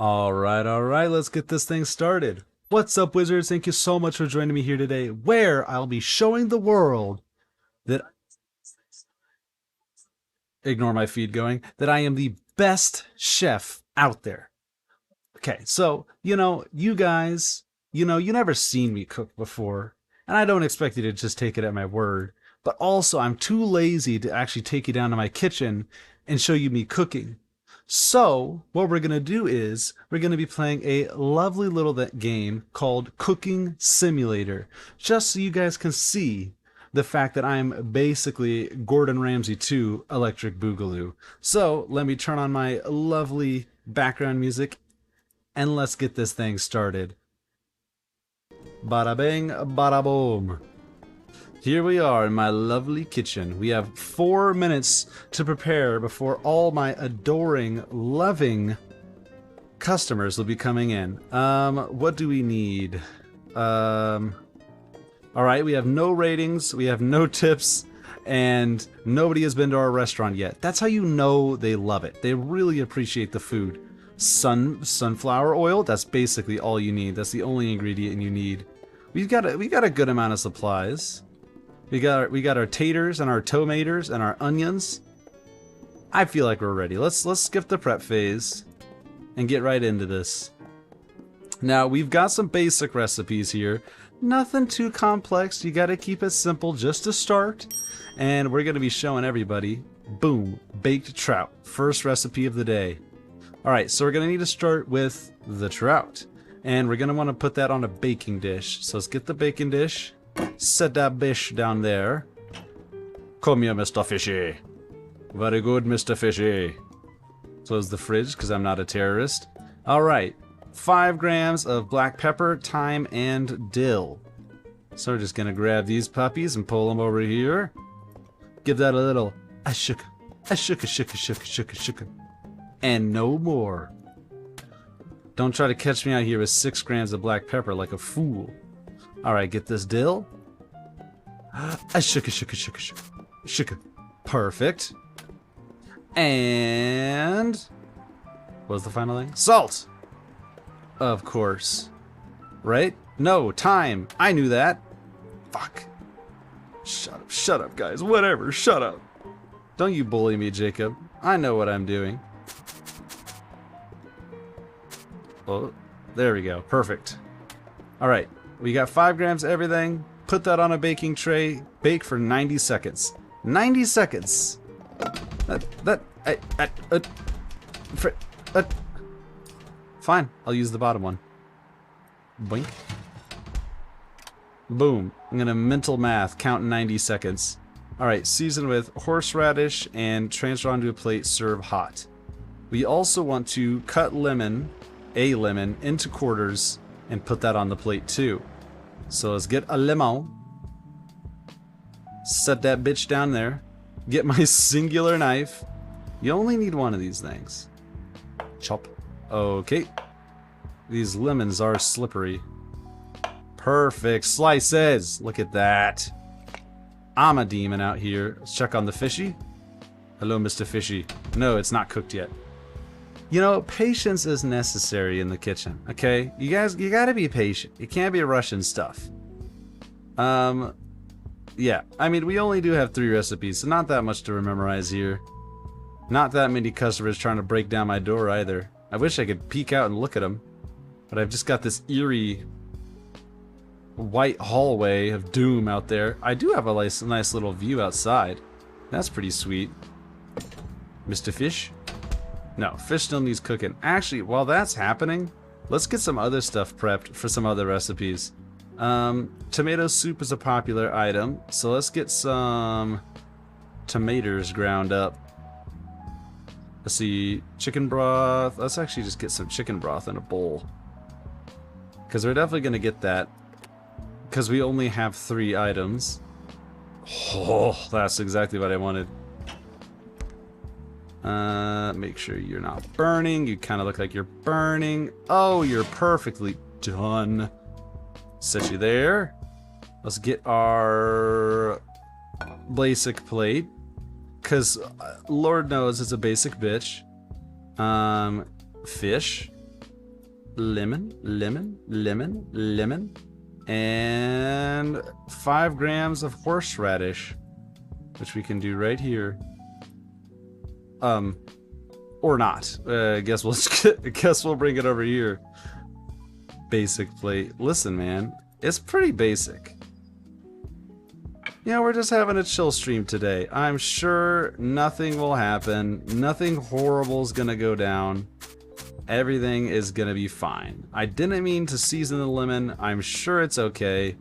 All right, let's get this thing started. What's up, wizards? Thank you so much for joining me here today, where I'll be showing the world that, ignore my feed going, that I am the best chef out there. Okay, so, you guys, you never seen me cook before, and I don't expect you to just take it at my word, but also I'm too lazy to actually take you down to my kitchen and show you me cooking. So, what we're going to do is we're going to be playing a lovely little game called Cooking Simulator, just so you guys can see the fact that I'm basically Gordon Ramsay 2 Electric Boogaloo. So, let me turn on my lovely background music and let's get this thing started. Bada bing, bada boom. Here we are in my lovely kitchen. We have 4 minutes to prepare before all my adoring, loving customers will be coming in. What do we need? Alright, we have no ratings, we have no tips, and nobody has been to our restaurant yet. That's how you know they love it. They really appreciate the food. Sunflower oil, that's basically all you need. That's the only ingredient you need. We got a good amount of supplies. We got our taters and our tomatoes and our onions. I feel like we're ready. Let's skip the prep phase and get right into this. Now, we've got some basic recipes here. Nothing too complex. You got to keep it simple just to start. And we're going to be showing everybody, boom, baked trout. First recipe of the day. All right, so we're going to need to start with the trout. And we're going to want to put that on a baking dish. So let's get the baking dish. Set that bish down there. Come here, Mr. Fishy. Very good, Mr. Fishy. Close the fridge, because I'm not a terrorist. Alright. 5 grams of black pepper, thyme, and dill. So we're just going to grab these puppies and pull them over here. Give that a little a-shooka, a-shooka, shooka, shooka, shooka, shooka. And no more. Don't try to catch me out here with 6 grams of black pepper like a fool. Alright, get this dill. Shooka, shooka, shooka, shooka. Shooka. Perfect. And what was the final thing? Salt! Of course. Right? No, thyme. I knew that. Fuck. Shut up, guys. Whatever, shut up. Don't you bully me, Jacob. I know what I'm doing. Oh, there we go. Perfect. Alright. We got 5 grams of everything. Put that on a baking tray. Bake for 90 seconds. 90 seconds. Fine. I'll use the bottom one. Boink. Boom. I'm gonna mental math. Count 90 seconds. Alright, season with horseradish and transfer onto a plate. Serve hot. We also want to cut a lemon, into quarters and put that on the plate too. So let's get a lemon. Set that bitch down there. Get my singular knife. You only need one of these things. Chop. Okay. These lemons are slippery. Perfect slices. Look at that. I'm a demon out here. Let's check on the fishy. Hello, Mr. Fishy. No, it's not cooked yet. You know, patience is necessary in the kitchen, okay? You gotta be patient. You can't be rushing stuff. Yeah. I mean, we only do have 3 recipes, so not that much to memorize here. Not that many customers trying to break down my door either. I wish I could peek out and look at them. But I've just got this eerie white hallway of doom out there. I do have a nice little view outside. That's pretty sweet. Mr. Fish? No, fish still needs cooking. Actually, while that's happening, let's get some other stuff prepped for some other recipes. Tomato soup is a popular item, so let's get some tomatoes ground up. Let's see, chicken broth. Let's actually just get some chicken broth in a bowl. Because we're definitely going to get that. Because we only have 3 items. Oh, that's exactly what I wanted. Make sure you're not burning. You kind of look like you're burning. Oh, you're perfectly done. Set you there. Let's get our basic plate. Because Lord knows it's a basic bitch. Fish. lemon, lemon, lemon, lemon, and 5 grams of horseradish, which we can do right here. Or not. Guess we'll bring it over here. Basic plate. Listen, man, it's pretty basic. You know, we're just having a chill stream today. I'm sure nothing will happen. Nothing horrible is gonna go down. Everything is gonna be fine. I didn't mean to season the lemon. I'm sure it's okay.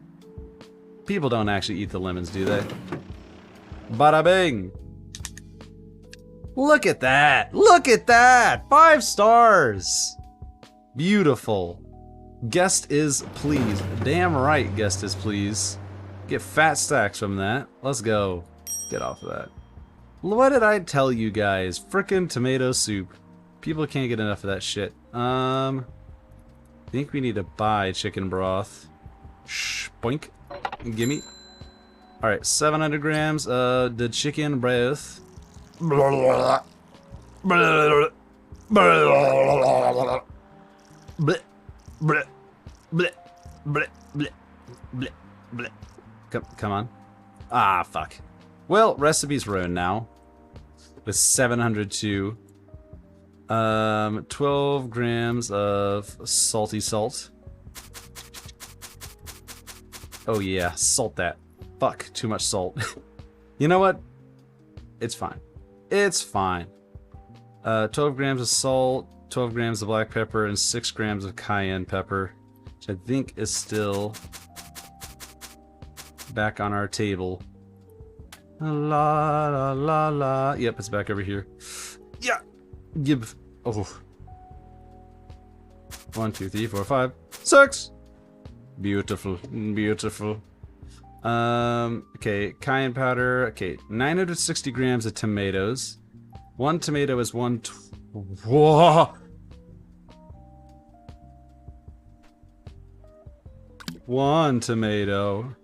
People don't actually eat the lemons, do they? Bada bing! Look at that! Look at that! 5 stars! Beautiful. Guest is pleased. Damn right, guest is pleased. Get fat stacks from that. Let's go. Get off of that. What did I tell you guys? Frickin' tomato soup. People can't get enough of that shit. I think we need to buy chicken broth. Boink. Gimme. Alright, 700 grams of the chicken broth. Bleh. Bleh. Bleh. Bleh. Bleh. Bleh. Bleh. Bleh. Bleh. Come on. Ah, fuck. Well, recipe's ruined now. With 702. 12 grams of salty salt. Oh yeah, salt that. Fuck, too much salt. You know what? It's fine. It's fine. 12 grams of salt, 12 grams of black pepper, and 6 grams of cayenne pepper, which I think is still back on our table. La la la la. Yep, it's back over here. Yeah. Give. Oh. 1, 2, 3, 4, 5, 6. Beautiful, beautiful. Okay, cayenne powder. Okay, 960 grams of tomatoes. 1 tomato is 1. Whoa. 1 tomato.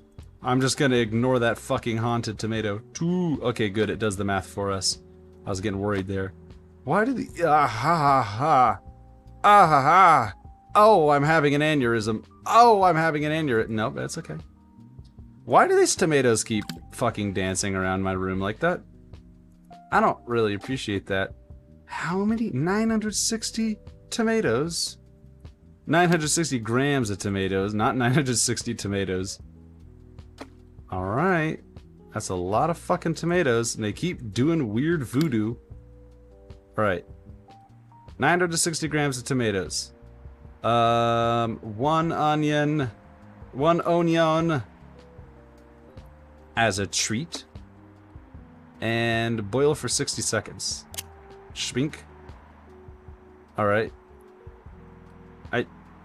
I'm just gonna ignore that fucking haunted tomato. 2. Okay, good. It does the math for us. I was getting worried there. Why did the... Ah ha ha ha. Ah ha ha. Oh, I'm having an aneurysm. Oh, I'm having an aneurysm. Nope, that's okay. Why do these tomatoes keep fucking dancing around my room like that? I don't really appreciate that. How many? 960 tomatoes? 960 grams of tomatoes, not 960 tomatoes. Alright. That's a lot of fucking tomatoes, and they keep doing weird voodoo. Alright. 960 grams of tomatoes. 1 onion. 1 onion. As a treat. And boil for 60 seconds. Schmink. Alright.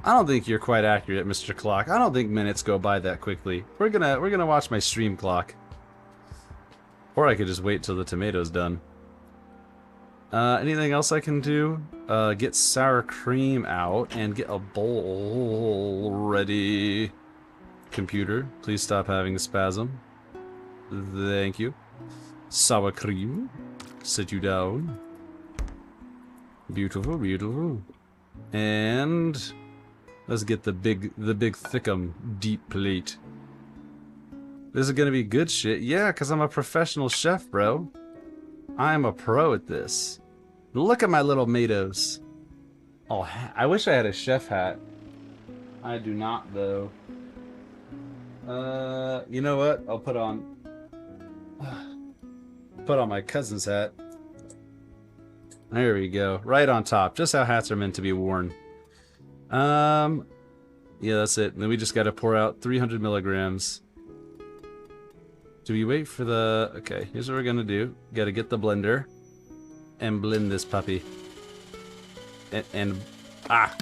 I don't think you're quite accurate, Mr. Clock. I don't think minutes go by that quickly. We're gonna watch my stream clock. Or I could just wait till the tomato's done. Anything else I can do? Get sour cream out and get a bowl ready. Computer, please stop having a spasm. Thank you. Sour cream. Sit you down. Beautiful, beautiful. And let's get the big thickum deep plate. This is gonna be good shit. Yeah, because I'm a professional chef, bro. I'm a pro at this. Look at my little tomatoes. Oh, I wish I had a chef hat. I do not, though. You know what? I'll put on my cousin's hat. There we go. Right on top. Just how hats are meant to be worn. Yeah, that's it. Then we just gotta pour out 300 milligrams. Do we wait for the... Okay, here's what we're gonna do. Gotta get the blender. And blend this puppy. Ah!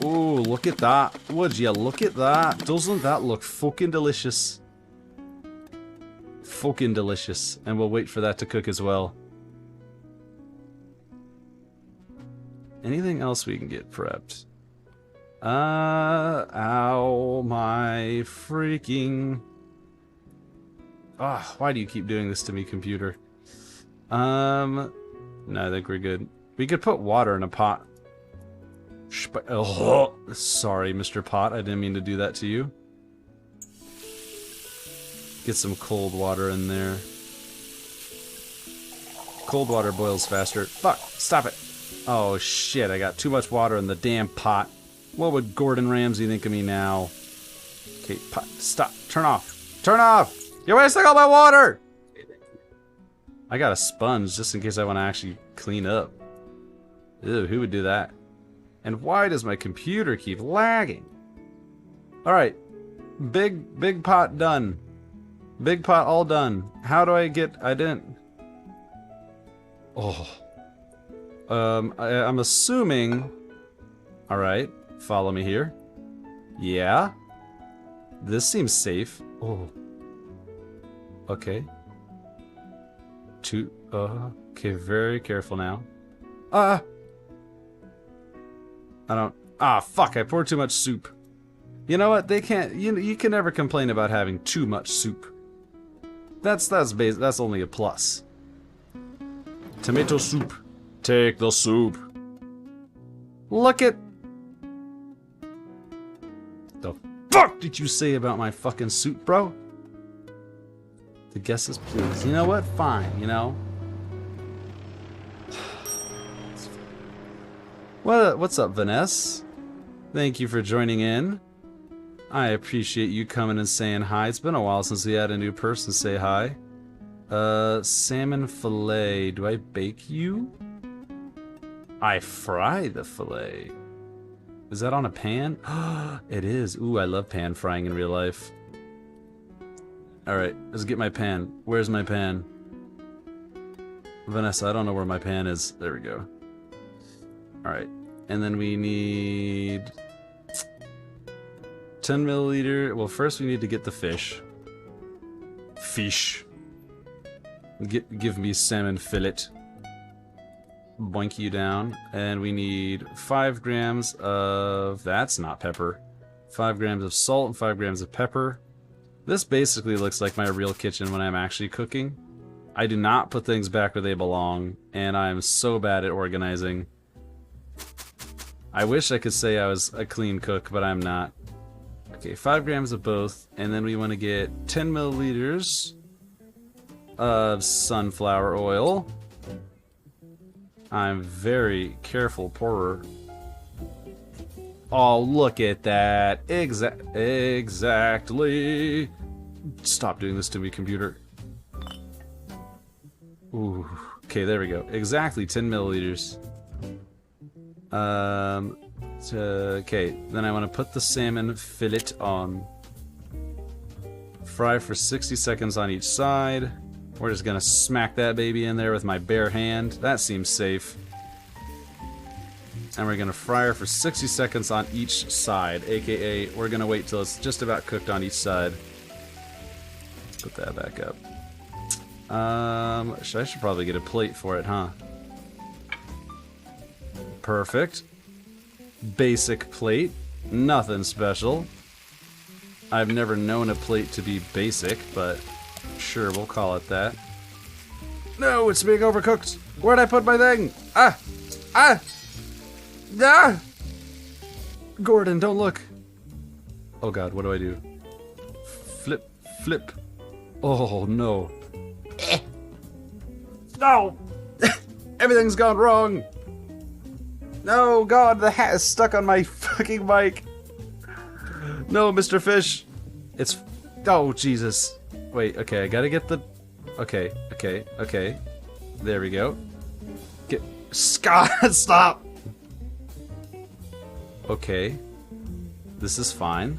Ooh, look at that. Would you look at that? Doesn't that look fucking delicious? Fucking delicious. And we'll wait for that to cook as well. Anything else we can get prepped? Ow, my freaking... Ah, why do you keep doing this to me, computer? No, I think we're good. We could put water in a pot. Oh, sorry, Mr. Pot. I didn't mean to do that to you. Get some cold water in there. Cold water boils faster. Fuck, stop it. Oh shit, I got too much water in the damn pot. What would Gordon Ramsay think of me now? Okay, pot, stop. Turn off. Turn off! You're wasting all my water! I got a sponge just in case I want to actually clean up. Ew, who would do that? And why does my computer keep lagging? Alright. Big pot done. Big pot all done. How do I get... I didn't... Oh. I'm assuming... Alright. Follow me here. Yeah. This seems safe. Oh. Okay. Okay, very careful now. I don't... Ah, fuck, I poured too much soup. You know what, they can't... You can never complain about having too much soup. That's only a plus. Tomato soup. Take the soup. Look at... The fuck did you say about my fucking soup, bro? The guesses, please. You know what? Fine, you know? What's up, Vanessa? Thank you for joining in. I appreciate you coming and saying hi. It's been a while since we had a new person say hi. Salmon fillet. Do I bake you? I fry the fillet. Is that on a pan? It is. Ooh, I love pan frying in real life. Alright, let's get my pan. Where's my pan? Vanessa, I don't know where my pan is. There we go. Alright, and then we need 10 milliliter. Well, first we need to get the fish. Fish. Give me salmon fillet. Boink you down. And we need 5 grams of... That's not pepper. 5 grams of salt and 5 grams of pepper. This basically looks like my real kitchen when I'm actually cooking. I do not put things back where they belong, and I'm so bad at organizing. I wish I could say I was a clean cook, but I'm not. Okay, 5 grams of both, and then we want to get 10 milliliters of sunflower oil. I'm very careful pourer. Oh, look at that. Exactly. Stop doing this to me, computer. Ooh. Okay, there we go. Exactly 10 milliliters. Okay, then I want to put the salmon fillet on. Fry for 60 seconds on each side. We're just gonna smack that baby in there with my bare hand. That seems safe. And we're gonna fry her for 60 seconds on each side, aka we're gonna wait till it's just about cooked on each side. Put that back up. I should probably get a plate for it, huh? Perfect. Basic plate. Nothing special. I've never known a plate to be basic, but sure, we'll call it that. No, it's being overcooked. Where'd I put my thing? Ah! Gordon, don't look. Oh god, what do I do? Flip. Oh no. No! Everything's gone wrong! No, god, the hat is stuck on my fucking mic. No, Mr. Fish. It's... Oh, Jesus. Wait, okay, I gotta get the... Okay. There we go. Scott, stop! Okay. This is fine.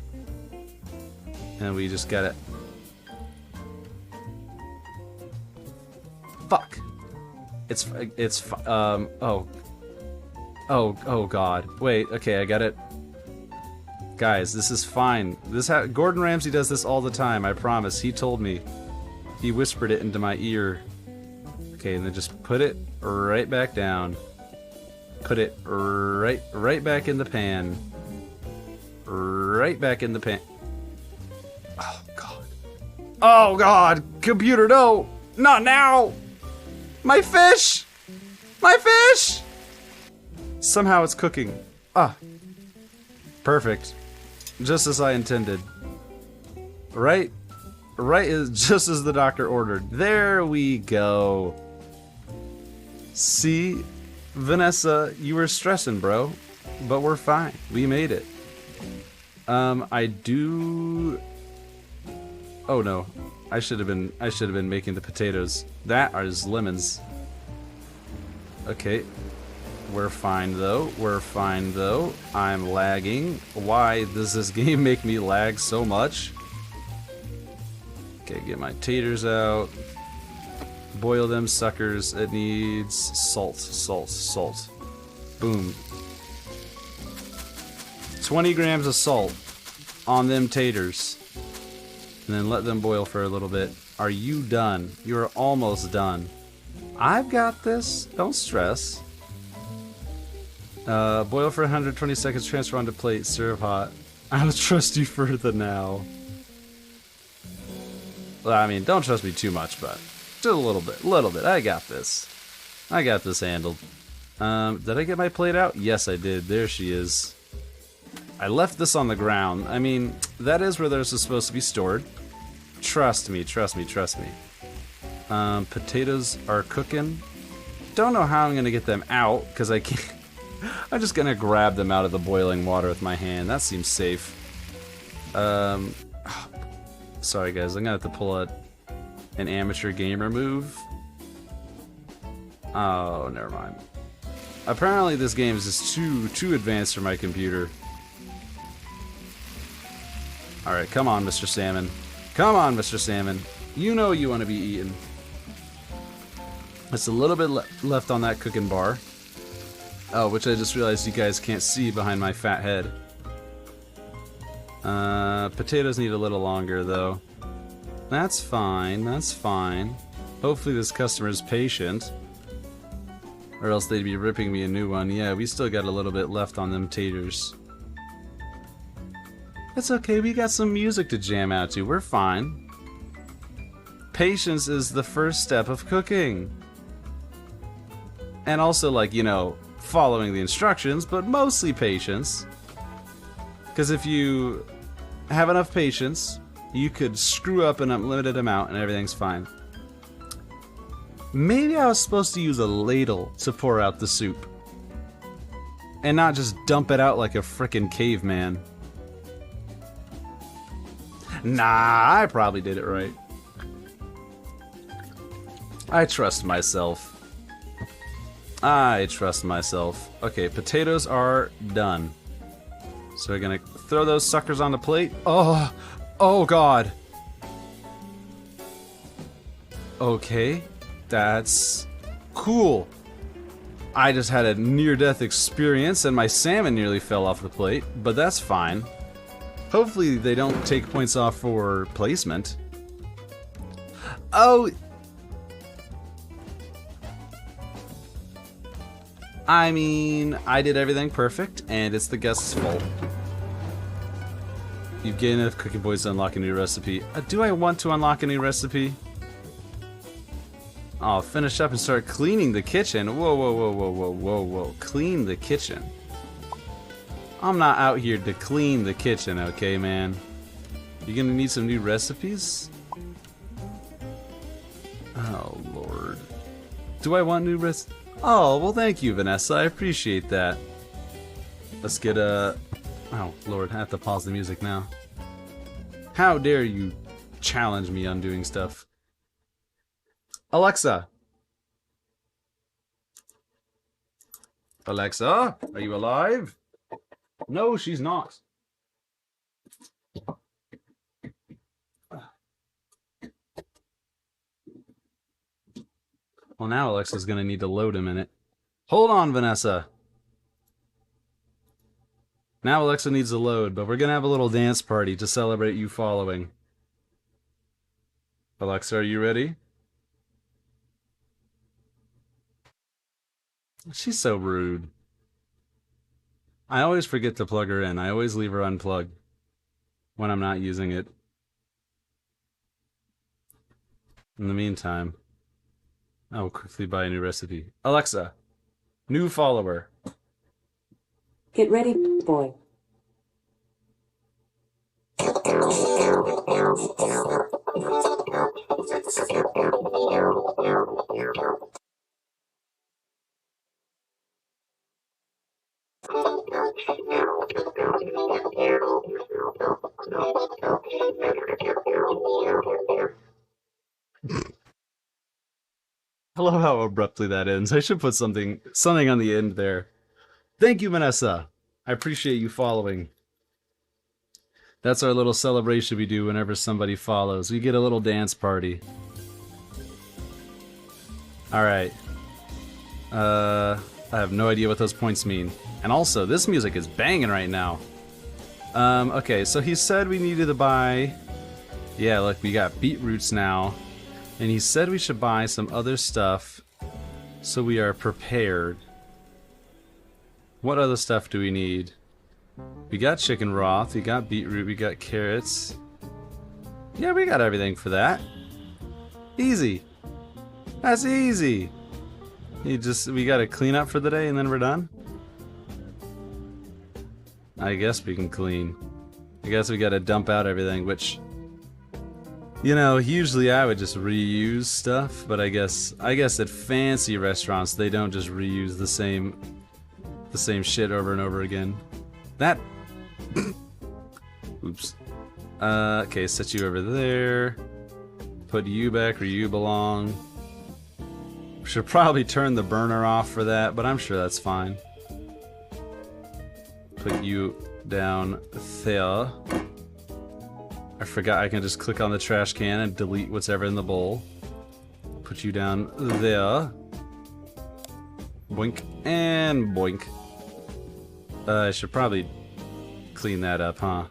And we just gotta... Fuck. Oh god. Wait, okay, I got it. Guys, this is fine. Gordon Ramsay does this all the time, I promise. He told me. He whispered it into my ear. Okay, and then just put it right back down. Put it right back in the pan. Right back in the pan. Oh god. Oh god! Computer, no! Not now! My fish! My fish! Somehow it's cooking. Ah, perfect. Just as I intended. Right? Right is just as the doctor ordered. There we go. See? Vanessa, you were stressing, bro. But we're fine. We made it. I do... Oh no. I should have been making the potatoes. That is lemons. Okay. We're fine though. We're fine though. I'm lagging. Why does this game make me lag so much? Okay, get my taters out. Boil them suckers. It needs salt, salt, salt. Boom. 20 grams of salt on them taters. And then let them boil for a little bit. Are you done? You're almost done. I've got this. Don't stress. Boil for 120 seconds, transfer onto plate, serve hot. I'll trust you further now. Well, I mean, don't trust me too much, but just a little bit. I got this. I got this handled. Did I get my plate out? Yes, I did. There she is. I left this on the ground. I mean, that is where they're supposed to be stored. Trust me, trust me, trust me. Potatoes are cooking. Don't know how I'm gonna get them out, because I can't. I'm just gonna grab them out of the boiling water with my hand. That seems safe. Sorry guys, I'm gonna have to pull an amateur gamer move. Oh, never mind. Apparently this game is just too advanced for my computer. Alright, come on, Mr. Salmon. Come on, Mr. Salmon. You know you want to be eaten. It's a little bit left on that cooking bar. Oh, which I just realized you guys can't see behind my fat head. Potatoes need a little longer, though. That's fine, that's fine. Hopefully this customer's patient. Or else they'd be ripping me a new one. Yeah, we still got a little bit left on them taters. It's okay, we got some music to jam out to. We're fine. Patience is the first step of cooking. And also, like, you know, following the instructions, but mostly patience. Because if you have enough patience, you could screw up an unlimited amount and everything's fine. Maybe I was supposed to use a ladle to pour out the soup. And not just dump it out like a frickin' caveman. Nah, I probably did it right. I trust myself. I trust myself. Okay, potatoes are done. So we're gonna throw those suckers on the plate. Oh, oh god. Okay, that's cool. I just had a near-death experience and my salmon nearly fell off the plate, but that's fine. Hopefully they don't take points off for placement. Oh! I mean, I did everything perfect, and it's the guest's fault. You've gained enough cooking points to unlock a new recipe. Do I want to unlock a new recipe? Oh, finish up and start cleaning the kitchen. Whoa, whoa, whoa, whoa, whoa, whoa, whoa. Clean the kitchen. I'm not out here to clean the kitchen, okay, man? You're gonna need some new recipes? Oh, Lord. Do I want new recipes? Oh, well, thank you, Vanessa. I appreciate that. Let's get a... Oh, Lord, I have to pause the music now. How dare you challenge me on doing stuff? Alexa! Alexa, are you alive? No, she's not. Well, now Alexa's gonna need to load a minute. Hold on, Vanessa. Now Alexa needs to load, but we're gonna have a little dance party to celebrate you following. Alexa, are you ready? She's so rude. I always forget to plug her in. I always leave her unplugged when I'm not using it. In the meantime, I will quickly buy a new recipe. Alexa, new follower. Get ready, boy. I love how abruptly that ends. I should put something on the end there. Thank you, Vanessa. I appreciate you following. That's our little celebration we do whenever somebody follows. We get a little dance party. Alright. I have no idea what those points mean. And also, this music is banging right now. Okay, so he said we needed to buy... Yeah, look, we got beetroots now. And he said we should buy some other stuff so we are prepared. What other stuff do we need? We got chicken broth, we got beetroot, we got carrots. Yeah, we got everything for that. Easy. That's easy. We gotta clean up for the day and then we're done? I guess we can clean. I guess we gotta dump out everything, which... You know, usually I would just reuse stuff, but I guess at fancy restaurants they don't just reuse the same shit over and over again. That... Oops. Okay, set you over there. Put you back where you belong. Should probably turn the burner off for that, but I'm sure that's fine. Put you down there. I forgot I can just click on the trash can and delete what's ever in the bowl. Put you down there. Boink and boink. I should probably clean that up, huh?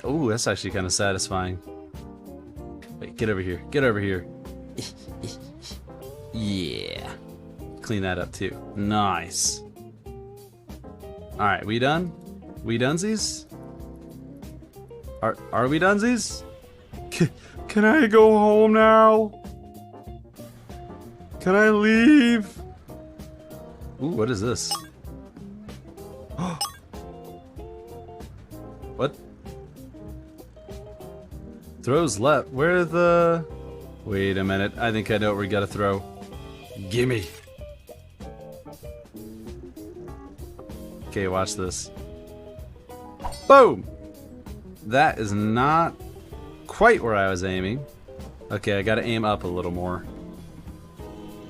Ooh, that's actually kind of satisfying. Wait, get over here. Get over here. Yeah. Clean that up too. Nice. Alright, we done? We donesies? Are we donesies? Can I go home now? Can I leave? Ooh, what is this? What? Throws left. Where the... Wait a minute. I think I know what we gotta throw. Gimme. Okay, watch this. Boom! That is not quite where I was aiming. Okay, I gotta aim up a little more.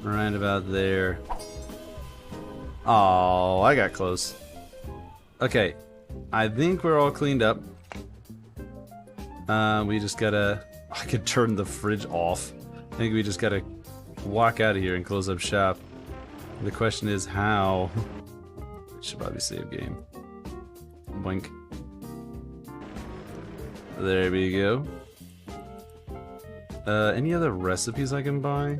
Right about there. Oh, I got close. Okay, I think we're all cleaned up. We just gotta... I could turn the fridge off. I think we just gotta walk out of here and close up shop. The question is how. Should probably save game. Boink. There we go. Any other recipes I can buy?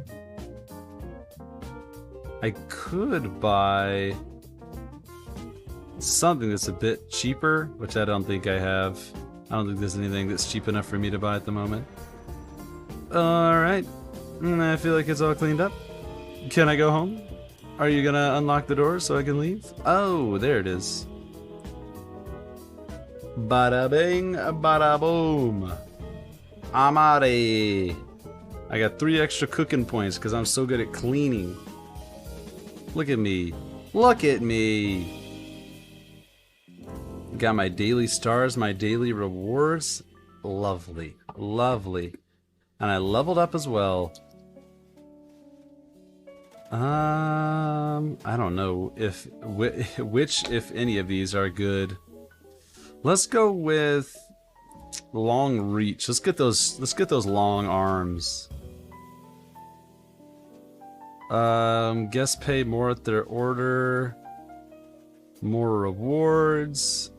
I could buy something that's a bit cheaper, which I don't think I have. I don't think there's anything that's cheap enough for me to buy at the moment. Alright. I feel like it's all cleaned up. Can I go home? Are you gonna unlock the door so I can leave? Oh, there it is. Bada bing, bada boom. Amare. I got 3 extra cooking points because I'm so good at cleaning. Look at me. Look at me. Got my daily stars, my daily rewards. Lovely. Lovely. And I leveled up as well. I don't know if which, if any of these are good. Let's go with long reach. Let's get those long arms. Guests pay more at their order. More rewards.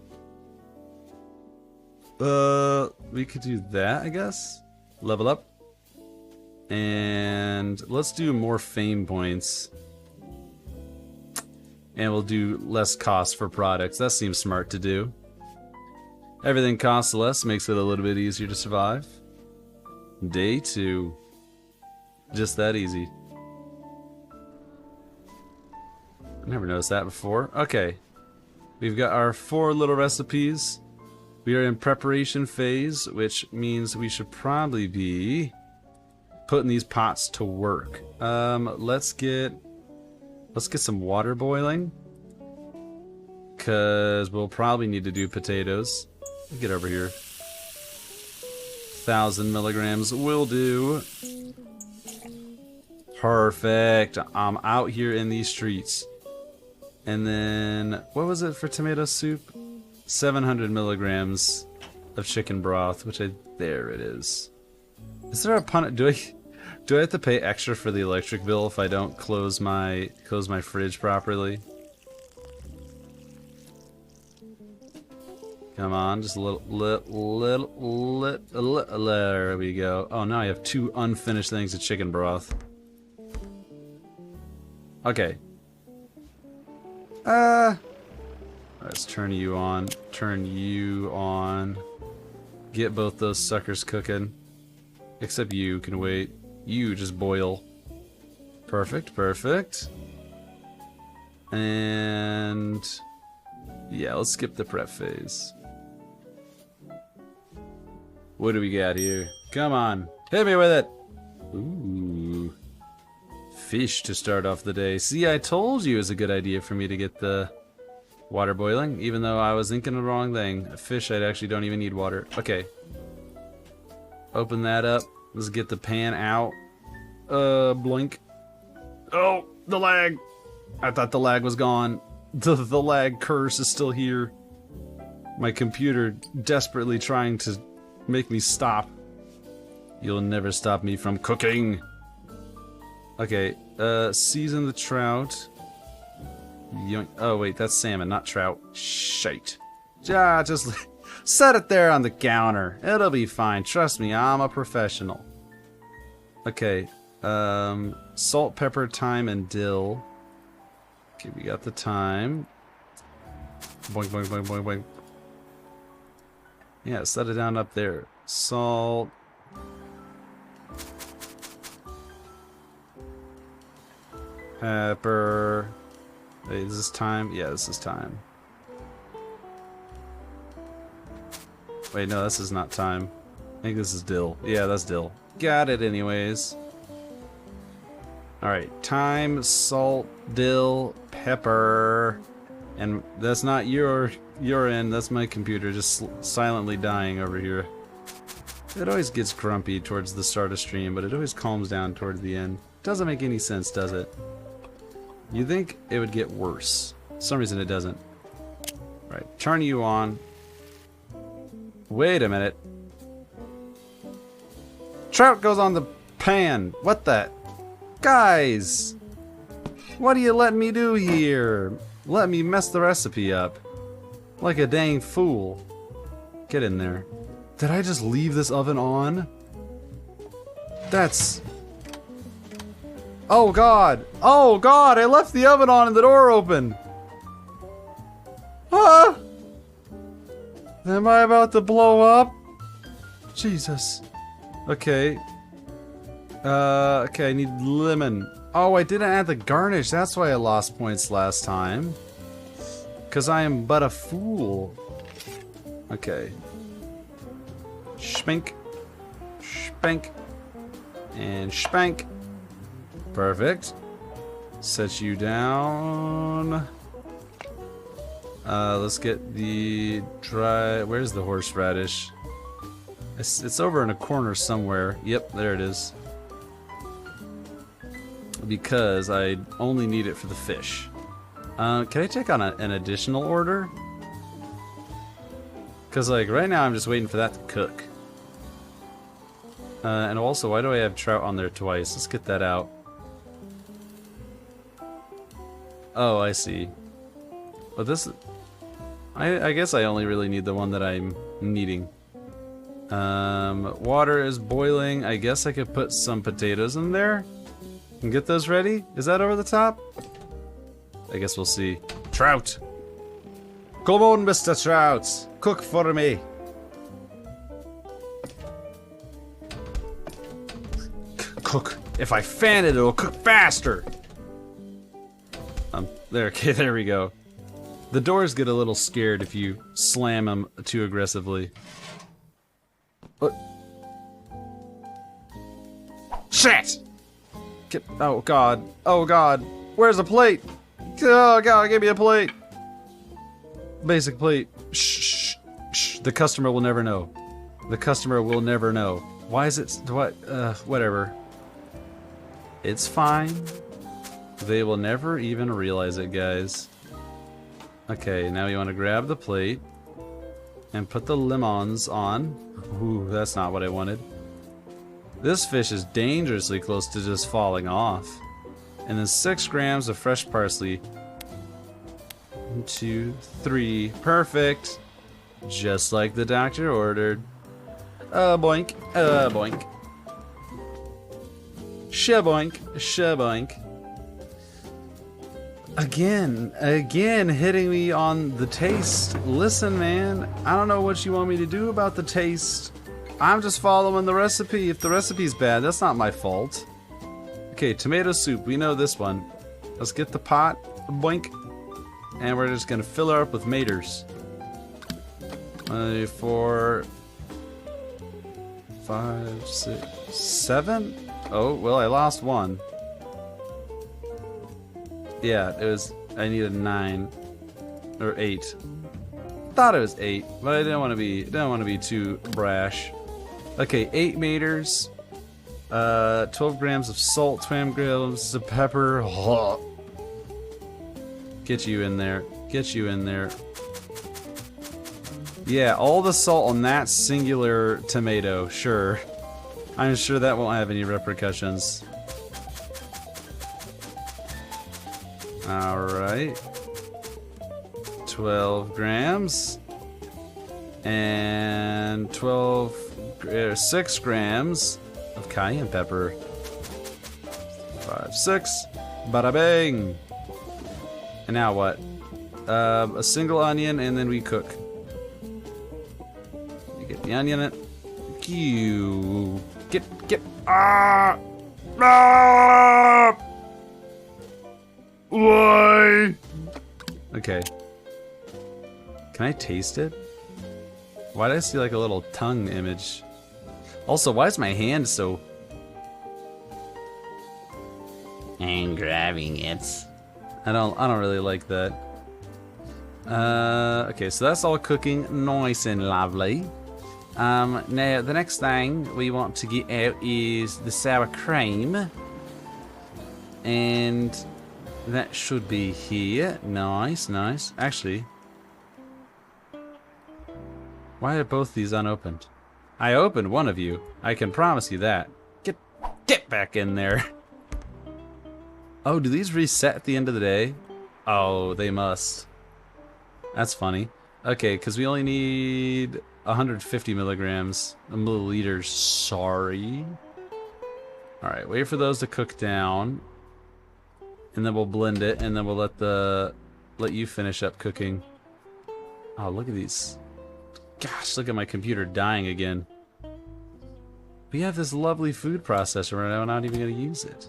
We could do that, I guess. Level up. And let's do more fame points. And we'll do less cost for products. That seems smart to do. Everything costs less, makes it a little bit easier to survive. Day 2. Just that easy. Never noticed that before. Okay. We've got our 4 little recipes. We are in preparation phase, which means we should probably be putting these pots to work. Let's get some water boiling, cause we'll probably need to do potatoes. Get over here. 1,000 milligrams will do. Perfect. I'm out here in these streets. And then, what was it for tomato soup? 700 milligrams of chicken broth, there it is. Is there a pun? Do I have to pay extra for the electric bill if I don't close my fridge properly? Come on, just a little, there we go. Oh, now I have 2 unfinished things of chicken broth. Okay. Let's turn you on. Turn you on. Get both those suckers cooking. Except you can wait. You just boil. Perfect, perfect. And yeah, let's skip the prep phase. What do we got here? Come on, hit me with it. Ooh. Fish to start off the day. See, I told you it was a good idea for me to get the water boiling, even though I was thinking the wrong thing. A fish, I actually don't even need water. Okay. Open that up. Let's get the pan out. Blink. Oh, the lag. I thought the lag was gone. The lag curse is still here. My computer desperately trying to make me stop. You'll never stop me from cooking. Okay, season the trout. Yoink. Oh wait, that's salmon, not trout. Shite. Just set it there on the counter. It'll be fine. Trust me, I'm a professional. Okay, salt, pepper, thyme, and dill. Okay, we got the thyme. Boing, boing, boing, boing, boing. Yeah, set it down up there. Salt. Pepper. Wait, is this thyme? Yeah, this is thyme. Wait, no, this is not thyme. I think this is dill. Yeah, that's dill. Got it anyways. Alright, thyme, salt, dill, pepper. And that's not your end, that's my computer just silently dying over here. It always gets grumpy towards the start of stream, but it always calms down towards the end. Doesn't make any sense, does it? You think it would get worse. For some reason it doesn't. Right, turn you on. Wait a minute. Trout goes on the pan. What the? Guys! What are you letting me do here? Let me mess the recipe up. Like a dang fool. Get in there. Did I just leave this oven on? That's... Oh god! Oh god! I left the oven on and the door open! Ah! Am I about to blow up? Jesus. Okay. Okay, I need lemon. Oh, I didn't add the garnish. That's why I lost points last time. Because I am but a fool. Okay. Spank. Spank. And spank. Perfect. Set you down. Let's get the dry... Where's the horseradish? It's over in a corner somewhere. Yep, there it is. Because I only need it for the fish. Can I check on an additional order? Because, like, right now I'm just waiting for that to cook. And also, why do I have trout on there twice? Let's get that out. Oh, I see. But this... I guess I only really need the one that I'm needing. Water is boiling. I guess I could put some potatoes in there and get those ready. Is that over the top? I guess we'll see. Trout! Come on, Mr. Trout! Cook for me! Cook. If I fan it, it'll cook faster! There, okay, there we go. The doors get a little scared if you slam them too aggressively. What? Shit! Oh god. Oh god. Where's the plate? Oh god, give me a plate. Basic plate. Shh. Shh. The customer will never know. The customer will never know. Why is it... What? Whatever. It's fine. They will never even realize it, guys. Okay, now you want to grab the plate and put the lemons on. Ooh, that's not what I wanted. This fish is dangerously close to just falling off. And then 6 grams of fresh parsley. 1, 2, 3. Perfect. Just like the doctor ordered. Boink. Boink. Shaboink. Shaboink. Again hitting me on the taste. Listen, man, I don't know what you want me to do about the taste. I'm just following the recipe. If the recipe's bad, that's not my fault. Okay, tomato soup, we know this one. Let's get the pot, boink, and we're just gonna fill her up with maters. 4, 5, 6, 7? Oh, well, I lost one. Yeah, it was. I needed 9 or 8. Thought it was 8, but I didn't want to be too brash. Okay, 8 meters, 12 grams of salt, 20 grams of pepper. Get you in there. Get you in there. Yeah, all the salt on that singular tomato. Sure, I'm sure that won't have any repercussions. Alright. 12 grams. And 6 grams of cayenne pepper. 5, 6. Bada bang! And now what? A single onion, and then we cook. You get the onion in. Get. Ah! Why? Okay. Can I taste it? Why did I see like a little tongue image? Also, why is my hand so... I'm grabbing it. I don't really like that. Okay, so that's all cooking nice and lovely. Now the next thing we want to get out is the sour cream. And that should be here. Nice, nice. Actually, why are both these unopened? I opened one of you. I can promise you that. Get back in there. Oh, do these reset at the end of the day? Oh, they must. That's funny. Okay, because we only need 150 milliliters. Sorry. Alright, wait for those to cook down. And then we'll blend it, and then we'll let you finish up cooking. Oh, look at these. Gosh, look at my computer dying again. We have this lovely food processor, and I'm not even going to use it.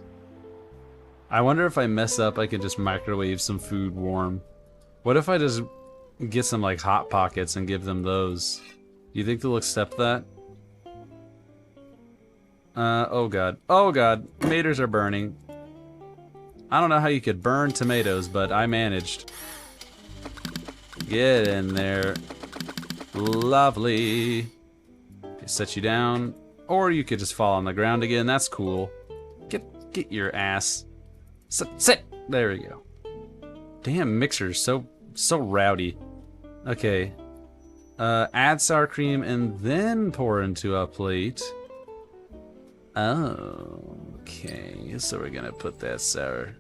I wonder if I mess up, I can just microwave some food warm. What if I just get some like Hot Pockets and give them those? Do you think they'll accept that? Oh god. Oh god. Tomatoes are burning. I don't know how you could burn tomatoes, but I managed. Get in there. Lovely. Okay, set you down. Or you could just fall on the ground again. That's cool. Get your ass. Sit. There we go. Damn mixer's so rowdy. Okay. Add sour cream and then pour into a plate. Oh, okay. So we're gonna put that sour.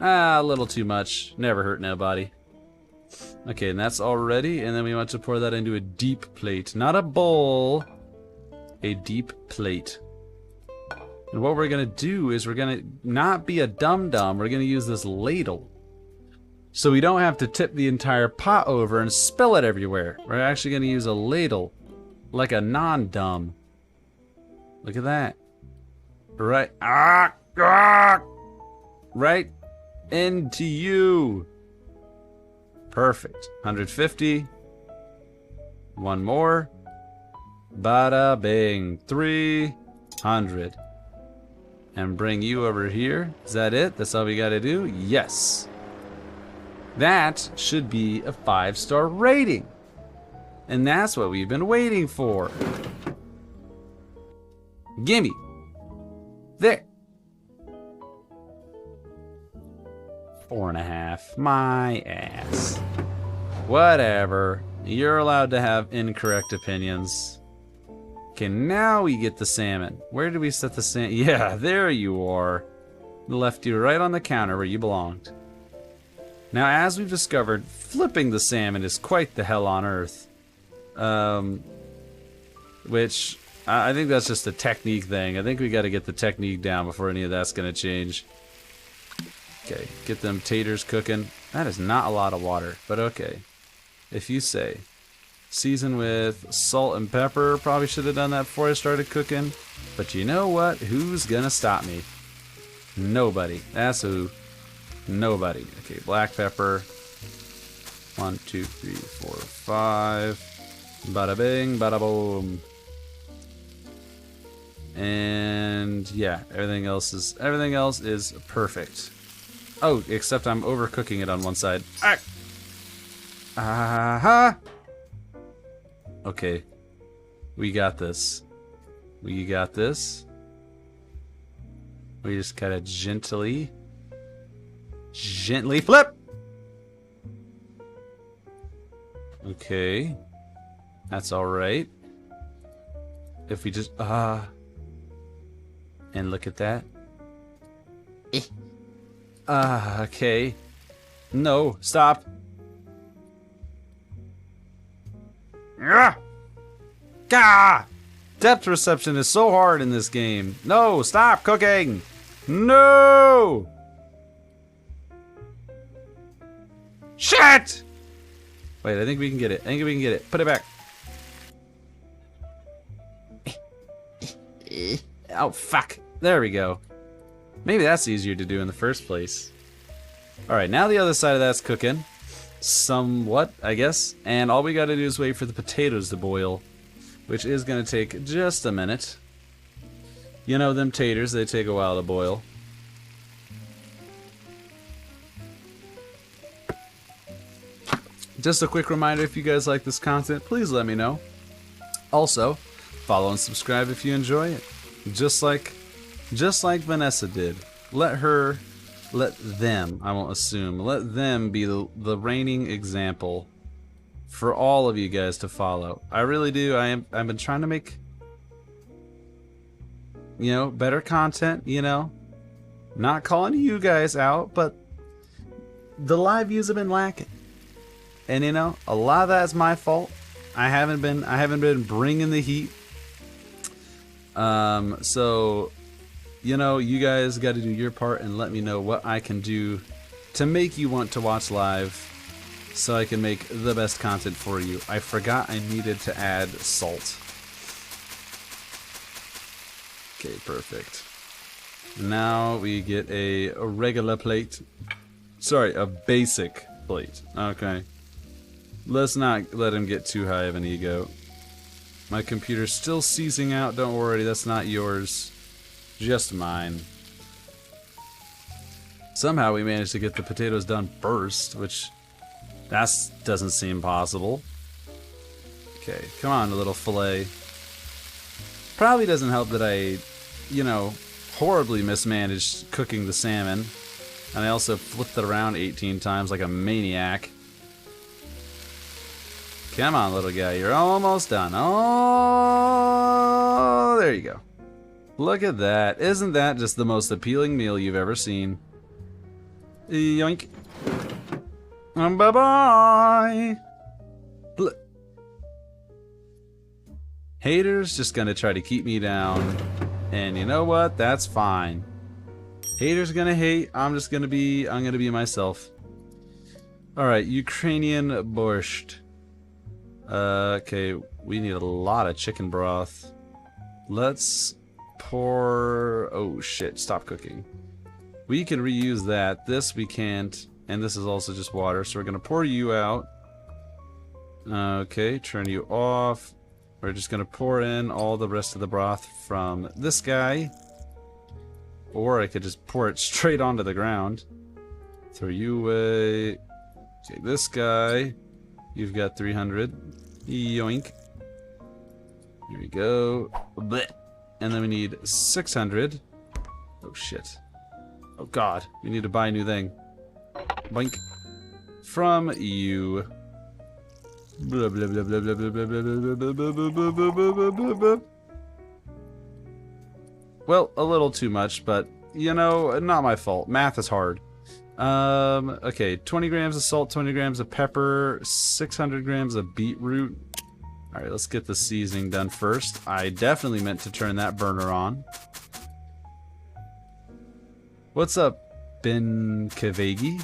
A little too much. Never hurt nobody. Okay, and that's all ready. And then we want to pour that into a deep plate. Not a bowl. A deep plate. And what we're gonna do is we're gonna not be a dum-dum. We're gonna use this ladle. So we don't have to tip the entire pot over and spill it everywhere. We're actually gonna use a ladle. Like a non-dumb. Look at that. Right. Ah! Ah! Right into you. Perfect. 150. One more. Bada bing. 300. And bring you over here. Is that it? That's all we gotta do? Yes. That should be a 5-star rating. And that's what we've been waiting for. Gimme. There. 4.5. My ass. Whatever. You're allowed to have incorrect opinions. Okay, now we get the salmon. Where did we set the salmon? Yeah, there you are. Left you right on the counter where you belonged. Now, as we've discovered, flipping the salmon is quite the hell on earth. Which, I think that's just a technique thing. I think we gotta get the technique down before any of that's gonna change. Okay, get them taters cooking. That is not a lot of water, but okay. If you say. Season with salt and pepper. Probably should have done that before I started cooking. But you know what? Who's gonna stop me? Nobody. That's who. Nobody. Okay, black pepper. 1, 2, 3, 4, 5. Bada bing, bada boom. And yeah, everything else is perfect. Oh, except I'm overcooking it on one side. Aha! Okay. We got this. We got this. We just gotta gently flip! Okay. That's alright. If we just, and look at that. Okay. No, stop. Gah! Depth reception is so hard in this game. No, stop cooking. No! Shit! Wait, I think we can get it. I think we can get it. Put it back. Oh, fuck. There we go. Maybe that's easier to do in the first place. Alright, now the other side of that's cooking. Somewhat, I guess. And all we gotta do is wait for the potatoes to boil. Which is gonna take just a minute. You know them taters, they take a while to boil. Just a quick reminder, if you guys like this content, please let me know. Also, follow and subscribe if you enjoy it. Just like Vanessa did. Let them, I won't assume, let them be the reigning example for all of you guys to follow. I really do. I've been trying to make, better content, Not calling you guys out, but the live views have been lacking. And a lot of that is my fault. I haven't been bringing the heat. So, you guys got to do your part and let me know what I can do to make you want to watch live so I can make the best content for you. I forgot I needed to add salt. Okay, perfect. Now we get a regular plate. Sorry, a basic plate. Okay. Let's not let him get too high of an ego. My computer's still seizing out. Don't worry, that's not yours. Just mine. Somehow we managed to get the potatoes done first, which doesn't seem possible. Okay, come on, a little fillet. Probably doesn't help that I, horribly mismanaged cooking the salmon. And I also flipped it around 18 times like a maniac. Come on, little guy, you're almost done. Oh, there you go. Look at that. Isn't that just the most appealing meal you've ever seen? Yoink. Bye-bye. Haters just gonna try to keep me down. And you know what? That's fine. Haters gonna hate. I'm gonna be myself. Alright, Ukrainian borscht. Okay, we need a lot of chicken broth. Let's pour... Oh shit, stop cooking. We can reuse that. This we can't. And this is also just water. So we're going to pour you out. Okay, turn you off. We're just going to pour in all the rest of the broth from this guy. Or I could just pour it straight onto the ground. Throw you away. Take this guy. You've got 300. Yoink. Here we go. Blech. And then we need 600. Oh shit. Oh god. We need to buy a new thing. Boink. From you. Blah, blah, blah, blah, blah, blah, blah, blah, blah, blah, blah, blah, blah, blah. Well, a little too much, but, you know, not my fault. Math is hard. Okay, 20 grams of salt, 20 grams of pepper, 600 grams of beetroot. Alright, let's get the seasoning done first. I definitely meant to turn that burner on. What's up, Ben Kavegi?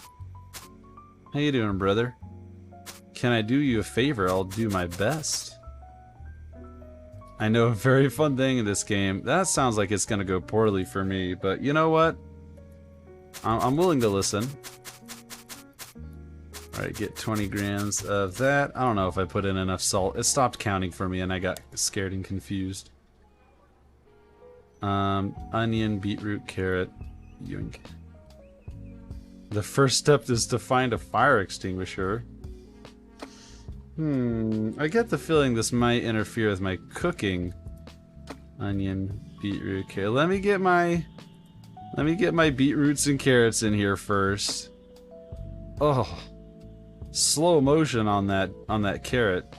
How you doing, brother? Can I do you a favor? I'll do my best. I know a very fun thing in this game. That sounds like it's gonna go poorly for me, but you know what? I'm willing to listen. Alright, get 20 grams of that. I don't know if I put in enough salt. It stopped counting for me and I got scared and confused. Onion, beetroot, carrot. Yoink. The first step is to find a fire extinguisher. I get the feeling this might interfere with my cooking. Onion, beetroot, carrot. Let me get my beetroots and carrots in here first. Oh, slow motion on that carrot.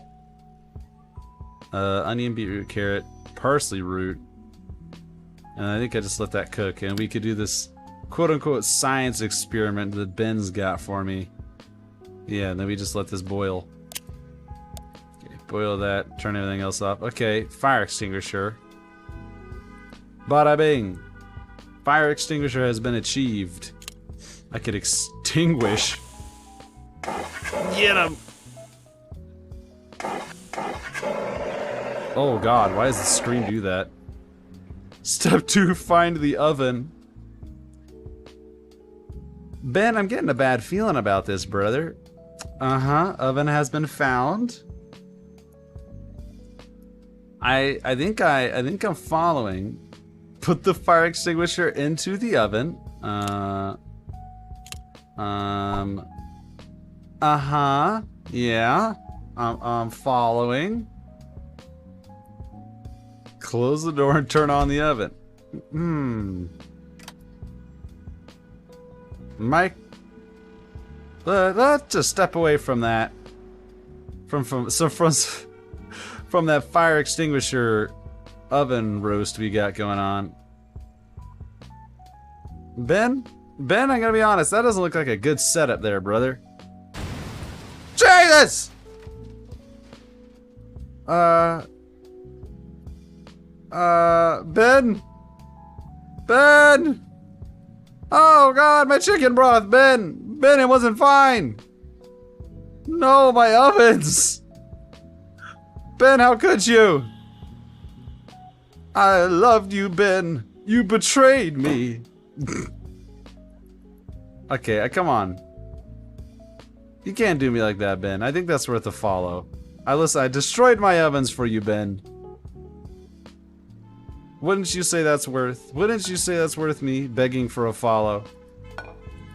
Onion, beetroot, carrot, parsley root, and I think I just let that cook, and we could do this quote-unquote science experiment that Ben's got for me. Yeah, and then we just let this boil. Okay, boil that, turn everything else off. Okay, fire extinguisher. Bada bing. Fire extinguisher has been achieved. I could extinguish. Get him! Oh god, why does the screen do that? Step 2, find the oven. Ben, I'm getting a bad feeling about this, brother. Oven has been found. I think I'm following. Put the fire extinguisher into the oven. Yeah. I'm following. Close the door and turn on the oven. Mike, let's just step away from that. From that fire extinguisher oven roast we got going on. Ben, I gotta be honest, that doesn't look like a good setup there, brother. Jesus! Ben? Oh god, my chicken broth, Ben, it wasn't fine. No, my ovens. Ben, how could you? I loved you, Ben. You betrayed me. Okay, come on. You can't do me like that, Ben. I think that's worth a follow. I destroyed my ovens for you, Ben. Wouldn't you say that's worth me begging for a follow?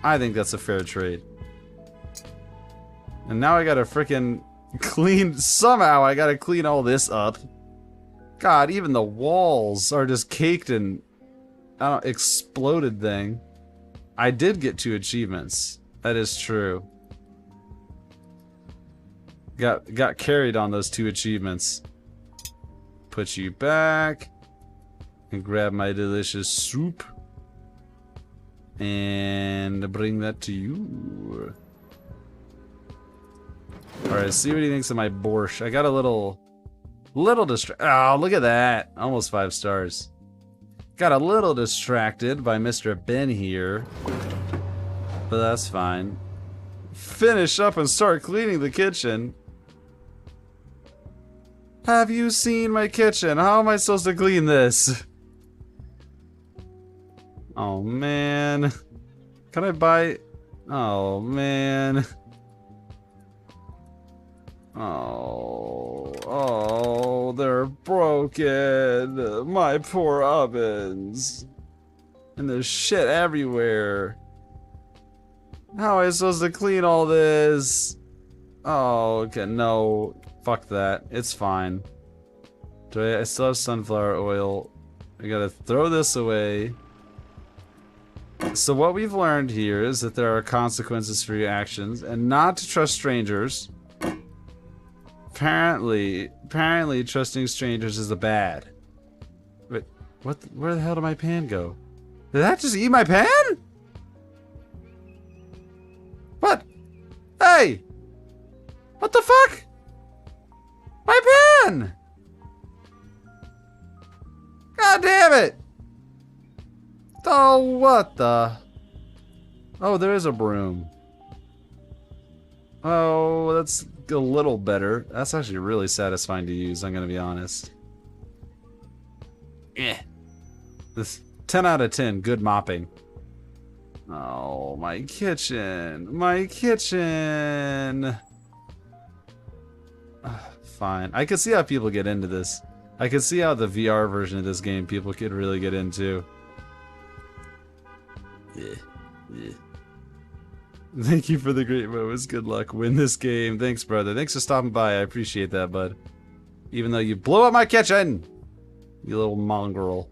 I think that's a fair trade. And now I gotta frickin' somehow I gotta clean all this up. God, even the walls are just caked in, exploded thing. I did get 2 achievements. That is true. Got carried on those 2 achievements. Put you back. And grab my delicious soup. And bring that to you. Alright, see what he thinks of my borscht. I got a little oh, look at that. Almost 5 stars. Got a little distracted by Mr. Ben here. But that's fine. Finish up and start cleaning the kitchen. Have you seen my kitchen? How am I supposed to clean this? Oh man. Can I buy? Oh man. Oh, they're broken. My poor ovens. And there's shit everywhere. How am I supposed to clean all this? Oh, okay, no. Fuck that. It's fine. I still have sunflower oil. I gotta throw this away. So what we've learned here is that there are consequences for your actions, and not to trust strangers. Apparently trusting strangers is a bad. Wait, what? Where the hell did my pan go? Did that just eat my pan? What? Hey! What the fuck? My pan! God damn it! Oh, what the? Oh, there is a broom. Oh, that's a little better. That's actually really satisfying to use, I'm gonna be honest. Eh. This 10 out of 10, good mopping. Oh, my kitchen. My kitchen. Fine. I can see how people get into this. I can see how the VR version of this game people could really get into. Thank you for the great moments. Good luck. Win this game. Thanks, brother. Thanks for stopping by. I appreciate that, bud. Even though you blew up my kitchen! You little mongrel.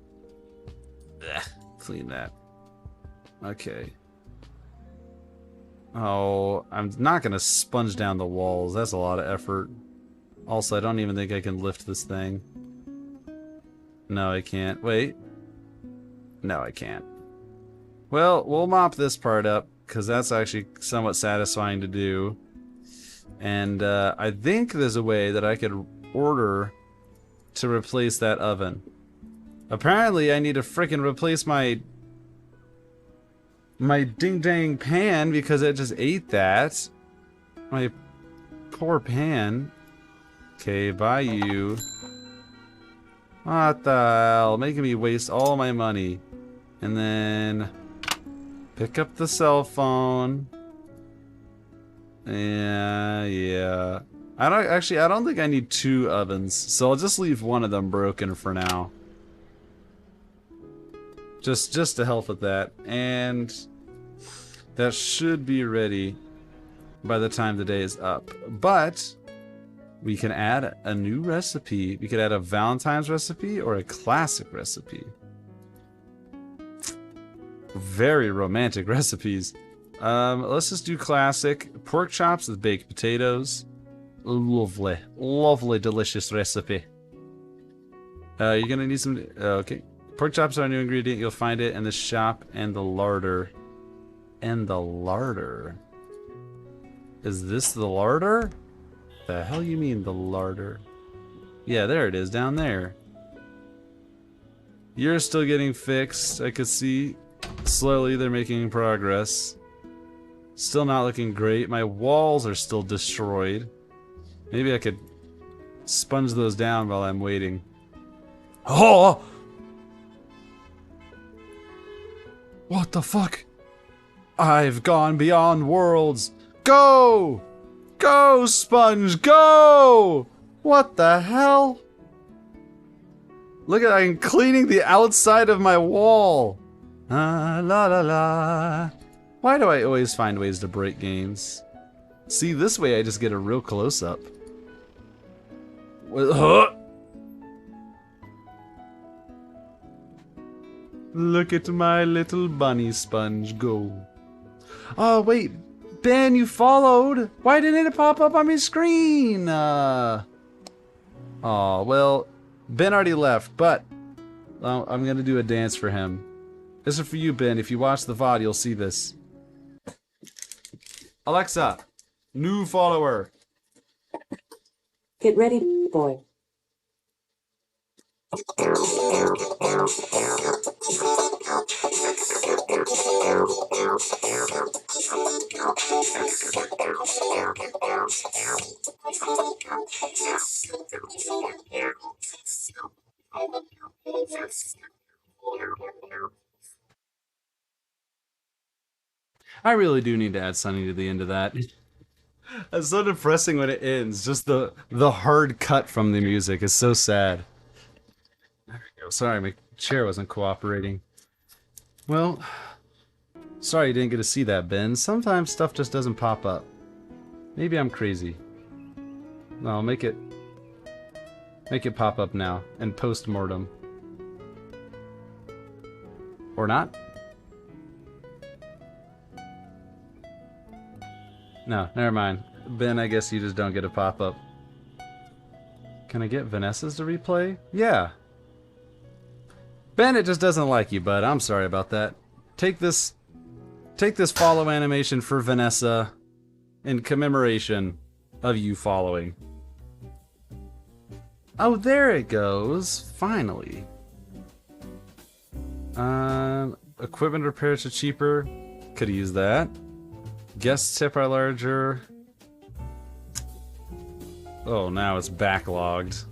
Ugh, clean that. Okay. Oh, I'm not gonna sponge down the walls. That's a lot of effort. Also, I don't even think I can lift this thing. No, I can't. Wait. No, I can't. Well, we'll mop this part up, because that's actually somewhat satisfying to do. And I think there's a way that I could order to replace that oven. Apparently, I need to frickin' replace my ding-dang pan because it just ate that. My poor pan. Okay, bye you. What the hell? Making me waste all my money. And then pick up the cell phone. Yeah. I don't think I need 2 ovens, so I'll just leave one of them broken for now. Just to help with that. And that should be ready by the time the day is up. But we can add a new recipe. We could add a Valentine's recipe or a classic recipe. Very romantic recipes. Let's just do classic. Pork chops with baked potatoes. Lovely. Lovely, delicious recipe. You're gonna need some... okay. Pork chops are a new ingredient. You'll find it in the shop and the larder. And the larder? Is this the larder? The hell you mean the larder? Yeah, there it is, down there. You're still getting fixed, I could see. Slowly, they're making progress. Still not looking great. My walls are still destroyed. Maybe I could sponge those down while I'm waiting. Oh! What the fuck? I've gone beyond worlds. Go! Go, Sponge, go! What the hell? Look at, I'm cleaning the outside of my wall. La la la. Why do I always find ways to break games? See, this way I just get a real close-up. Look at my little bunny sponge go. Oh, wait. Ben, you followed. Why didn't it pop up on my screen? Oh, well, Ben already left, but I'm going to do a dance for him. This is for you, Ben. If you watch the VOD, you'll see this. Alexa, new follower. Get ready, boy. I really do need to add Sunny to the end of that. It's so depressing when it ends. Just the hard cut from the music is so sad. There we go. Sorry, my chair wasn't cooperating. Well, sorry you didn't get to see that, Ben. Sometimes stuff just doesn't pop up. Maybe I'm crazy. No, make it pop up now and post-mortem. Or not? No, never mind. Ben, I guess you just don't get a pop-up. Can I get Vanessa's to replay? Yeah. Ben, it just doesn't like you, bud. I'm sorry about that. Take this follow animation for Vanessa in commemoration of you following. Oh, there it goes. Finally. Equipment repairs are cheaper. Could use that. Guest tip are larger. Oh, now it's backlogged.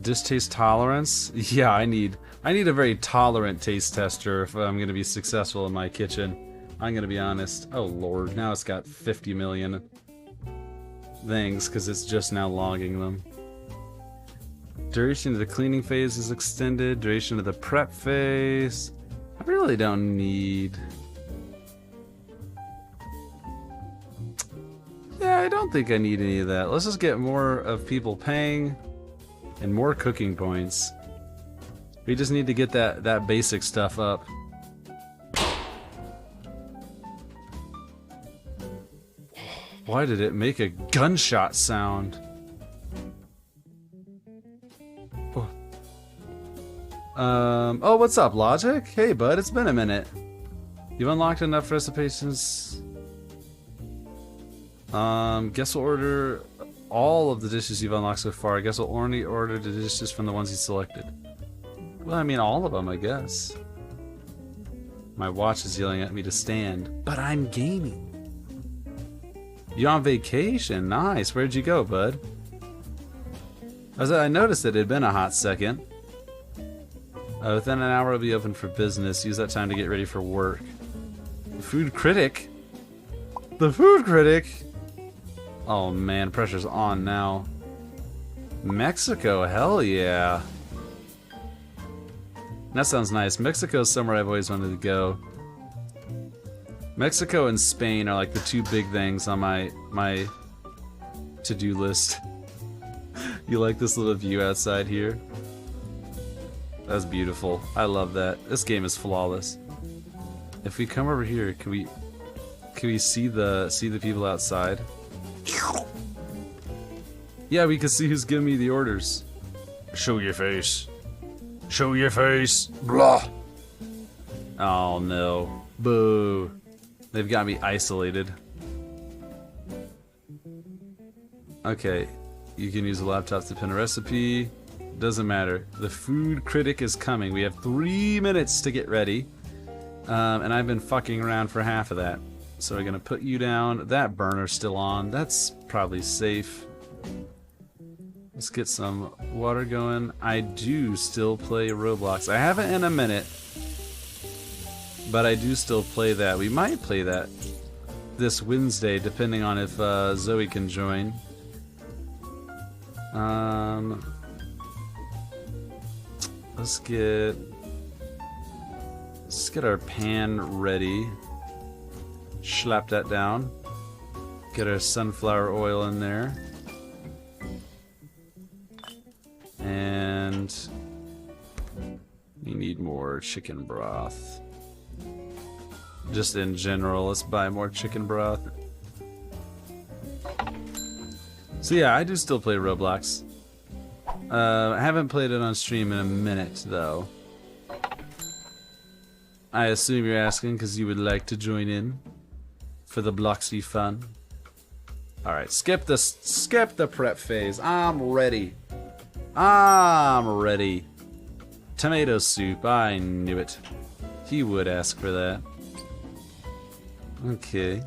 Distaste tolerance. Yeah, I need a very tolerant taste tester if I'm gonna be successful in my kitchen. I'm gonna be honest. Oh lord, now it's got 50 million things because it's just now logging them. Duration of the cleaning phase is extended. Duration of the prep phase. I really don't need. Yeah, I don't think I need any of that. Let's just get more of people paying and more cooking points. We just need to get that basic stuff up. Why did it make a gunshot sound? Oh, what's up, Logic? Hey, bud, it's been a minute. You've unlocked enough recipes. Guess we'll order all of the dishes you've unlocked so far. I guess we'll only order the dishes from the ones you selected. Well, I mean, all of them, I guess. My watch is yelling at me to stand, but I'm gaming. You on vacation? Nice. Where'd you go, bud? I noticed it had been a hot second. Within an hour, I'll be open for business. Use that time to get ready for work. The food critic? The food critic? Oh man, pressure's on now. Mexico, hell yeah. That sounds nice. Mexico's somewhere I've always wanted to go. Mexico and Spain are like the two big things on my to-do list. You like this little view outside here? That's beautiful. I love that. This game is flawless. If we come over here, can we see the people outside? Yeah, we can see who's giving me the orders. Show your face. Show your face. Blah. Oh no. Boo. They've got me isolated. Okay. You can use a laptop to pin a recipe. Doesn't matter. The food critic is coming. We have 3 minutes to get ready. And I've been fucking around for half of that. So we're gonna put you down. That burner's still on. That's probably safe. Let's get some water going. I do still play Roblox. I haven't in a minute. But I do still play that. We might play that this Wednesday, depending on if Zoe can join. Let's get our pan ready. Slap that down. Get our sunflower oil in there. And we need more chicken broth. Just in general, let's buy more chicken broth. So yeah, I do still play Roblox. I haven't played it on stream in a minute, though. I assume you're asking because you would like to join in for the Bloxy fun. Alright, skip the prep phase. I'm ready. I'm ready. Tomato soup, I knew it. He would ask for that. Okay.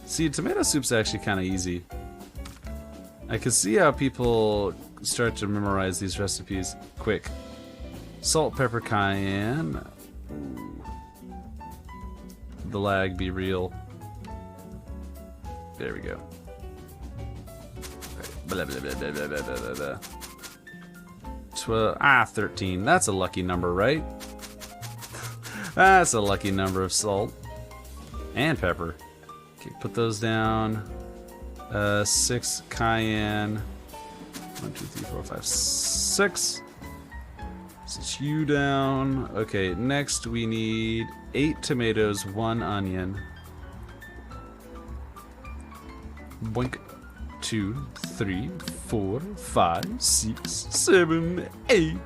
See, tomato soup's actually kind of easy. I can see how people start to memorize these recipes quick. Salt, pepper, cayenne. The lag be real. There we go. Blah, blah, blah, blah, blah, blah, blah, blah. 13. That's a lucky number, right? That's a lucky number of salt. And pepper. Okay, put those down. 6 cayenne. 1, 2, 3, 4, 5, 6. Set you down. Okay, next we need 8 tomatoes, 1 onion. Boink. 2, 3, 4, 5, 6, 7, 8.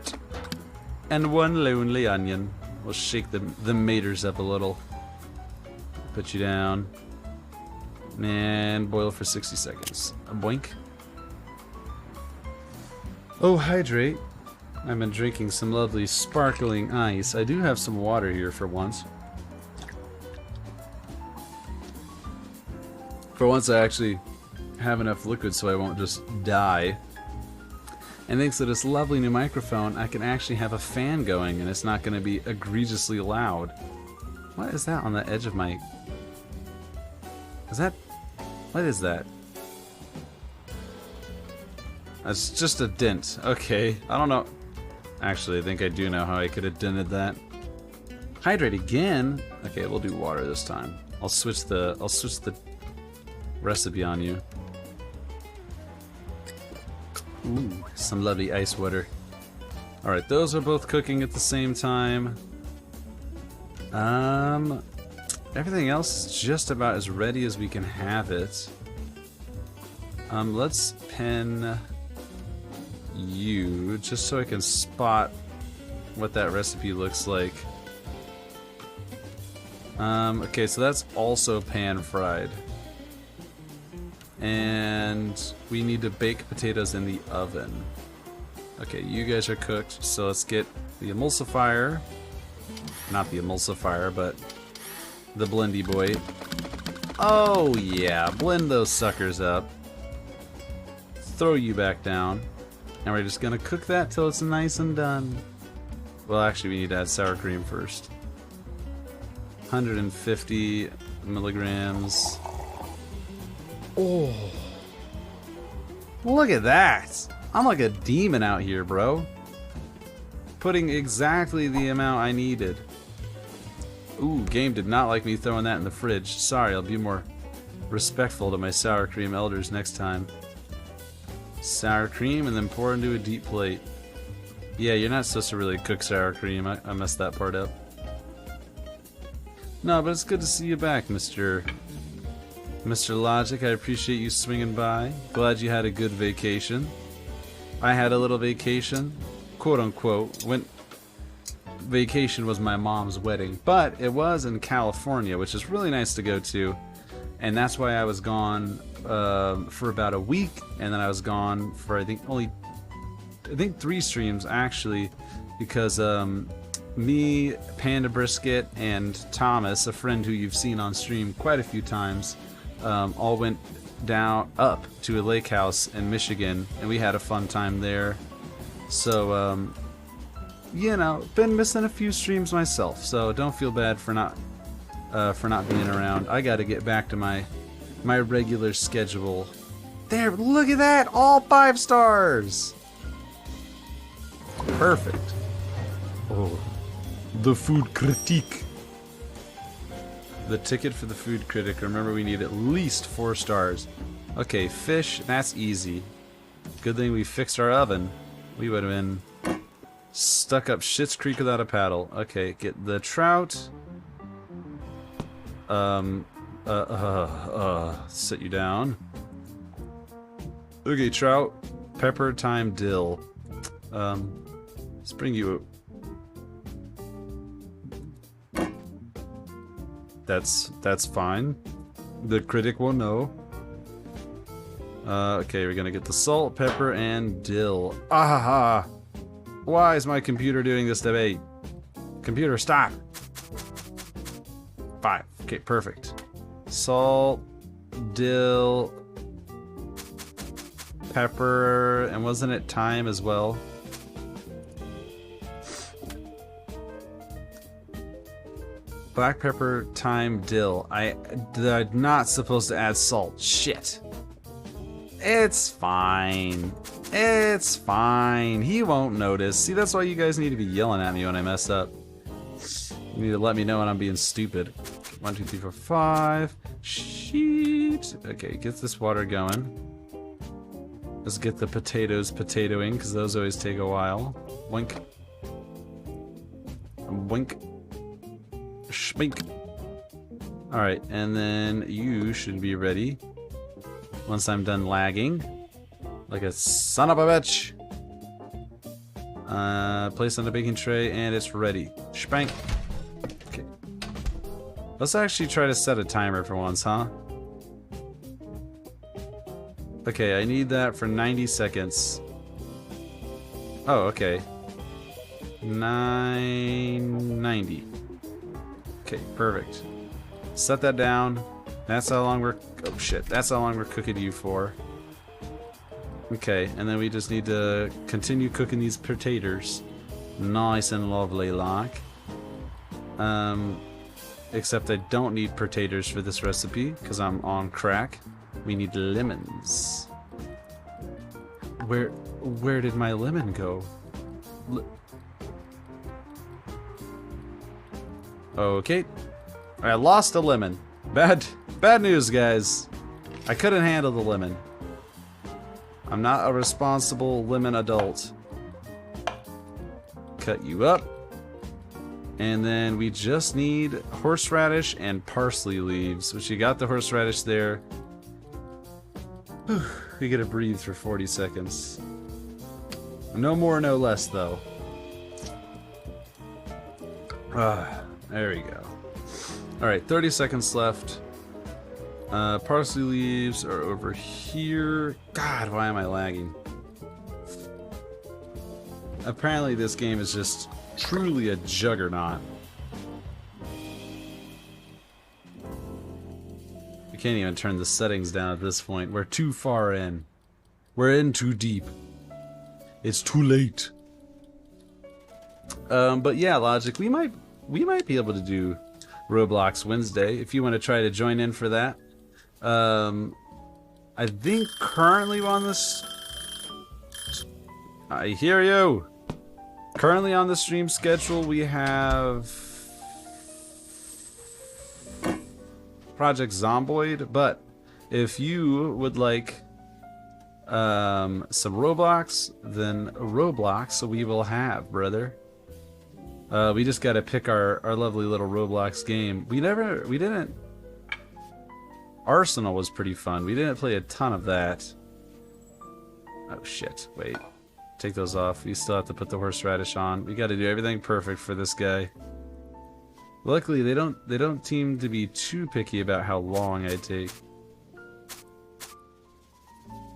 And 1 lonely onion. We'll shake the maters up a little. Put you down. And boil for 60 seconds. A boink. Oh, hydrate. I've been drinking some lovely sparkling ice. I do have some water here for once. For once I actually have enough liquid so I won't just die. And thanks to this lovely new microphone, I can actually have a fan going and it's not going to be egregiously loud. What is that on the edge of my... Is that... What is that? That's just a dent. Okay, I don't know. Actually, I think I do know how I could have dented that. Hydrate again? Okay, we'll do water this time. I'll switch the recipe on you. Ooh, some lovely ice water. Alright, those are both cooking at the same time. Everything else is just about as ready as we can have it. Let's pen you, just so I can spot what that recipe looks like. Okay, so that's also pan-fried. And we need to bake potatoes in the oven. Okay, you guys are cooked, so let's get the emulsifier. Not the emulsifier, but the blendy boy. Oh yeah, blend those suckers up. Throw you back down. And we're just gonna cook that till it's nice and done. Well, actually we need to add sour cream first. 150 milligrams. Oh, look at that! I'm like a demon out here, bro. Putting exactly the amount I needed. Ooh, game did not like me throwing that in the fridge. Sorry, I'll be more respectful to my sour cream elders next time. Sour cream and then pour into a deep plate. Yeah, you're not supposed to really cook sour cream. I messed that part up. No, but it's good to see you back, Mr. Logic. I appreciate you swinging by. Glad you had a good vacation. I had a little vacation, quote unquote. Vacation was my mom's wedding, but it was in California, which is really nice to go to, and that's why I was gone for about a week, and then I was gone for I think 3 streams actually, because me, Panda Brisket, and Thomas, a friend who you've seen on stream quite a few times, all went up to a lake house in Michigan, and we had a fun time there. So you know, been missing a few streams myself, so don't feel bad for not being around. I got to get back to my regular schedule. There, look at that, all 5 stars. Perfect. Oh, the food critique. The ticket for the food critic. Remember, we need at least 4 stars. Okay, fish, that's easy. Good thing we fixed our oven. We would have been stuck up Schitt's Creek without a paddle. Okay, get the trout. Sit you down. Okay, trout, pepper, thyme, dill. Let's bring you. That's fine. The critic will know. Okay, we're gonna get the salt, pepper, and dill. Ah! Why is my computer doing this to me? Computer, stop! 5. Okay, perfect. Salt, dill, pepper, and wasn't it thyme as well? Black pepper, thyme, dill. I'm not supposed to add salt. Shit. It's fine. It's fine. He won't notice. See, that's why you guys need to be yelling at me when I mess up. You need to let me know when I'm being stupid. 1, 2, 3, 4, 5. Sheet. Okay, get this water going. Let's get the potatoes potatoing, because those always take a while. Wink. Wink. Schmink. Alright, and then you should be ready once I'm done lagging. Like a son of a bitch. Place on the baking tray, and it's ready. Spank. Okay. Let's actually try to set a timer for once, huh? Okay, I need that for 90 seconds. Oh, okay. 990. Okay, perfect. Set that down. That's how long we're... Oh, shit. That's how long we're cooking you for. Okay, and then we just need to continue cooking these potatoes. Nice and lovely, like. Except I don't need potatoes for this recipe, because I'm on crack. We need lemons. Where did my lemon go? Okay. I lost a lemon. Bad news, guys. I couldn't handle the lemon. I'm not a responsible lemon adult. Cut you up. And then we just need horseradish and parsley leaves, which you got the horseradish there. We gotta breathe for 40 seconds. No more, no less, though. There we go. Alright, 30 seconds left. Parsley leaves are over here. God, why am I lagging? Apparently this game is just truly a juggernaut. We can't even turn the settings down at this point. We're too far in. We're in too deep. It's too late. But yeah, Logic, we might be able to do Roblox Wednesday if you want to try to join in for that. I think currently on this... I hear you! Currently on the stream schedule we have... Project Zomboid, but if you would like some Roblox, then Roblox we will have, brother. We just gotta pick our lovely little Roblox game. We didn't... Arsenal was pretty fun. We didn't play a ton of that. Oh shit, wait. Take those off. We still have to put the horseradish on. We gotta do everything perfect for this guy. Luckily, they don't seem to be too picky about how long I take.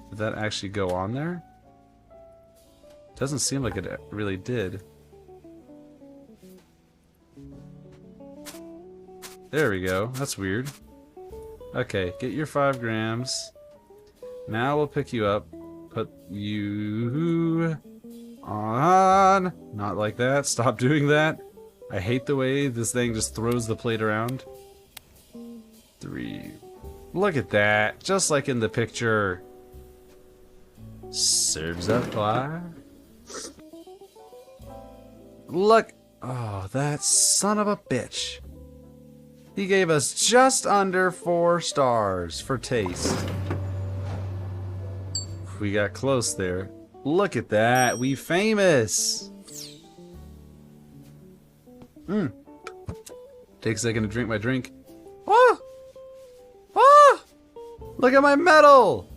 Did that actually go on there? Doesn't seem like it really did. There we go. That's weird. Okay, get your 5 grams. Now we'll pick you up. Put you on. Not like that. Stop doing that. I hate the way this thing just throws the plate around. 3. Look at that. Just like in the picture. Serves up why? Look. Oh, that son of a bitch. He gave us just under 4 stars for taste. We got close there. Look at that. We famous. Take a second to drink my drink. Oh! Oh! Look at my medal!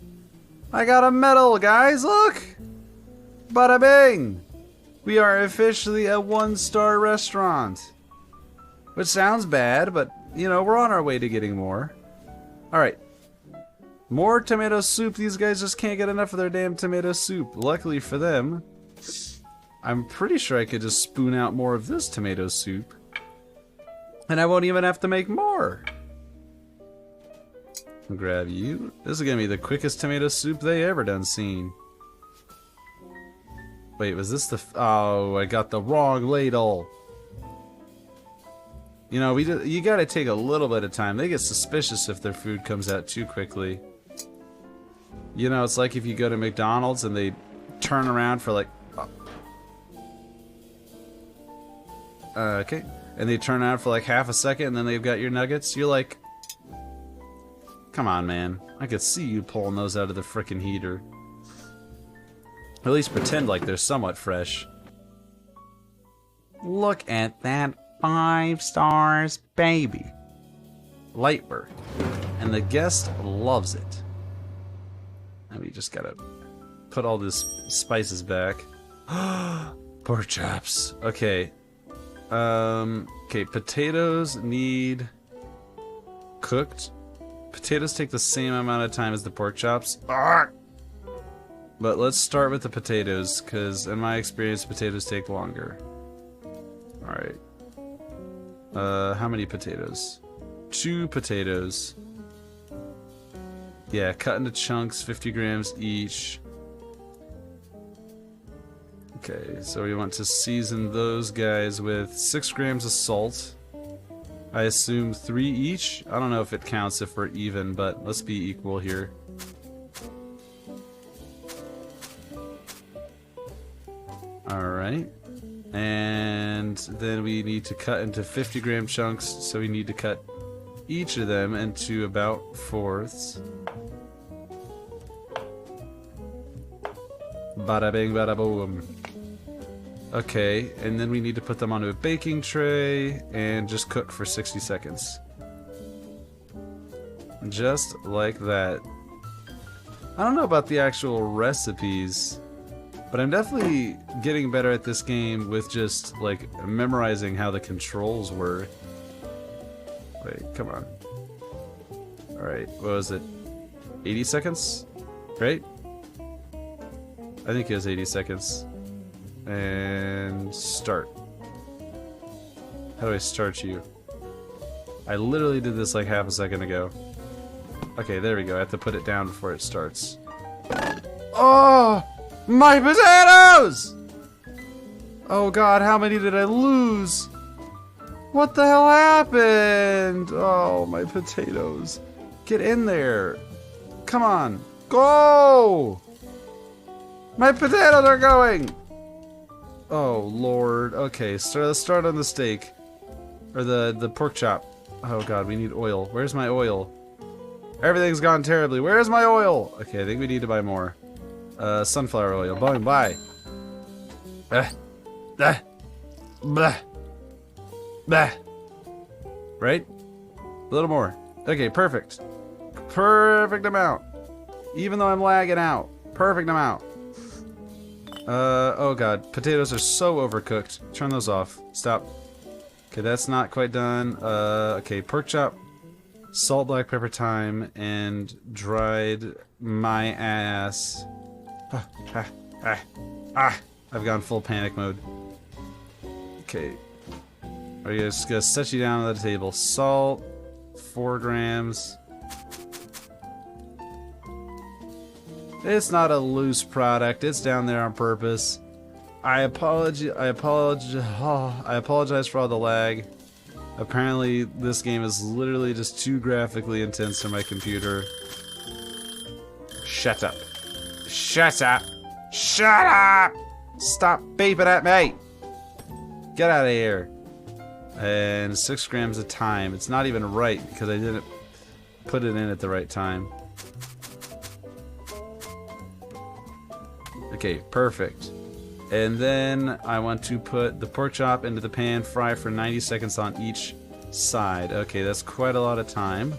I got a medal, guys, look! Bada bing! We are officially a 1-star restaurant. Which sounds bad, but, you know, we're on our way to getting more. Alright. More tomato soup. These guys just can't get enough of their damn tomato soup. Luckily for them, I'm pretty sure I could just spoon out more of this tomato soup. And I won't even have to make more. I'll grab you. This is gonna be the quickest tomato soup they ever done seen. Wait, was this the... Oh, I got the wrong ladle. You know, you gotta take a little bit of time. They get suspicious if their food comes out too quickly. You know, it's like if you go to McDonald's and they turn around for like... okay. And they turn around for like half a second and then they've got your nuggets. You're like... Come on, man. I could see you pulling those out of the frickin' heater. At least pretend like they're somewhat fresh. Look at that 5 stars, baby. Lightwork. And the guest loves it. And we just gotta put all these spices back. Pork chops. Okay. Okay, potatoes need cooked. Potatoes take the same amount of time as the pork chops. But let's start with the potatoes, because in my experience, potatoes take longer. Alright. How many potatoes? 2 potatoes. Yeah, cut into chunks, 50 grams each. Okay, so we want to season those guys with 6 grams of salt. I assume 3 each? I don't know if it counts if we're even, but let's be equal here. Alright. And then we need to cut into 50 gram chunks, so we need to cut each of them into about fourths. Bada bing, bada boom. Okay, and then we need to put them onto a baking tray and just cook for 60 seconds. Just like that. I don't know about the actual recipes, but I'm definitely getting better at this game with just, like, memorizing how the controls were. Wait, come on. Alright, what was it? 80 seconds? Right? I think it was 80 seconds. And start. How do I start you? I literally did this like half a second ago. Okay, there we go. I have to put it down before it starts. Oh! My potatoes! Oh god, how many did I lose? What the hell happened? Oh, my potatoes. Get in there. Come on. Go! My potatoes are going! Oh, Lord. Okay, so let's start on the steak. Or the pork chop. Oh god, we need oil. Where's my oil? Everything's gone terribly. Where's my oil? Okay, I think we need to buy more. Sunflower oil. Buy. Blah. Right? A little more. Okay, perfect. Perfect amount. Even though I'm lagging out. Perfect amount. Oh god. Potatoes are so overcooked. Turn those off. Stop. Okay, that's not quite done. Okay, pork chop. Salt, black pepper, thyme, and dried my ass. I've gone full panic mode. Okay. We're just gonna set you down at the table. Salt, 4 grams. It's not a loose product. It's down there on purpose. I apologize for all the lag. Apparently, this game is literally just too graphically intense for my computer. Shut up. Shut up. Shut up! Stop beeping at me! Get out of here. And 6 grams of thyme. It's not even right because I didn't put it in at the right time. Okay, perfect. And then I want to put the pork chop into the pan, fry for 90 seconds on each side. Okay, that's quite a lot of time.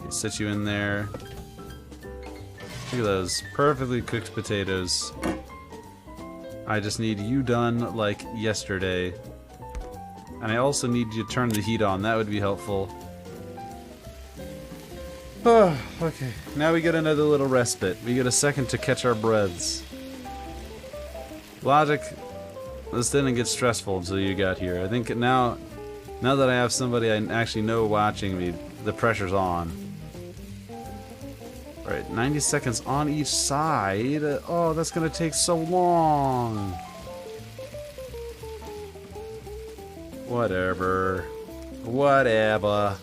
Okay, set you in there. Look at those perfectly cooked potatoes. I just need you done like yesterday. And I also need you to turn the heat on. That would be helpful. Oh, okay. Now we get another little respite. We get a second to catch our breaths. Logic, this didn't get stressful until you got here. I think now that I have somebody I actually know watching me, the pressure's on. Alright, 90 seconds on each side. Oh, that's gonna take so long. Whatever. Whatever.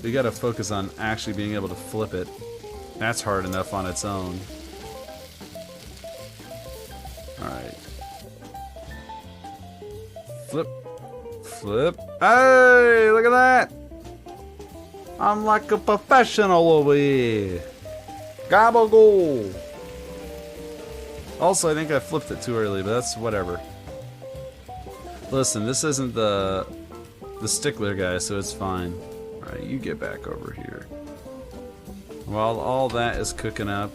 We gotta focus on actually being able to flip it. That's hard enough on its own. Alright. Flip. Flip. Hey, look at that! I'm like a professional over here. Gabagool. Also, I think I flipped it too early, but that's whatever. Listen, this isn't the stickler guy, so it's fine. Alright, you get back over here. While all that is cooking up,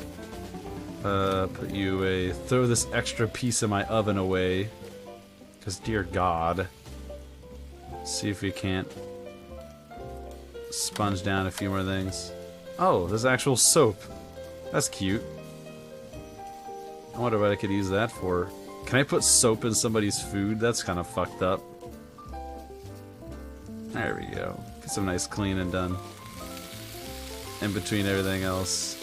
put you away. Throw this extra piece of my oven away. Because, dear God. See if we can't sponge down a few more things. Oh, there's actual soap. That's cute. I wonder what I could use that for. Can I put soap in somebody's food? That's kind of fucked up. There we go. Get some nice cleaning done. In between everything else.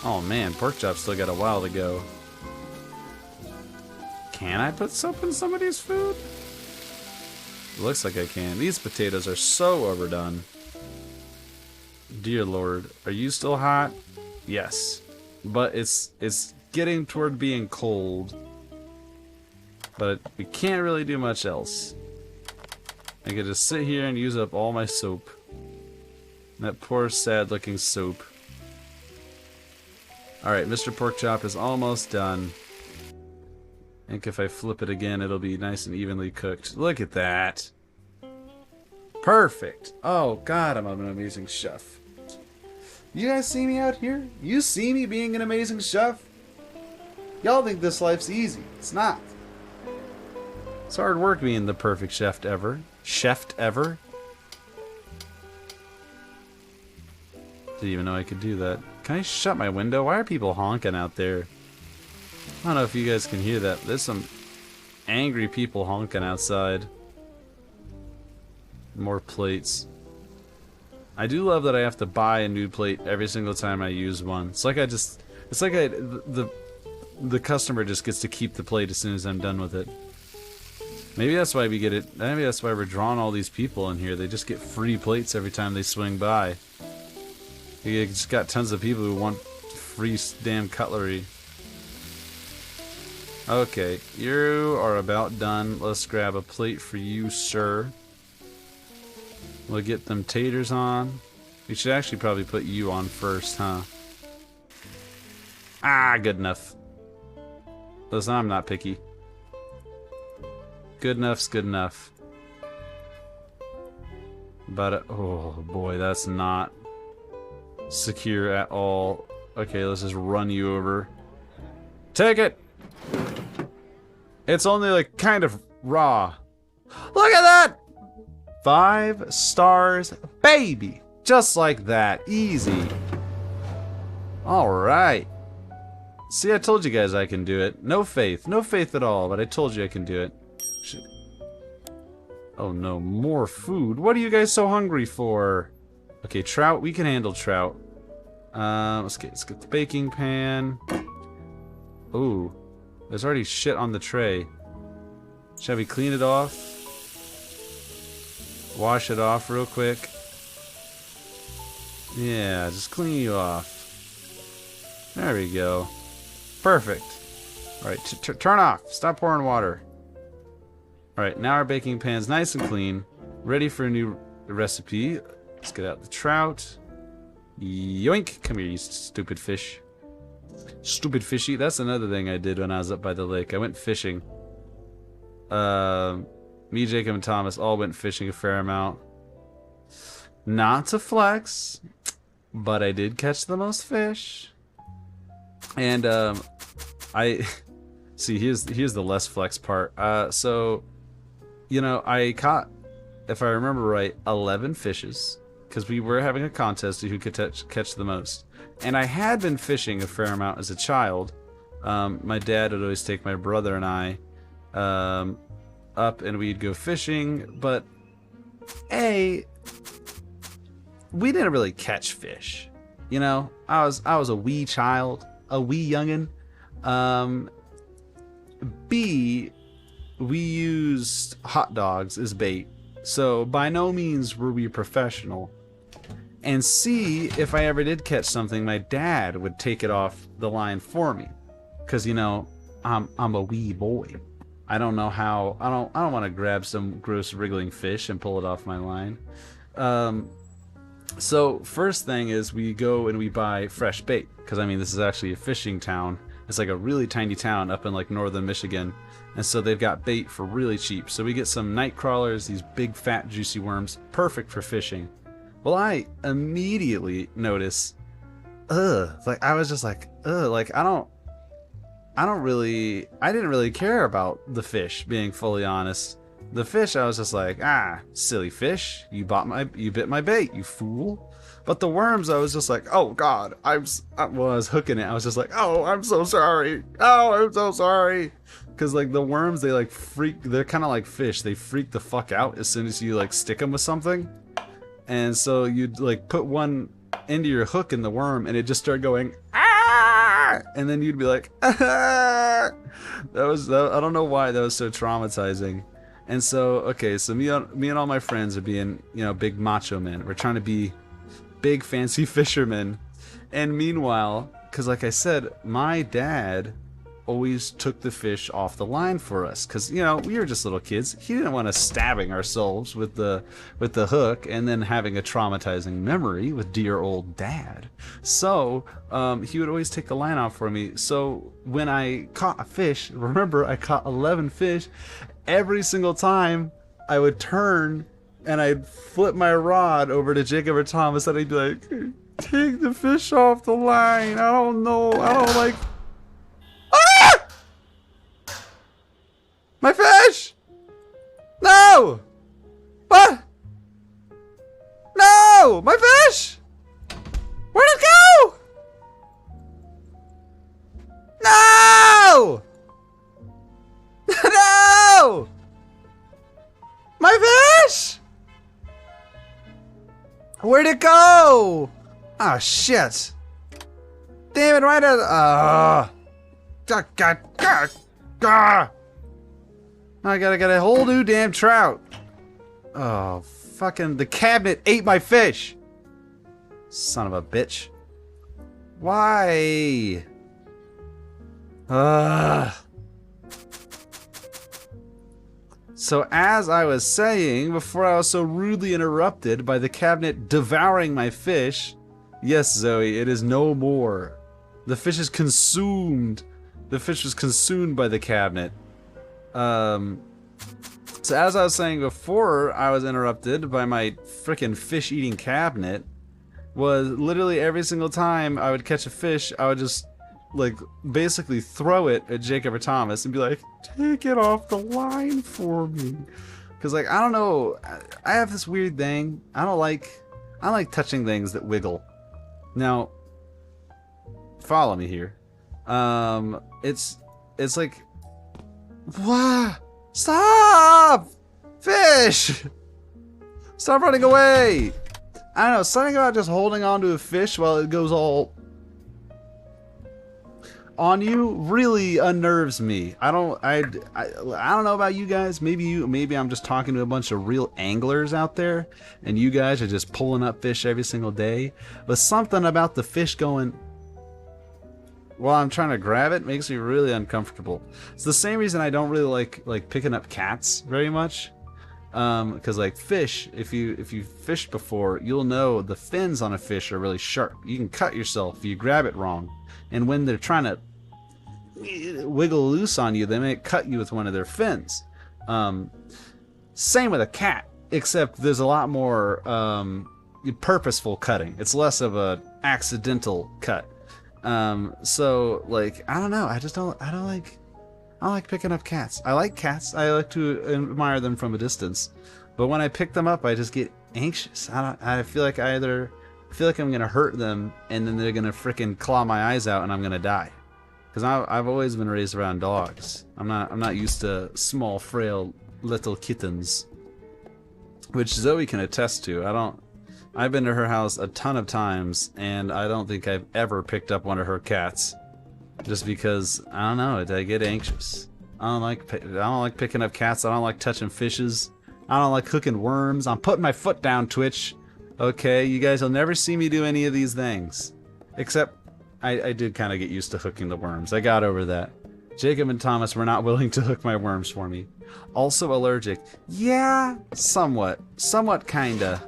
Oh man, pork chop still got a while to go. Can I put soap in somebody's food? Looks like I can. These potatoes are so overdone. Dear Lord, are you still hot? Yes. But it's getting toward being cold. But we can't really do much else. I could just sit here and use up all my soap. That poor sad looking soap. Alright, Mr. Pork Chop is almost done. I think if I flip it again, it'll be nice and evenly cooked. Look at that. Perfect. Oh, God, I'm an amazing chef. You guys see me out here? You see me being an amazing chef? Y'all think this life's easy. It's not. It's hard work being the perfect chef ever. Chef ever. Didn't even know I could do that. Can I shut my window? Why are people honking out there? I don't know if you guys can hear that. There's some angry people honking outside. More plates. I do love that I have to buy a new plate every single time I use one. It's like the customer just gets to keep the plate as soon as I'm done with it. Maybe that's why we get it. Maybe that's why we're drawing all these people in here. They just get free plates every time they swing by. You just got tons of people who want free damn cutlery. Okay, you are about done. Let's grab a plate for you, sir. We'll get them taters on. We should actually probably put you on first, huh? Ah, good enough. Listen, I'm not picky. Good enough's good enough. But, oh boy, that's not secure at all. Okay, let's just run you over. Take it! It's only like kind of raw. Look at that! 5 stars, baby! Just like that. Easy. Alright. See, I told you guys I can do it. No faith. No faith at all, but I told you I can do it. Shit. Oh no, more food. What are you guys so hungry for? Okay, trout. We can handle trout. Let's get the baking pan. Ooh. There's already shit on the tray. Shall we clean it off? Wash it off real quick. Yeah, just clean you off. There we go. Perfect. Alright, turn off. Stop pouring water. Alright, now our baking pan's nice and clean. Ready for a new recipe. Let's get out the trout. Yoink! Come here, you stupid fish. Stupid fishy. That's another thing I did when I was up by the lake. I went fishing. Me, Jacob, and Thomas all went fishing a fair amount. Not to flex, but I did catch the most fish. And I see. Here's the less flex part. So, you know, I caught, if I remember right, 11 fishes because we were having a contest to who could catch the most. And I had been fishing a fair amount as a child. My dad would always take my brother and I up and we'd go fishing, but we didn't really catch fish. You know, I was a wee child, a wee youngin. Um, B, we used hot dogs as bait, so by no means were we professional. And C, if I ever did catch something, my dad would take it off the line for me, because you know I'm a wee boy. I don't know how. I don't want to grab some gross wriggling fish and pull it off my line. Um, so first thing is we go and we buy fresh bait, because I mean this is actually a fishing town. It's like a really tiny town up in like northern Michigan, and so they've got bait for really cheap. So we get some night crawlers, these big fat juicy worms, perfect for fishing. Well, I immediately notice, like I was just like, like I didn't really care about the fish, being fully honest. The fish, I was just like, silly fish, you bit my bait, you fool. But the worms, I was just like, oh God, I was hooking it. I was just like, oh, I'm so sorry. Oh, I'm so sorry. Cause like the worms, they like they're kind of like fish. They freak the fuck out as soon as you like stick them with something. And so you'd like put one into your hook in the worm and it just started going, ah! And then you'd be like, ah! I don't know why that was so traumatizing. And so, okay, so me and all my friends are being, you know, big macho men. We're trying to be big fancy fishermen. And meanwhile, because like I said, my dad always took the fish off the line for us, because you know we were just little kids. He didn't want us stabbing ourselves with the hook and then having a traumatizing memory with dear old dad. So he would always take the line off for me. So when I caught a fish, remember I caught 11 fish, every single time I would turn and I'd flip my rod over to Jacob or Thomas and I'd be like, take the fish off the line. I don't know, I don't like. Ah! My fish! No! What? No! My fish! Where'd it go? No! No! My fish! Where'd it go? Oh shit. Damn it, right at I gotta get a whole new damn trout. Oh, fucking the cabinet ate my fish. Son of a bitch. Why? So as I was saying, before I was so rudely interrupted by the cabinet devouring my fish, yes, Zoe, it is no more. The fish is consumed. The fish was consumed by the cabinet. So as I was saying before I was interrupted by my frickin' fish-eating cabinet, was literally every single time I would catch a fish, I would just, like, basically throw it at Jacob or Thomas and be like, take it off the line for me. Because, like, I don't know, I have this weird thing. I don't like touching things that wiggle. Now, follow me here. It's like, what? Stop! Fish! Stop running away! I don't know, something about just holding on to a fish while it goes all on you really unnerves me. I don't know about you guys. Maybe I'm just talking to a bunch of real anglers out there, and you guys are just pulling up fish every single day. But something about the fish going while I'm trying to grab it makes me really uncomfortable. It's the same reason I don't really like picking up cats very much. Because like fish, if you fished before, you'll know the fins on a fish are really sharp. You can cut yourself if you grab it wrong. And when they're trying to wiggle loose on you, they may cut you with one of their fins. Same with a cat, except there's a lot more purposeful cutting. It's less of a accidental cut. So like I don't know. I don't like picking up cats. I like cats. I like to admire them from a distance. But when I pick them up, I just get anxious. I feel like I'm gonna hurt them, and then they're gonna frickin' claw my eyes out, and I'm gonna die. Because I've always been raised around dogs. I'm not used to small, frail, little kittens, which Zoe can attest to. I I've been to her house a ton of times, and I don't think I've ever picked up one of her cats, just because I don't know. I get anxious. I don't like picking up cats. I don't like touching fishes. I don't like cooking worms. I'm putting my foot down, Twitch. Okay, you guys will never see me do any of these things, except I did kind of get used to hooking the worms. I got over that. Jacob and Thomas were not willing to hook my worms for me. Also allergic. Yeah, somewhat. Somewhat, kinda.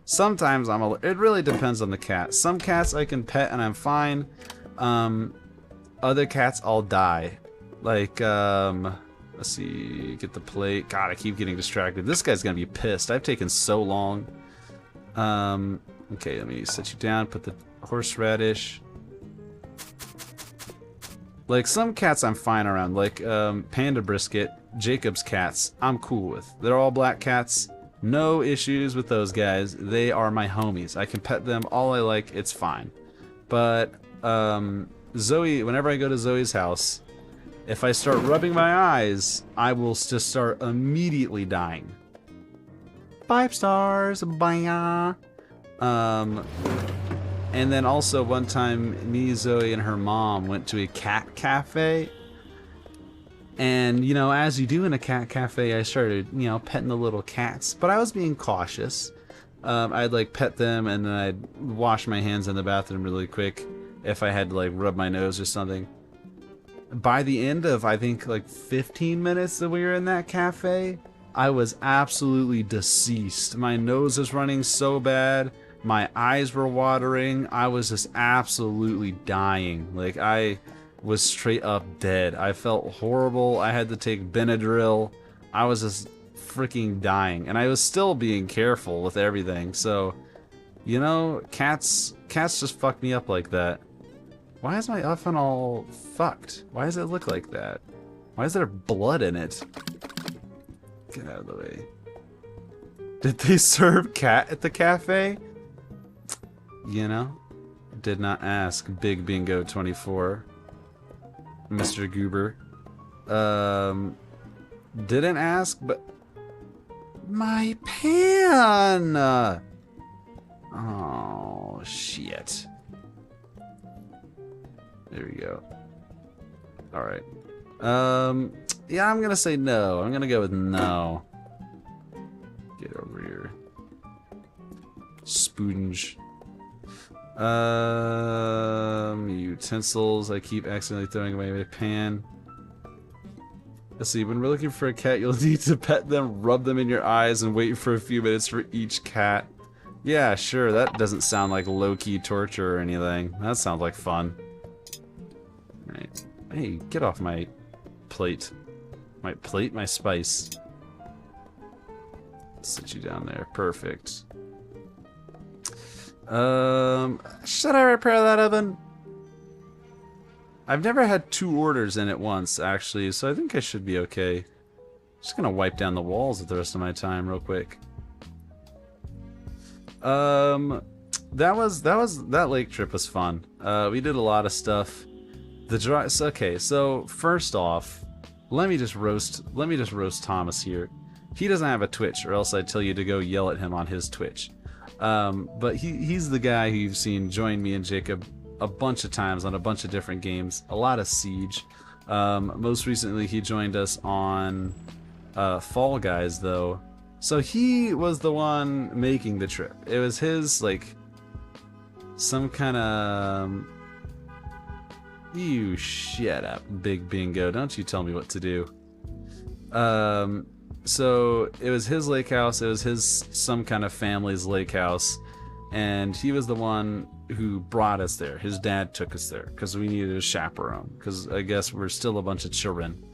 Sometimes it really depends on the cat. Some cats I can pet and I'm fine. Other cats I'll die. Like, let's see, get the plate. God, I keep getting distracted. This guy's gonna be pissed. I've taken so long. Okay, let me set you down, put the horseradish. Like, some cats I'm fine around, like Panda Brisket, Jacob's cats, I'm cool with. They're all black cats. No issues with those guys. They are my homies. I can pet them all I like. It's fine. But Zoe, whenever I go to Zoe's house, if I start rubbing my eyes, I will just start immediately dying. 5 stars. Bye. And then also one time, me, Zoe, and her mom went to a cat cafe. And, you know, as you do in a cat cafe, I started, you know, petting the little cats. But I was being cautious. I'd, like, pet them, and then I'd wash my hands in the bathroom really quick if I had to, like, rub my nose or something. By the end of, I think, like, 15 minutes that we were in that cafe, I was absolutely deceased. My nose was running so bad. My eyes were watering. I was just absolutely dying. Like, I was straight up dead. I felt horrible. I had to take Benadryl. I was just freaking dying. And I was still being careful with everything. So, you know, cats just fuck me up like that. Why is my oven all fucked? Why does it look like that? Why is there blood in it? Get out of the way. Did they serve cat at the cafe? You know? Did not ask. Big Bingo 24. Mr. Goober. Didn't ask, but... My pan! Oh, shit. There we go. Alright. Yeah, I'm gonna say no. I'm gonna go with no. Get over here. Spoonge. Utensils. I keep accidentally throwing away my pan. Let's see, when we're looking for a cat, you'll need to pet them, rub them in your eyes, and wait for a few minutes for each cat. Yeah, sure, that doesn't sound like low-key torture or anything. That sounds like fun. Right. Hey, get off my plate. My plate? My spice. Sit you down there. Perfect. Should I repair that oven? I've never had 2 orders in at once, actually, so I think I should be okay. Just gonna wipe down the walls at the rest of my time real quick. That lake trip was fun. We did a lot of stuff. Okay, so first off, let me just roast Thomas here. He doesn't have a Twitch, or else I'd tell you to go yell at him on his Twitch. But he's the guy who you've seen join me and Jacob a bunch of times on a bunch of different games. A lot of Siege. Most recently he joined us on Fall Guys, though. So he was the one making the trip. It was his, like, some kind of... You shut up, Big Bingo. Don't you tell me what to do. So it was his lake house. It was his some kind of family's lake house, and he was the one who brought us there. His dad took us there because we needed a chaperone, because I guess we're still a bunch of children.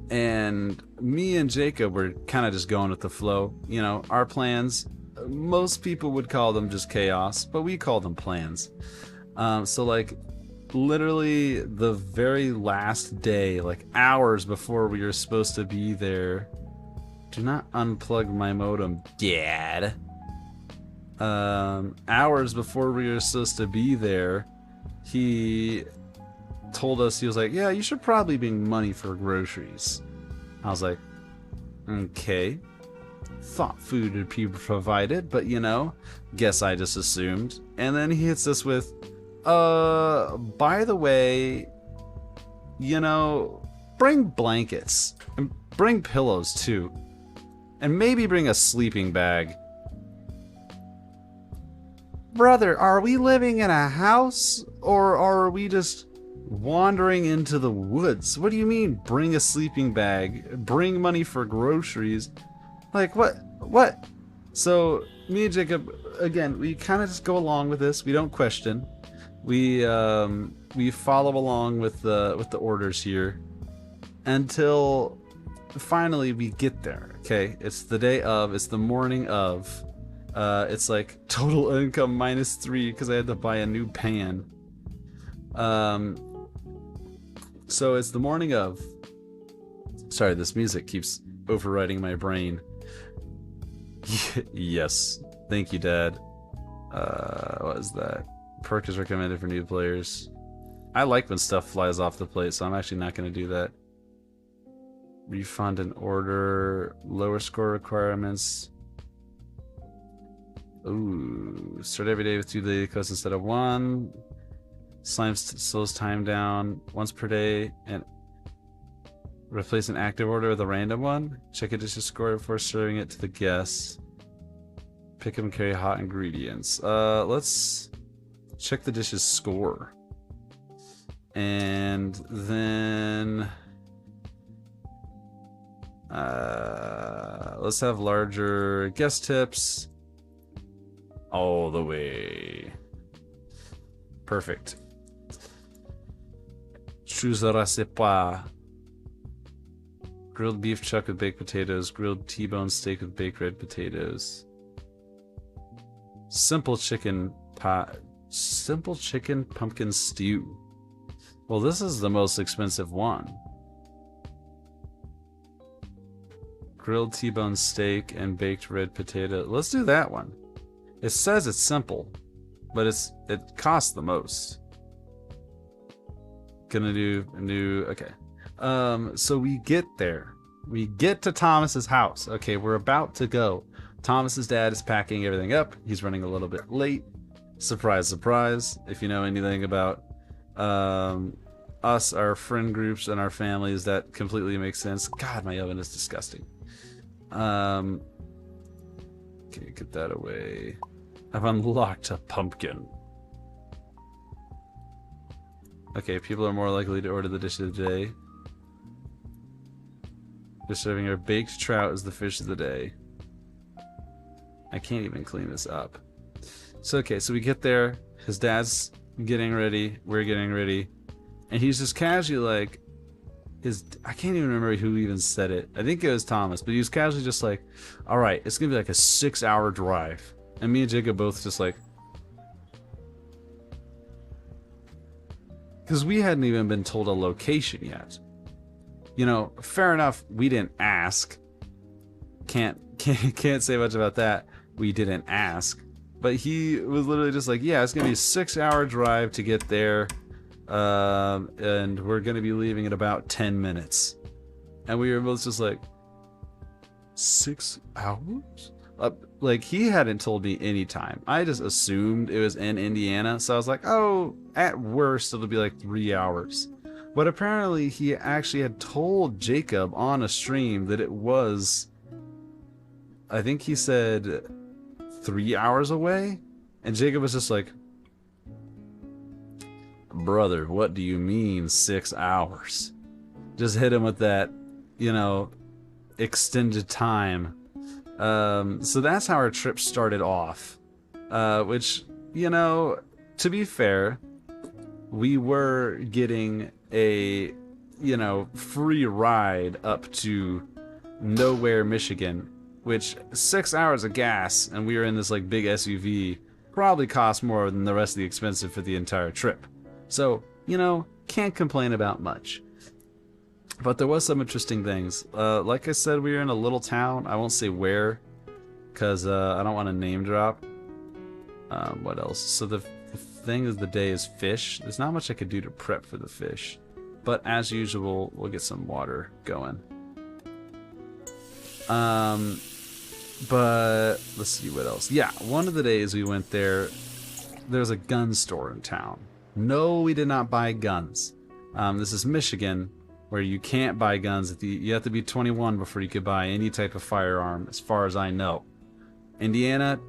And me and Jacob were kind of just going with the flow. You know, our plans, most people would call them just chaos, but we call them plans. So, like, literally the very last day, like hours before we were supposed to be there. Do not unplug my modem, Dad. Hours before we were supposed to be there, he told us, he was like, yeah, you should probably bring money for groceries. I was like, okay. thought food would be provided, but you know, guess I just assumed. And then he hits us with, by the way, you know, bring blankets and bring pillows too, and maybe bring a sleeping bag. Brother, are we living in a house or are we just wandering into the woods? What do you mean bring a sleeping bag, bring money for groceries? Like what? So me and Jacob, again, we kind of just go along with this. We don't question. We follow along with the orders here until finally we get there. Okay, it's the day of, it's the morning of. It's like total income -3 because I had to buy a new pan. So it's the morning of. Sorry, this music keeps overriding my brain. Yes, thank you, Dad. What is that? Perk is recommended for new players. I like when stuff flies off the plate, so I'm actually not going to do that. Refund an order. Lower score requirements. Ooh, start every day with 2 daily quests instead of 1. Slime slows time down once per day, and replace an active order with a random one. Check a dish's score before serving it to the guests. Pick up and carry hot ingredients. Let's check the dish's score, and then let's have larger guest tips. All the way. Perfect. Chouzara grilled beef chuck with baked potatoes, grilled T-bone steak with baked red potatoes, simple chicken pumpkin stew. Well, this is the most expensive one. Grilled T-bone steak and baked red potato. Let's do that one. It says it's simple, but it costs the most. Gonna do a new, okay. So we get there. We get to Thomas's house. Okay, we're about to go. Thomas's dad is packing everything up. He's running a little bit late. Surprise, surprise. If you know anything about us, our friend groups, and our families, that completely makes sense. God, my oven is disgusting. Okay, get that away. I've unlocked a pumpkin. Okay, people are more likely to order the dish of the day. They're serving our baked trout as the fish of the day. I can't even clean this up. So, okay, so we get there. His dad's getting ready. We're getting ready. And he's just casually like, I can't even remember who even said it. I think it was Thomas, but he was casually just like, all right, it's going to be like a 6-hour drive. And me and Jacob both just like, because we hadn't even been told a location yet. You know, fair enough, we didn't ask. Can't say much about that. We didn't ask. But he was literally just like, yeah, it's going to be a 6-hour drive to get there. And we're going to be leaving in about 10 minutes. And we were both just like, 6 hours? Like, he hadn't told me any time. I just assumed it was in Indiana. So I was like, oh, at worst, it'll be like 3 hours. But apparently, he actually had told Jacob on a stream that it was, I think he said 3 hours away. And Jacob was just like, brother, what do you mean 6 hours? Just hit him with that, you know, extended time. So that's how our trip started off. Which, you know, to be fair, we were getting a, you know, free ride up to Nowhere, Michigan, which 6 hours of gas, and we were in this like big SUV, probably cost more than the rest of the expenses for the entire trip. So, you know, can't complain about much. But there was some interesting things. Like I said, we were in a little town. I won't say where, because I don't want to name drop. What else? So the thing of the day is fish. There's not much I could do to prep for the fish. But as usual, we'll get some water going. But let's see what else. Yeah, one of the days we went there, there's a gun store in town. No, we did not buy guns. This is Michigan, where you can't buy guns. You have to be 21 before you could buy any type of firearm, as far as I know. Indiana,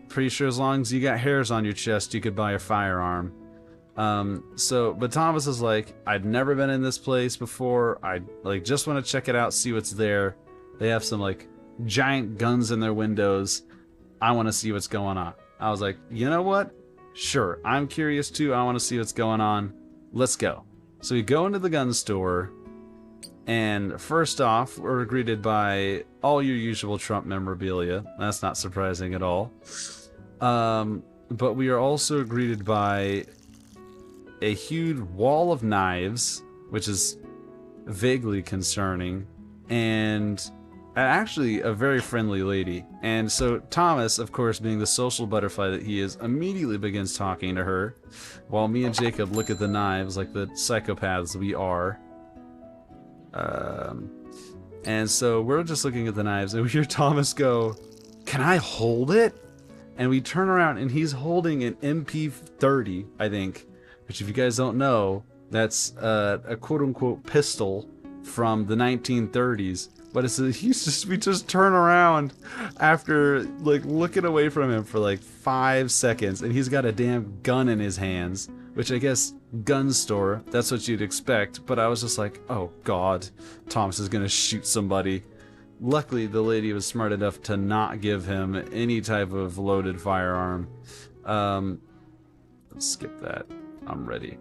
pretty sure as long as you got hairs on your chest, you could buy a firearm. But Thomas is like, I'd never been in this place before. I just want to check it out, see what's there. They have some giant guns in their windows. I want to see what's going on. I was like, you know what? Sure, I'm curious too. I want to see what's going on. Let's go. So we go into the gun store, and first off, we're greeted by all your usual Trump memorabilia. That's not surprising at all. But we are also greeted by a huge wall of knives, which is vaguely concerning, and actually a very friendly lady. And so Thomas, of course, being the social butterfly that he is, immediately begins talking to her, while me and Jacob look at the knives like the psychopaths we are. And so we're just looking at the knives, and we hear Thomas go, "Can I hold it?" And we turn around, and he's holding an MP30, I think, which, if you guys don't know, that's a quote-unquote pistol from the 1930s. But we just turn around after looking away from him for 5 seconds, and he's got a damn gun in his hands, which I guess gun store, that's what you'd expect. But I was just like, oh god, Thomas is gonna shoot somebody. Luckily, the lady was smart enough to not give him any type of loaded firearm. Let's skip that. I'm ready.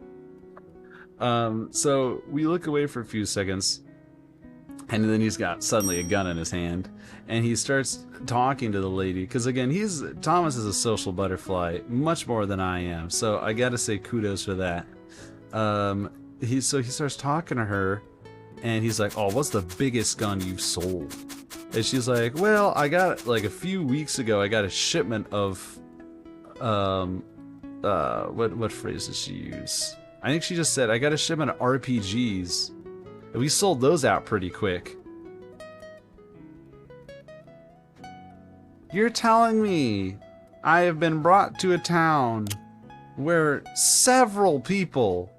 So we look away for a few seconds, and then he's got suddenly a gun in his hand, and he starts talking to the lady, because again, Thomas is a social butterfly, much more than I am, so I gotta say kudos for that. He starts talking to her, and he's like, "Oh, what's the biggest gun you've sold?" And she's like, "Well, I got a few weeks ago, I got a shipment of what phrase did she use? I think she just said, I got a shipment of RPGs. And we sold those out pretty quick." You're telling me I have been brought to a town where several people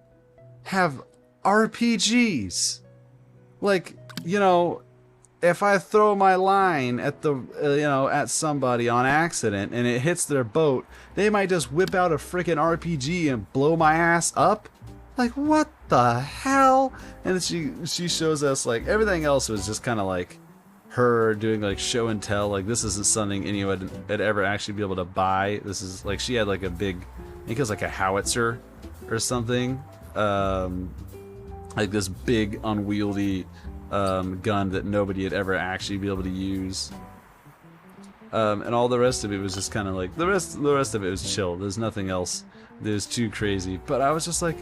have RPGs? If I throw my line at at somebody on accident and it hits their boat, they might just whip out a freaking RPG and blow my ass up? What the hell? And she shows us everything else was just kind of her doing show and tell. This isn't something anyone would ever actually be able to buy. This is she had a big, I think it was a howitzer or something, this big unwieldy gun that nobody would ever actually be able to use. And all the rest of it was just kind of the rest of it was chill. There's nothing else that was too crazy. But I was just like,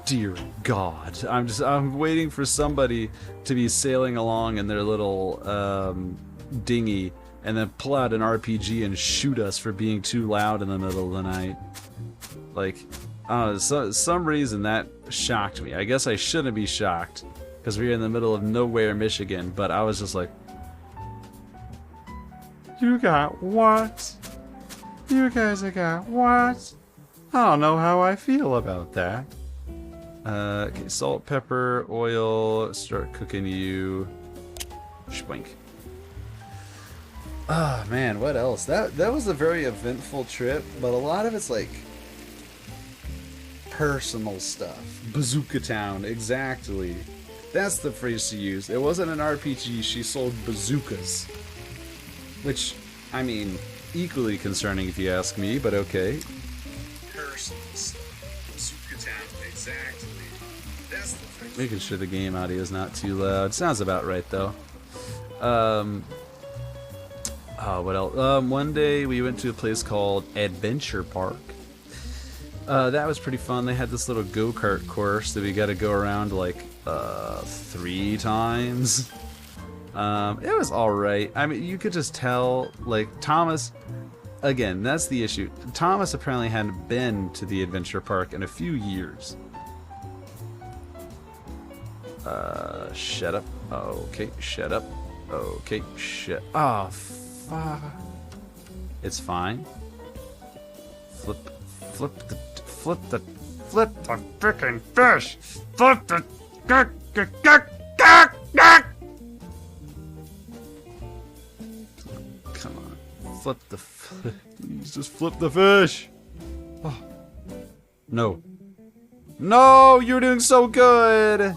dear God, I'm waiting for somebody to be sailing along in their little dinghy and then pull out an RPG and shoot us for being too loud in the middle of the night. I don't know, some reason that shocked me. I guess I shouldn't be shocked, because we're in the middle of nowhere, Michigan, but I was just like, you got what? You guys have got what? I don't know how I feel about that. Okay, salt, pepper, oil, start cooking you. Schwink. Oh man, what else? That was a very eventful trip, but a lot of it's personal stuff. Bazooka Town, exactly. That's the phrase she used. It wasn't an RPG, she sold bazookas. Which, I mean, equally concerning if you ask me, but okay. Personal stuff. Bazooka Town, exactly. That's the phrase. Making sure the game audio is not too loud. Sounds about right, though. What else? One day we went to a place called Adventure Park. That was pretty fun. They had this little go-kart course that we got to go around 3 times. It was alright. I mean, you could just tell, Thomas, again, that's the issue. Thomas apparently hadn't been to the adventure park in a few years. Shut up. Okay, shut up. Okay, shut. Oh, It's fine. Flip the freaking fish. Flip the. Come on, flip the. Please just flip the fish. Oh. No. No, you're doing so good.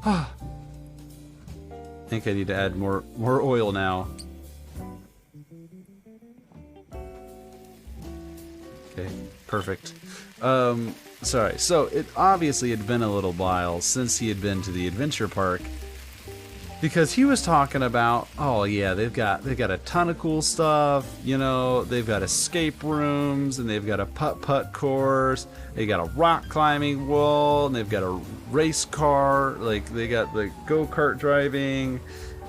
I think I need to add more oil now. Okay, perfect. Sorry. So it obviously had been a little while since he had been to the adventure park, because he was talking about, oh yeah, they've got a ton of cool stuff. You know, they've got escape rooms, and they've got a putt-putt course. They got a rock climbing wall, and they've got a race car. Like, they got like go-kart driving,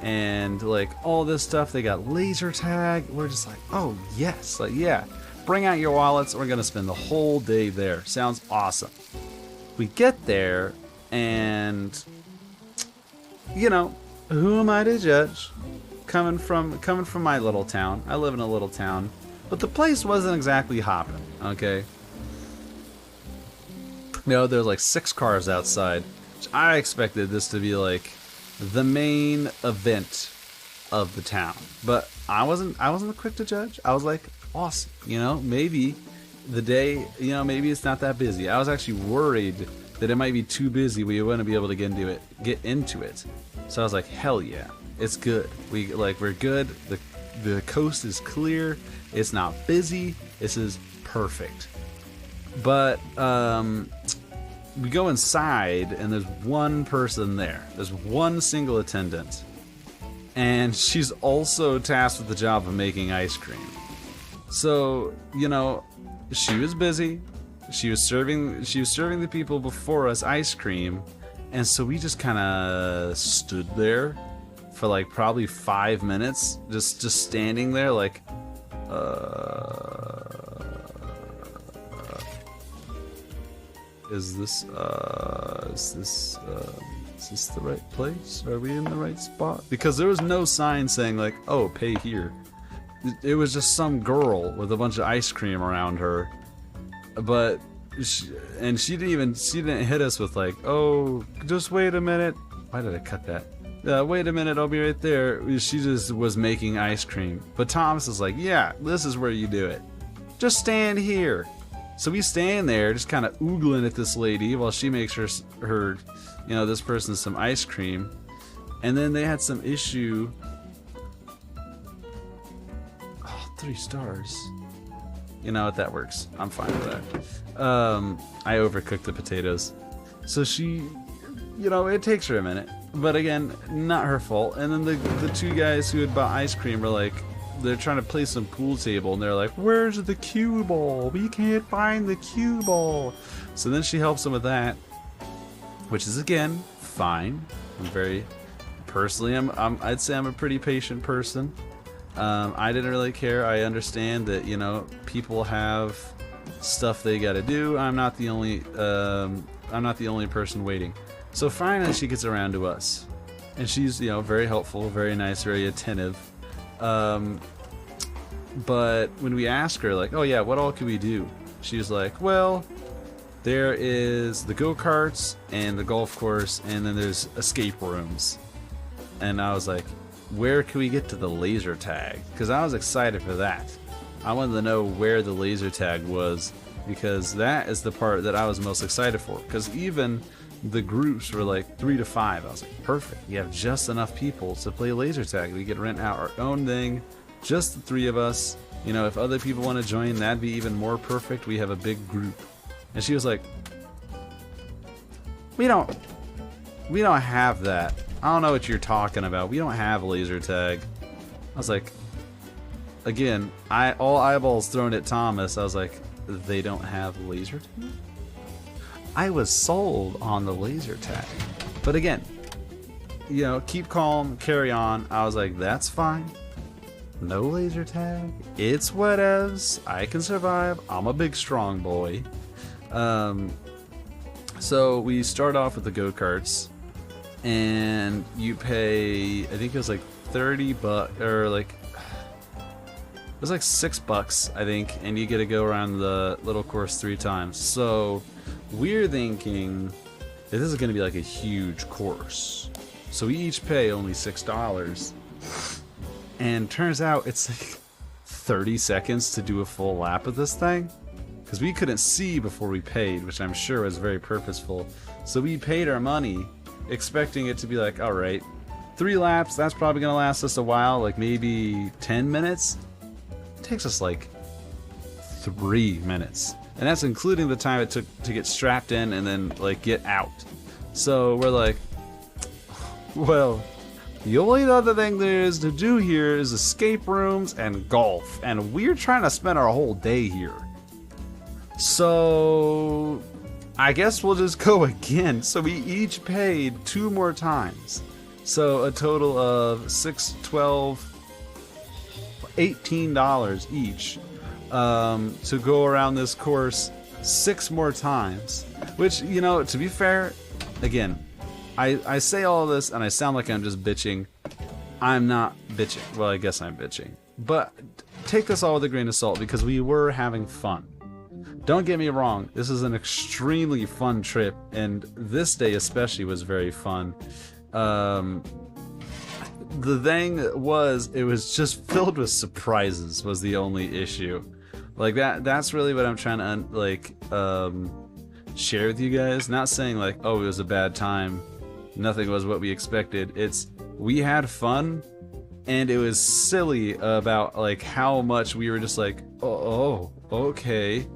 and like all this stuff. They got laser tag. We're just like, oh yes, like yeah. Bring out your wallets. We're gonna spend the whole day there. Sounds awesome. We get there, and you know, who am I to judge? Coming from my little town. I live in a little town, but the place wasn't exactly hopping. Okay. No, there's like 6 cars outside. Which I expected this to be like the main event of the town, but I wasn't quick to judge. I was like, awesome. You know, maybe the day, you know, maybe it's not that busy. I was actually worried that it might be too busy. We wouldn't be able to get into it. So I was like, hell yeah, it's good. We're good. The coast is clear. It's not busy. This is perfect. But we go inside, and there's one person there. There's one single attendant, and she's also tasked with the job of making ice cream. So, you know, she was busy. She was serving the people before us ice cream, and so we just kind of stood there for like probably 5 minutes, just standing there like, is this the right place? Are we in the right spot? Because there was no sign saying like, oh, pay here. It was just some girl with a bunch of ice cream around her, but she didn't hit us with like, oh, just wait a minute. Why did I cut that? Wait a minute, I'll be right there. She just was making ice cream. But Thomas is like, yeah, this is where you do it. Just stand here. So we stand there, just kind of oogling at this lady while she makes her, you know, this person some ice cream. And then they had some issue. 3 stars. You know what, that works. I'm fine with that. I overcooked the potatoes. So she, you know, it takes her a minute. But again, not her fault. And then the 2 guys who had bought ice cream were like, they're trying to play some pool table, and they're like, where's the cue ball? We can't find the cue ball. So then she helps them with that, which is again fine. I'm very, personally, I'd say I'm a pretty patient person. I didn't really care. I understand that, you know, people have stuff they got to do. I'm not the only person waiting. So finally, she gets around to us, and she's, you know, very helpful, very nice, very attentive. But when we ask her, like, oh yeah, what all can we do? She's like, well, there is the go-karts and the golf course, and then there's escape rooms. And I was like, where can we get to the laser tag? Because I was excited for that. I wanted to know where the laser tag was, because that is the part that I was most excited for. Because even the groups were like 3 to 5. I was like, perfect. You have just enough people to play laser tag. We could rent out our own thing, just the 3 of us. You know, if other people want to join, that'd be even more perfect. We have a big group. And she was like, we don't have that. I don't know what you're talking about. We don't have laser tag. I was like, again, all eyeballs thrown at Thomas. I was like, they don't have laser tag? I was sold on the laser tag. But again, you know, keep calm, carry on. I was like, that's fine. No laser tag. It's whatevs. I can survive. I'm a big strong boy. So we start off with the go-karts. and you pay, I think it was like 30 bucks, or like, it was like $6, I think, and you get to go around the little course 3 times. So we're thinking that this is going to be like a huge course. So we each pay only $6. And turns out it's like 30 seconds to do a full lap of this thing. Because we couldn't see before we paid, which I'm sure was very purposeful. So we paid our money expecting it to be like, alright, 3 laps, that's probably going to last us a while, like maybe 10 minutes. It takes us like 3 minutes. And that's including the time it took to get strapped in and then like get out. So we're like, well, the only other thing there is to do here is escape rooms and golf. And we're trying to spend our whole day here. So I guess we'll just go again. So we each paid 2 more times. So a total of $6, $12, $18 each to go around this course 6 more times. Which, you know, to be fair, again, I say all this and I sound like I'm just bitching. I'm not bitching. Well, I guess I'm bitching. But take this all with a grain of salt because we were having fun. Don't get me wrong, this is an extremely fun trip, and this day especially was very fun. The thing was, it was just filled with surprises was the only issue. Like that's really what I'm trying to share with you guys. Not saying like, oh, it was a bad time, nothing was what we expected. It's, we had fun, and it was silly about like how much we were just like, oh okay.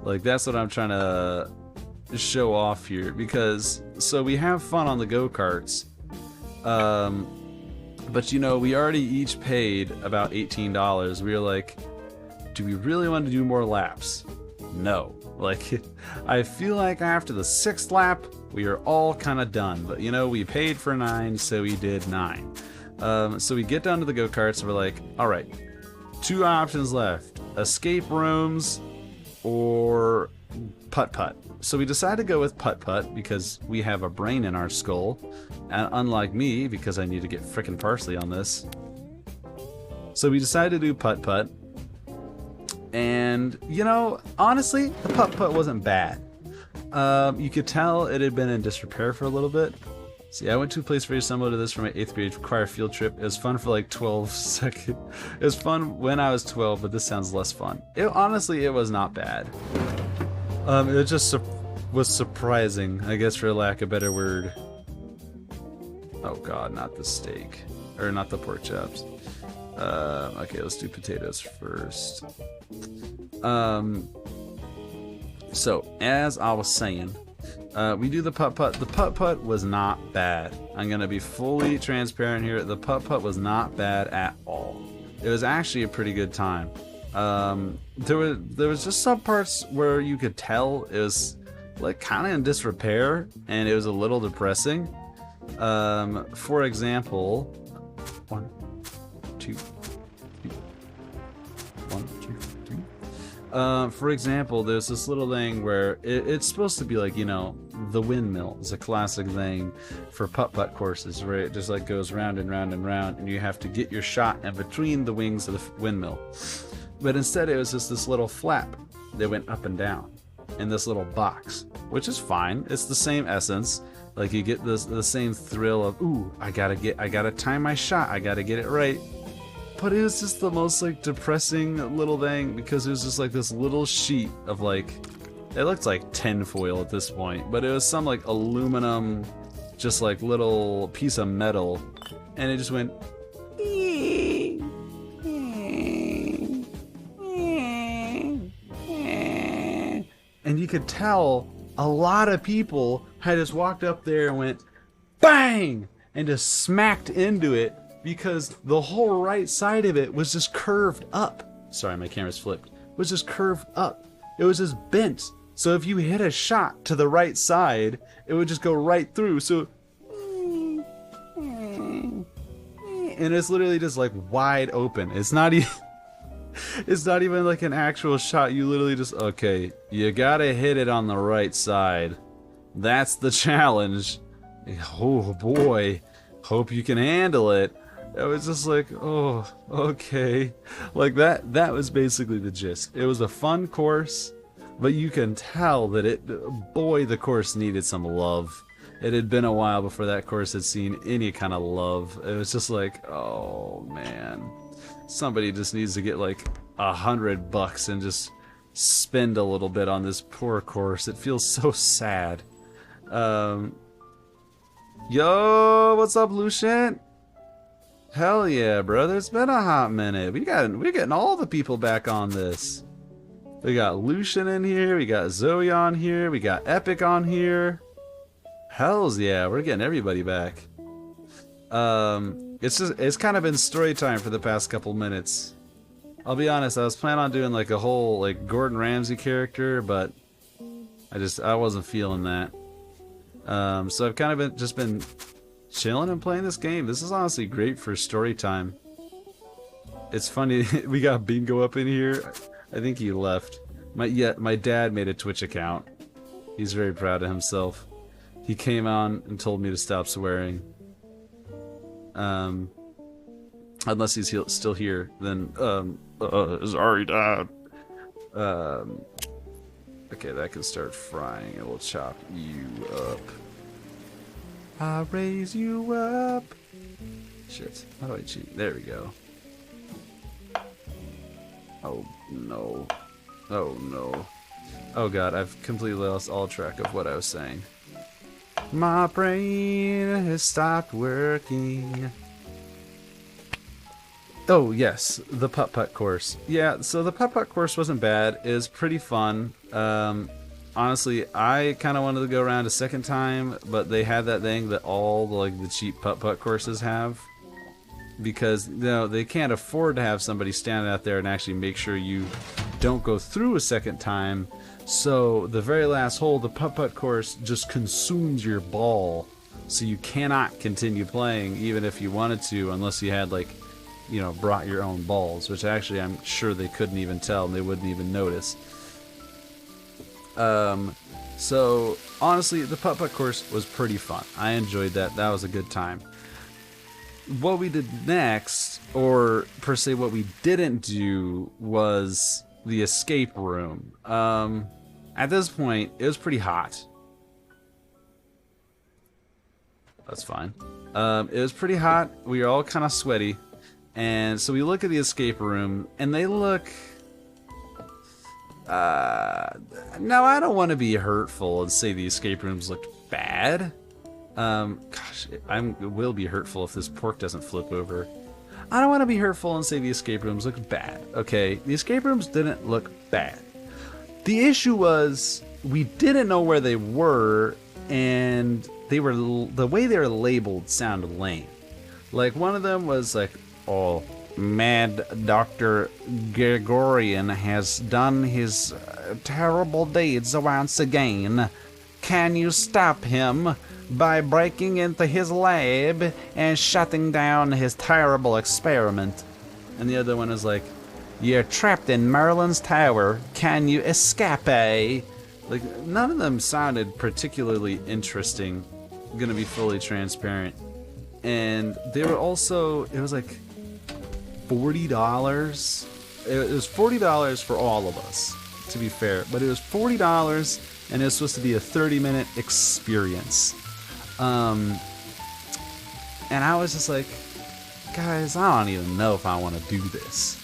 Like, that's what I'm trying to show off here, because so we have fun on the go-karts, but you know, we already each paid about $18. We were like, do we really want to do more laps? No. Like, I feel like after the 6th lap we are all kind of done, but you know, we paid for 9, so we did 9. So we get down to the go-karts and we're like, alright, 2 options left: escape rooms or putt-putt. So we decided to go with putt-putt because we have a brain in our skull, and unlike me, because I need to get frickin' parsley on this. So we decided to do putt-putt, and you know, honestly, the putt-putt wasn't bad. You could tell it had been in disrepair for a little bit. See, I went to a place very similar to this for my 8th grade choir field trip. It was fun for like 12 seconds. It was fun when I was 12, but this sounds less fun. Honestly, it was not bad. It just was surprising, I guess, for lack of a better word. Oh god, not the steak. Or not the pork chops. Okay, let's do potatoes first. So, as I was saying, we do the putt-putt. The putt-putt was not bad. I'm going to be fully transparent here. The putt-putt was not bad at all. It was actually a pretty good time. There was just some parts where you could tell it was like kind of in disrepair, and it was a little depressing. For example, 1, 2, 3, 1, 2, 3. For example, there's this little thing where it's supposed to be like, you know, the windmill is a classic thing for putt-putt courses, where it just like goes round and round and round, and you have to get your shot in between the wings of the windmill. But instead it was just this little flap that went up and down in this little box, which is fine. It's the same essence. Like, you get the same thrill of, ooh, I gotta time my shot, I gotta get it right. But it was just the most like depressing little thing, because it was just like this little sheet of like, it looked like tinfoil at this point, but it was some like aluminum, just like little piece of metal, and it just went. And you could tell a lot of people had just walked up there and went bang and just smacked into it, because the whole right side of it was just curved up. Sorry, my camera's flipped. It was just curved up. It was just bent. So if you hit a shot to the right side, it would just go right through. So, and it's literally just like wide open. It's not even. It's not even like an actual shot. You literally just, okay, you gotta hit it on the right side. That's the challenge. Oh boy, hope you can handle it. I was just like, oh, okay. Like that was basically the gist. It was a fun course, but you can tell that boy, the course needed some love. It had been a while before that course had seen any kind of love. It was just like, oh man, somebody just needs to get like $100 and just spend a little bit on this poor course. It feels so sad. Yo, what's up, Lucian? Hell yeah, brother. It's been a hot minute. We're getting all the people back on this. We got Lucian in here, we got Zoe on here, we got Epic on here. Hells yeah, we're getting everybody back. It's kind of been story time for the past couple minutes. I'll be honest, I was planning on doing like a whole like Gordon Ramsay character, but I wasn't feeling that. So I've kind of just been chilling and playing this game. This is honestly great for story time. It's funny, we got Bingo up in here. I think he left. My dad made a Twitch account. He's very proud of himself. He came on and told me to stop swearing. Unless he's still here, then sorry, Dad. Okay, that can start frying. It will chop you up. I'll raise you up. Shit. How do I cheat? There we go. Oh no. Oh no. Oh god, I've completely lost all track of what I was saying. My brain has stopped working. Oh yes, the putt-putt course. Yeah, so the putt-putt course wasn't bad. It was pretty fun. Honestly, I kind of wanted to go around a second time, but they had that thing that all the cheap putt-putt courses have, because they can't afford to have somebody stand out there and actually make sure you don't go through a second time. So the very last hole, the putt-putt course just consumes your ball, so you cannot continue playing even if you wanted to, unless you had brought your own balls, which actually I'm sure they couldn't even tell and they wouldn't even notice. So honestly, the putt-putt course was pretty fun. I enjoyed that. That was a good time. What we did next, or per se what we didn't do, was the escape room. At this point, it was pretty hot. That's fine. It was pretty hot. We were all kind of sweaty. And so we look at the escape room, and they look... now, I don't want to be hurtful and say the escape rooms looked bad. Gosh, I will be hurtful if this pork doesn't flip over. I don't want to be hurtful and say the escape rooms looked bad. Okay, the escape rooms didn't look bad. The issue was we didn't know where they were, and the way they were labeled sounded lame. Like, one of them was like, oh, Mad Dr. Gregorian has done his terrible deeds once again. Can you stop him by breaking into his lab and shutting down his terrible experiment? And the other one is like, you're trapped in Merlin's tower. Can you escape? Like, none of them sounded particularly interesting. I'm gonna be fully transparent. And they were also, it was like $40. It was $40 for all of us, to be fair. But it was $40, and it was supposed to be a 30-minute experience. And I was just like, guys, I don't even know if I want to do this.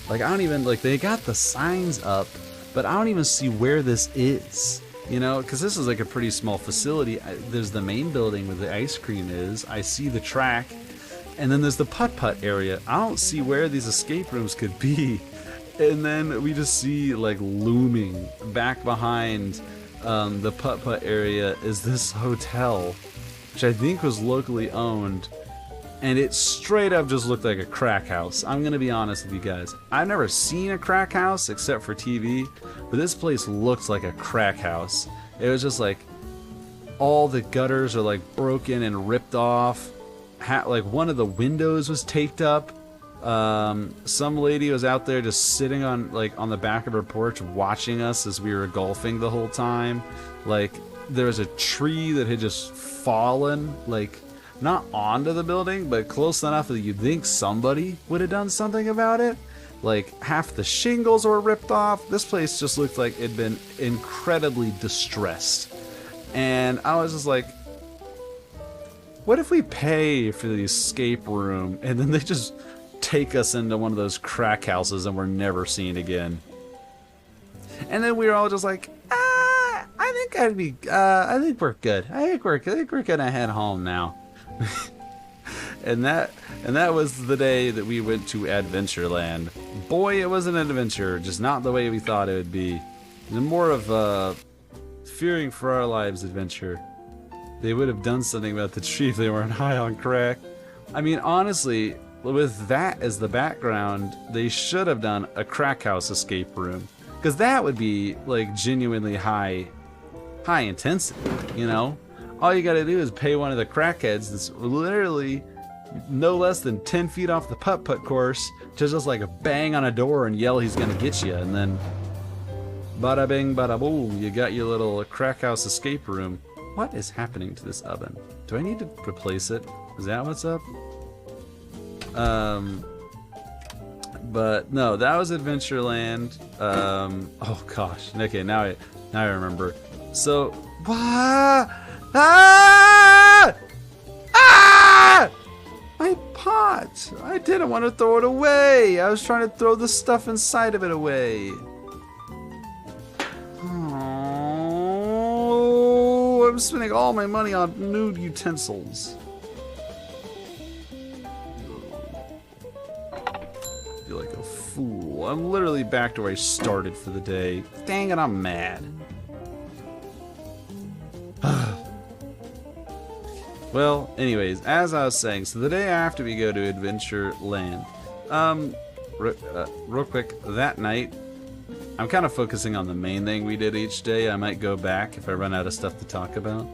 Like, I don't even, they got the signs up, but I don't even see where this is. Because this is like a pretty small facility. There's the main building where the ice cream is. I see the track. And then there's the putt-putt area. I don't see where these escape rooms could be. And then we just see, looming back behind the putt-putt area is this hotel, which I think was locally owned. And it straight up just looked like a crack house. I'm going to be honest with you guys. I've never seen a crack house except for TV, but this place looked like a crack house. It was just all the gutters are broken and ripped off. One of the windows was taped up. Some lady was out there just sitting on the back of her porch watching us as we were golfing the whole time. there was a tree that had just fallen, like, not onto the building, but close enough that you'd think somebody would have done something about it. Like, half the shingles were ripped off. This place just looked like it'd been incredibly distressed. And I was just like, what if we pay for the escape room and then they just take us into one of those crack houses and we're never seen again? And then we were all just like, I think we're good. I think we're gonna head home now. and that was the day that we went to Adventureland. Boy, it was an adventure, just not the way we thought it would be. It was more of a fearing for our lives adventure. They would have done something about the tree if they weren't high on crack. I mean, honestly, with that as the background, they should have done a crack house escape room. Because that would be, like, genuinely high intensity, you know? All you gotta do is pay one of the crackheads that's literally no less than 10 feet off the putt-putt course to just, like, bang on a door and yell he's gonna get you, and then bada bing, bada boom, you got your little crack house escape room. What is happening to this oven? Do I need to replace it? Is that what's up? But no, that was Adventureland. Oh gosh. Okay, now I remember. So, my pot! I didn't want to throw it away. I was trying to throw the stuff inside of it away. Oh, I'm spending all my money on nude utensils. I feel like a fool. I'm literally back to where I started for the day. Dang it, I'm mad. Well, anyways, as I was saying, so the day after we go to Adventureland, real quick, that night, I'm kind of focusing on the main thing we did each day. I might go back if I run out of stuff to talk about.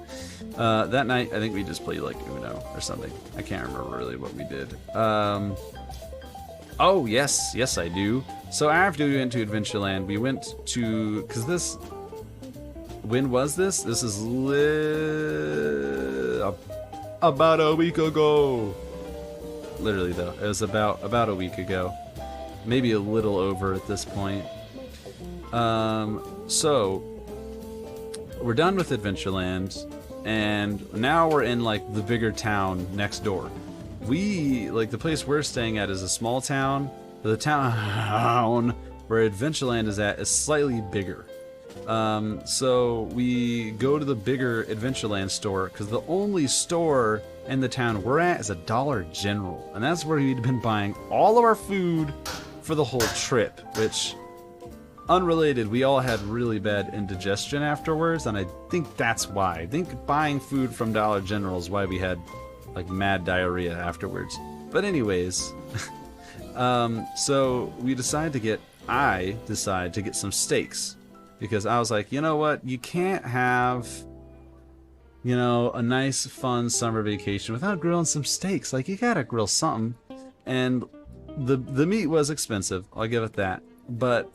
That night, I think we just played like Uno or something. I can't remember really what we did. Oh, yes, I do. So after we went to Adventureland, we went to, because this, when was this? This is about a week ago. Literally though, it was about a week ago. Maybe a little over at this point. So we're done with Adventureland, and now we're in like the bigger town next door. Like the place we're staying at is a small town. The town where Adventureland is at is slightly bigger. So we go to the bigger Adventureland store because the only store in the town we're at is a Dollar General, and that's where we'd been buying all of our food for the whole trip, which, unrelated, we all had really bad indigestion afterwards, and I think that's why. I think buying food from Dollar General is why we had like mad diarrhea afterwards. But anyways, so we I decide to get some steaks. Because I was like, you know what? You can't have, you know, a nice, fun summer vacation without grilling some steaks. Like, you gotta grill something. And the meat was expensive. I'll give it that. But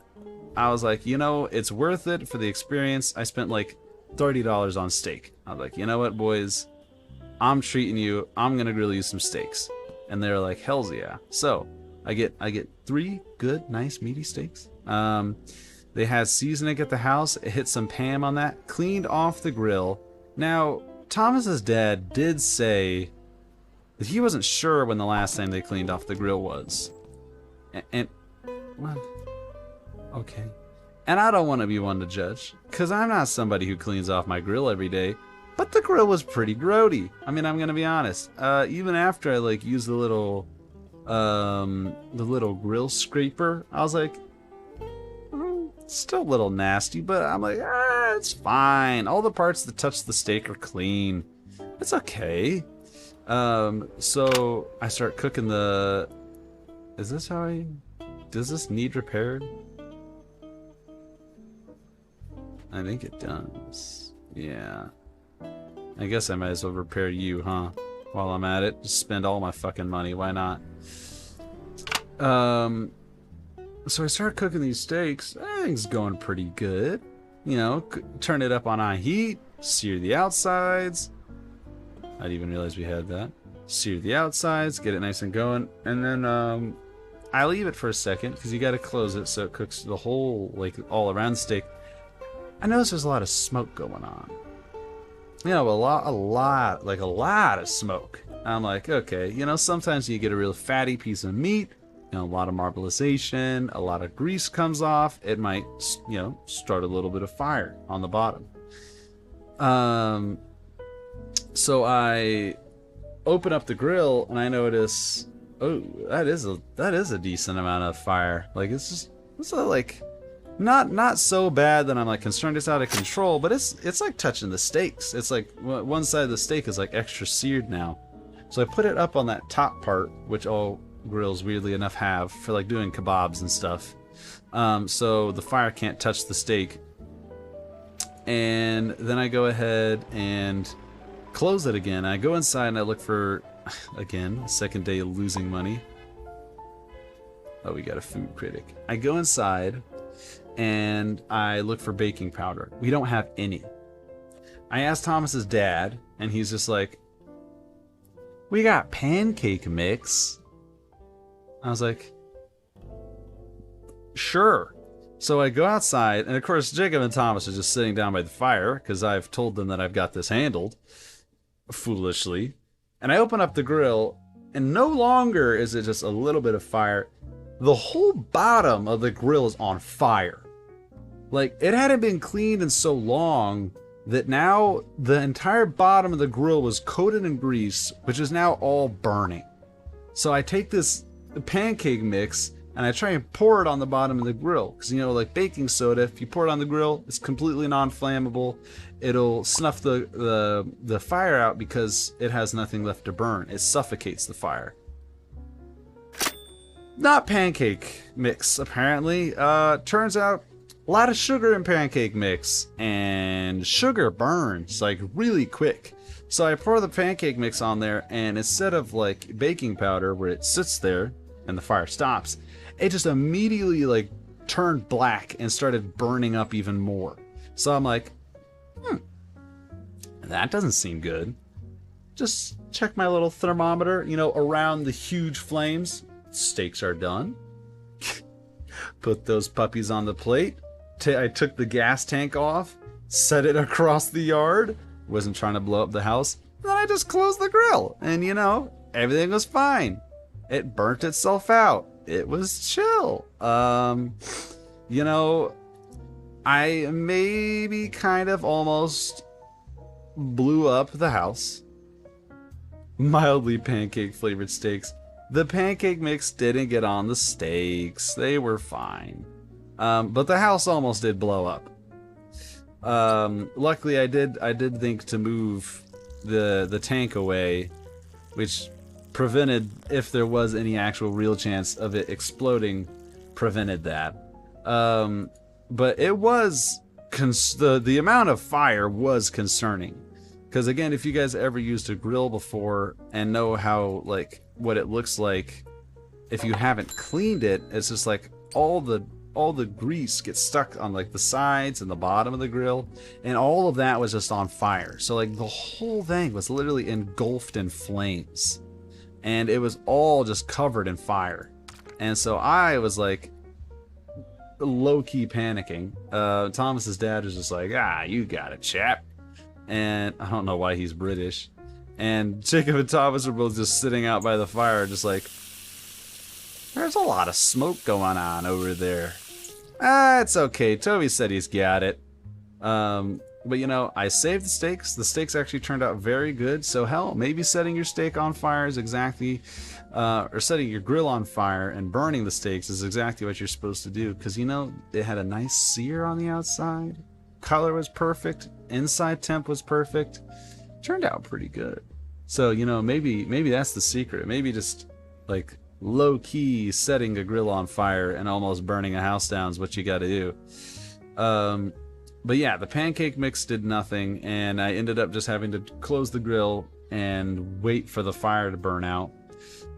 I was like, you know, it's worth it for the experience. I spent like $30 on steak. I was like, you know what, boys? I'm treating you. I'm gonna grill you some steaks. And they're like, hells yeah. So I get 3 good, nice, meaty steaks. They had seasoning at the house. It hit some Pam on that. Cleaned off the grill. Now, Thomas's dad did say that he wasn't sure when the last time they cleaned off the grill was. And well, okay. And I don't want to be one to judge, because I'm not somebody who cleans off my grill every day. But the grill was pretty grody. I mean, I'm gonna be honest. Even after I like used the little grill scraper, I was like, still a little nasty, but I'm like, it's fine. All the parts that touch the steak are clean. It's okay. So I start cooking the... Is this how I... Does this need repaired? I think it does. Yeah. I guess I might as well repair you, huh? While I'm at it. Just spend all my fucking money. Why not? So I started cooking these steaks. Everything's going pretty good. You know, turn it up on high heat. sear the outsides. I didn't even realize we had that. Sear the outsides, get it nice and going, and then I leave it for a second because you got to close it so it cooks the whole, like, all around the steak. I notice there's a lot of smoke going on. You know, a lot of smoke. I'm like, okay, you know, sometimes you get a real fatty piece of meat, you know, a lot of marbleization, a lot of grease comes off. It might, you know, start a little bit of fire on the bottom. So I open up the grill and I notice, oh, that is a decent amount of fire. Like, it's like not so bad that I'm like concerned it's out of control, but it's like touching the steaks. It's like one side of the steak is like extra seared now. So I put it up on that top part, which all grills weirdly enough have for like doing kebabs and stuff. So the fire can't touch the steak. And then I go ahead and close it again. I go inside and I look for, again, second day of losing money. Oh, we got a food critic. I go inside and I look for baking powder. We don't have any. I asked Thomas's dad, and he's just like, we got pancake mix. I was like, sure. So I go outside, and of course Jacob and Thomas are just sitting down by the fire because I've told them that I've got this handled, foolishly. And I open up the grill, and no longer is it just a little bit of fire. The whole bottom of the grill is on fire. Like, it hadn't been cleaned in so long that now the entire bottom of the grill was coated in grease, which is now all burning. So I take this pancake mix and I try and pour it on the bottom of the grill. Because, you know, like baking soda, if you pour it on the grill, it's completely non-flammable. It'll snuff the fire out because it has nothing left to burn. It suffocates the fire. Not pancake mix, apparently. Turns out a lot of sugar in pancake mix, and sugar burns like really quick. So I pour the pancake mix on there, and instead of like baking powder where it sits there and the fire stops, it just immediately like turned black and started burning up even more. So I'm like, that doesn't seem good. Just check my little thermometer, you know, around the huge flames. Steaks are done. Put those puppies on the plate. I took the gas tank off, set it across the yard. Wasn't trying to blow up the house. Then I just closed the grill, and you know, everything was fine. It burnt itself out. It was chill. You know, I maybe kind of almost blew up the house. Mildly pancake flavored steaks. The pancake mix didn't get on the steaks. They were fine. But the house almost did blow up. Luckily I did think to move the tank away, which prevented, if there was any actual real chance of it exploding, prevented that. But it was the amount of fire was concerning. Because again, if you guys ever used a grill before and know how, like, what it looks like if you haven't cleaned it, it's just like all the grease gets stuck on like the sides and the bottom of the grill, and all of that was just on fire. So like the whole thing was literally engulfed in flames, and it was all just covered in fire. And so I was like low-key panicking. Thomas's dad was just like, you got it, chap. And I don't know why he's British. And Jacob and Thomas were both just sitting out by the fire, just like, there's a lot of smoke going on over there. It's okay. Toby said he's got it. But you know, I saved the steaks. The steaks actually turned out very good. So hell, maybe setting your steak on fire is exactly, or setting your grill on fire and burning the steaks is exactly what you're supposed to do. Because you know, it had a nice sear on the outside. Color was perfect. Inside temp was perfect. Turned out pretty good. So, you know, maybe that's the secret. Maybe just like low-key setting a grill on fire and almost burning a house down is what you got to do. But yeah, the pancake mix did nothing, and I ended up just having to close the grill and wait for the fire to burn out.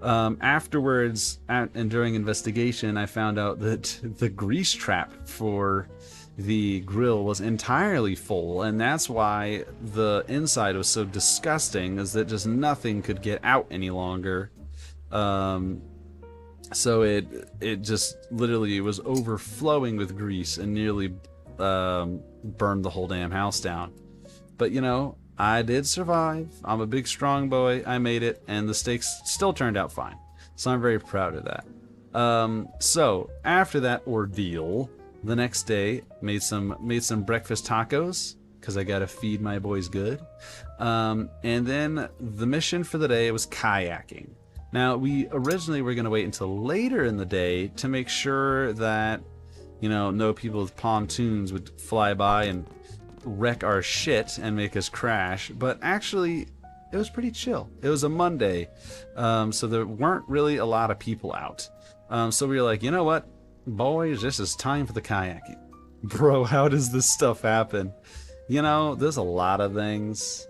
Afterwards, and during investigation, I found out that the grease trap for the grill was entirely full, and that's why the inside was so disgusting, is that just nothing could get out any longer. So it just literally was overflowing with grease and nearly burned the whole damn house down. But you know, I did survive. I'm a big strong boy. I made it, and the steaks still turned out fine. So I'm very proud of that. So after that ordeal, the next day made some breakfast tacos because I gotta feed my boys good. And then the mission for the day was kayaking. Now, we originally were going to wait until later in the day to make sure that, you know, no people with pontoons would fly by and wreck our shit and make us crash. But actually, it was pretty chill. It was a Monday, so there weren't really a lot of people out. So we were like, you know what, boys, this is time for the kayaking. Bro, how does this stuff happen? You know, there's a lot of things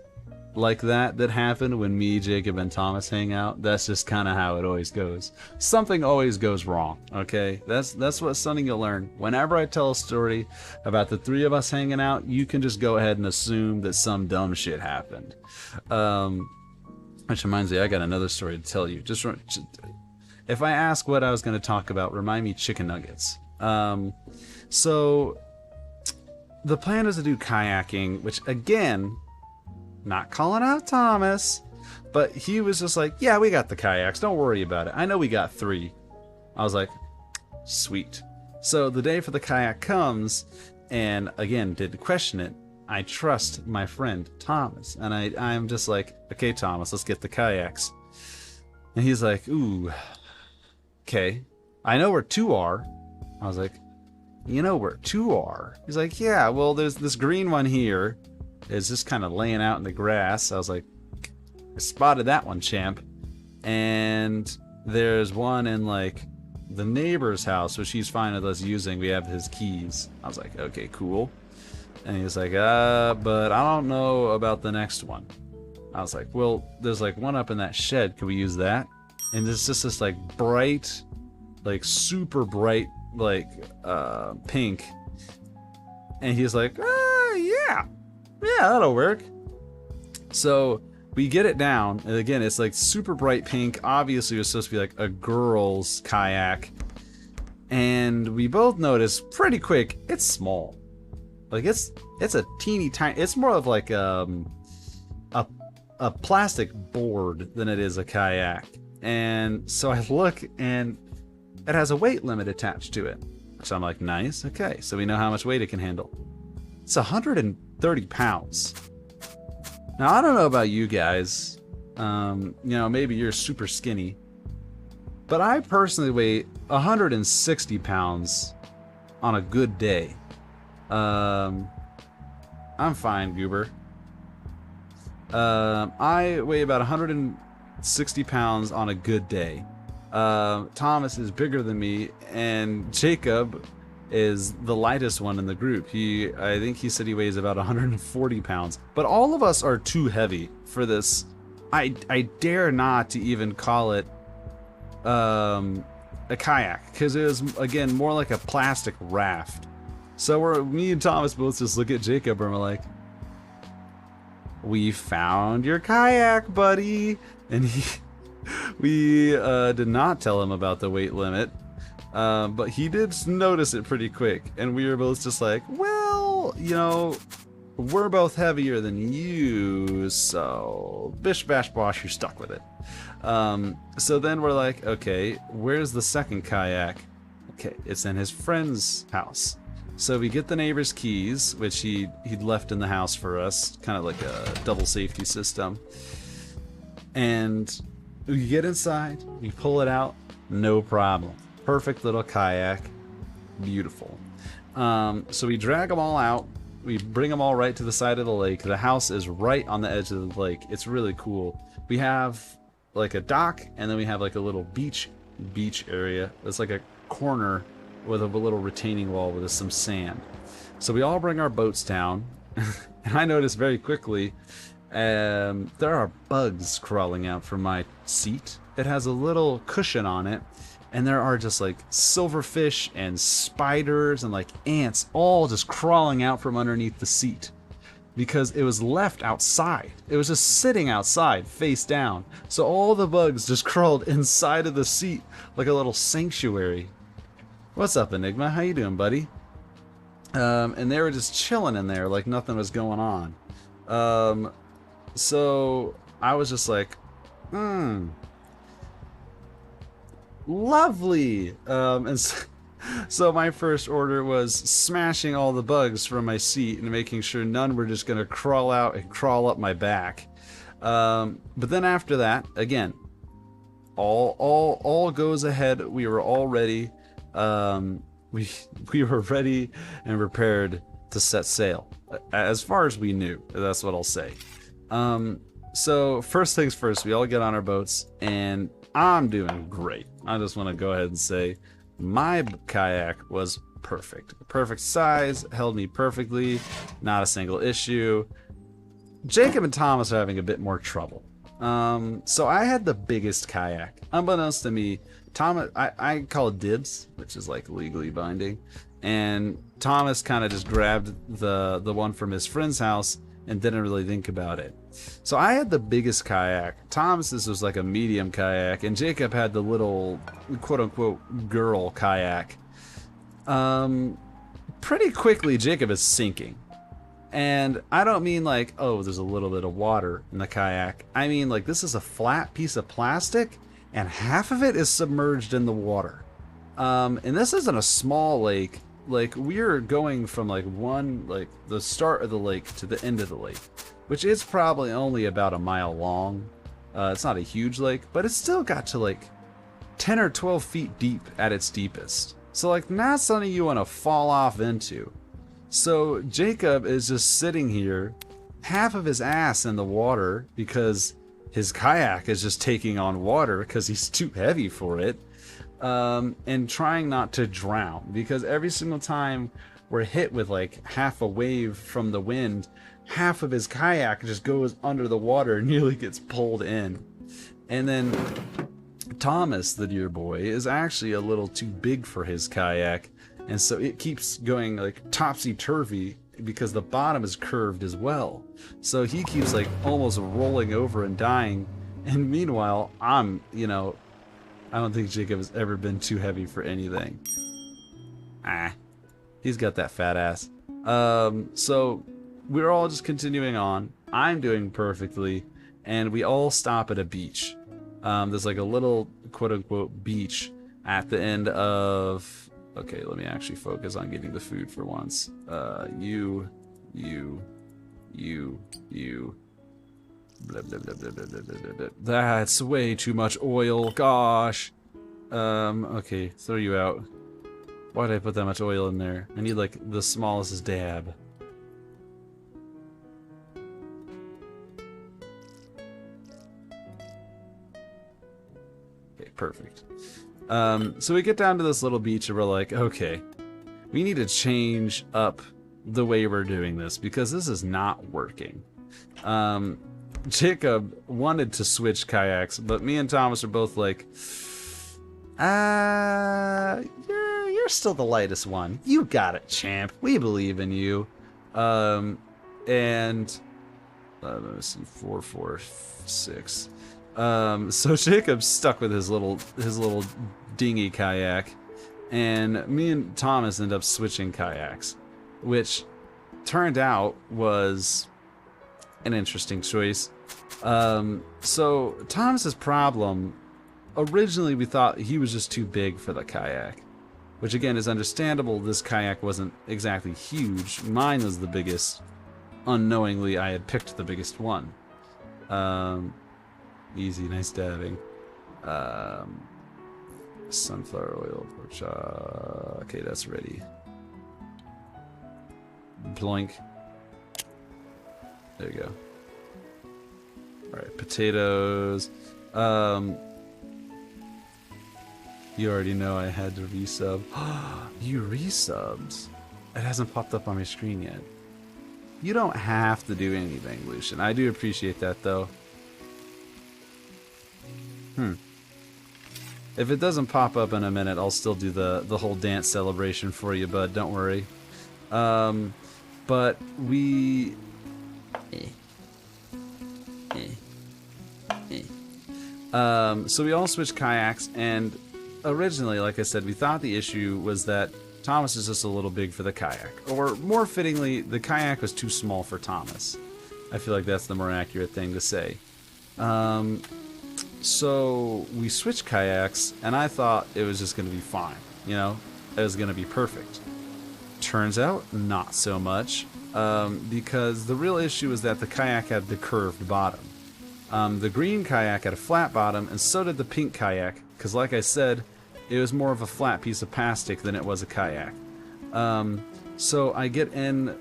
like that happen when me, Jacob, and Thomas hang out. That's just kind of how it always goes. Something always goes wrong, okay? That's what's something you'll learn. Whenever I tell a story about the three of us hanging out, you can just go ahead and assume that some dumb shit happened. Which reminds me, I got another story to tell you. Just if I ask what I was going to talk about, remind me chicken nuggets. So the plan was to do kayaking, which again, not calling out Thomas, but he was just like, yeah, we got the kayaks, don't worry about it. I know we got 3. I was like, sweet. So the day for the kayak comes, and again, didn't question it. I trust my friend Thomas, and I'm just like, okay, Thomas, let's get the kayaks. And he's like, ooh, okay, I know where 2 are. I was like, you know where 2 are? He's like, yeah, well, there's this green one here. Is just kind of laying out in the grass. I was like, I spotted that one, champ. And there's one in like the neighbor's house, which he's fine with us using. We have his keys. I was like, okay, cool. And he was like, but I don't know about the next one. I was like, well, there's like one up in that shed. Can we use that? And it's just this like bright, like super bright, like pink. And he's like, yeah. Yeah, that'll work. So we get it down, and again, it's like super bright pink. Obviously, it was supposed to be like a girl's kayak, and we both notice pretty quick it's small. Like it's a teeny tiny. It's more of like a plastic board than it is a kayak. And so I look, and it has a weight limit attached to it. So I'm like, nice, okay. So we know how much weight it can handle. It's 130 pounds. Now, I don't know about you guys. You know, maybe you're super skinny. But I personally weigh 160 pounds on a good day. I'm fine, Goober. I weigh about 160 pounds on a good day. Thomas is bigger than me, and Jacob is the lightest one in the group. I think he said he weighs about 140 pounds. But all of us are too heavy for this. I dare not to even call it a kayak, because it was, again, more like a plastic raft. So me and Thomas both just look at Jacob and we're like, we found your kayak, buddy. And we did not tell him about the weight limit. But he did notice it pretty quick, and we were both just like, well, you know, we're both heavier than you, so bish bash bosh, you're stuck with it. So then we're like, okay, where's the second kayak? Okay, it's in his friend's house. So we get the neighbor's keys, which he'd left in the house for us, kind of like a double safety system. And we get inside, we pull it out, no problem. Perfect little kayak, beautiful. So we drag them all out. We bring them all right to the side of the lake. The house is right on the edge of the lake. It's really cool. We have like a dock, and then we have like a little beach area. It's like a corner with a little retaining wall with some sand. So we all bring our boats down, and I noticed very quickly there are bugs crawling out from my seat. It has a little cushion on it, and there are just like silverfish and spiders and like ants all just crawling out from underneath the seat because it was left outside. It was just sitting outside face down. So all the bugs just crawled inside of the seat like a little sanctuary. What's up, Enigma? How you doing, buddy? And they were just chilling in there like nothing was going on. So I was just like, lovely. And so my first order was smashing all the bugs from my seat and making sure none were just gonna crawl out and crawl up my back. But then after that, again, all goes ahead. We were all ready. We were ready and prepared to set sail, as far as we knew. That's what I'll say. So first things first, we all get on our boats, and I'm doing great. I just want to go ahead and say my kayak was perfect. Perfect size, held me perfectly, not a single issue. Jacob and Thomas are having a bit more trouble. So I had the biggest kayak. Unbeknownst to me, Thomas, I call it dibs, which is like legally binding, and Thomas kind of just grabbed the one from his friend's house and didn't really think about it. So I had the biggest kayak. Thomas's was like a medium kayak, and Jacob had the little quote-unquote girl kayak. Pretty quickly, Jacob is sinking. And I don't mean like, oh, there's a little bit of water in the kayak. I mean like this is a flat piece of plastic, and half of it is submerged in the water. And this isn't a small lake. Like, we're going from like the start of the lake to the end of the lake, which is probably only about a mile long. It's not a huge lake, but it's still got to like 10 or 12 feet deep at its deepest. So like, not something you want to fall off into. So Jacob is just sitting here, half of his ass in the water because his kayak is just taking on water because he's too heavy for it. And trying not to drown, because every single time we're hit with like half a wave from the wind, half of his kayak just goes under the water and nearly gets pulled in. And then Thomas, the dear boy, is actually a little too big for his kayak, and so it keeps going like topsy-turvy because the bottom is curved as well. So he keeps like almost rolling over and dying, and meanwhile I'm, I don't think Jacob has ever been too heavy for anything. He's got that fat ass. So we're all just continuing on. I'm doing perfectly, and we all stop at a beach. There's like a little quote-unquote beach at the end of... Okay, let me actually focus on getting the food for once. You. Blah, blah, blah, blah, blah, blah, blah, blah. That's way too much oil. Gosh. Okay, throw you out. Why did I put that much oil in there? I need like the smallest dab. Okay, perfect. So we get down to this little beach and we're like, okay, we need to change up the way we're doing this because this is not working. Jacob wanted to switch kayaks, but me and Thomas are both like, you're still the lightest one. You got it, champ. We believe in you. And let's see, 4, 4, 6. So Jacob's stuck with his little dinghy kayak, and me and Thomas end up switching kayaks, which turned out was an interesting choice. So Thomas's problem, originally we thought he was just too big for the kayak, which again is understandable. This kayak wasn't exactly huge. Mine was the biggest. Unknowingly, I had picked the biggest one. Easy, nice dabbing. Sunflower oil, which, okay, that's ready. Ploink. There you go. Alright, potatoes. You already know I had to resub. You resubbed? It hasn't popped up on my screen yet. You don't have to do anything, Lucian. I do appreciate that, though. If it doesn't pop up in a minute, I'll still do the whole dance celebration for you, bud. Don't worry. But we... So we all switched kayaks, and originally, like I said, we thought the issue was that Thomas is just a little big for the kayak. Or more fittingly, the kayak was too small for Thomas. I feel like that's the more accurate thing to say. So we switched kayaks, and I thought it was just going to be fine. You know, it was going to be perfect. Turns out, not so much, because the real issue is that the kayak had the curved bottom. The green kayak had a flat bottom, and so did the pink kayak, because like I said, it was more of a flat piece of plastic than it was a kayak. So I get in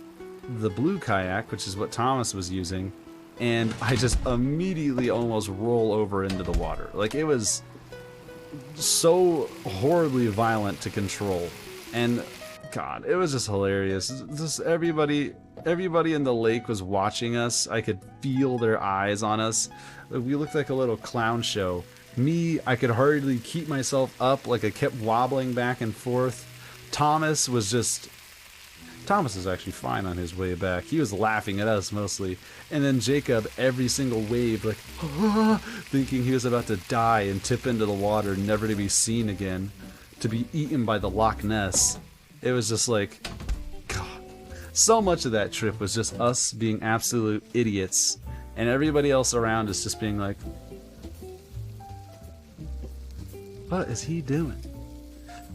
the blue kayak, which is what Thomas was using, and I just immediately almost roll over into the water. Like, it was so horribly violent to control, and God, it was just hilarious. Just everybody in the lake was watching us. I could feel their eyes on us. We looked like a little clown show. Me, I could hardly keep myself up, like I kept wobbling back and forth. Thomas is actually fine on his way back. He was laughing at us mostly. And then Jacob, every single wave, like, thinking he was about to die and tip into the water, never to be seen again, to be eaten by the Loch Ness. It was just like, God. So much of that trip was just us being absolute idiots, and everybody else around us just being like, what is he doing?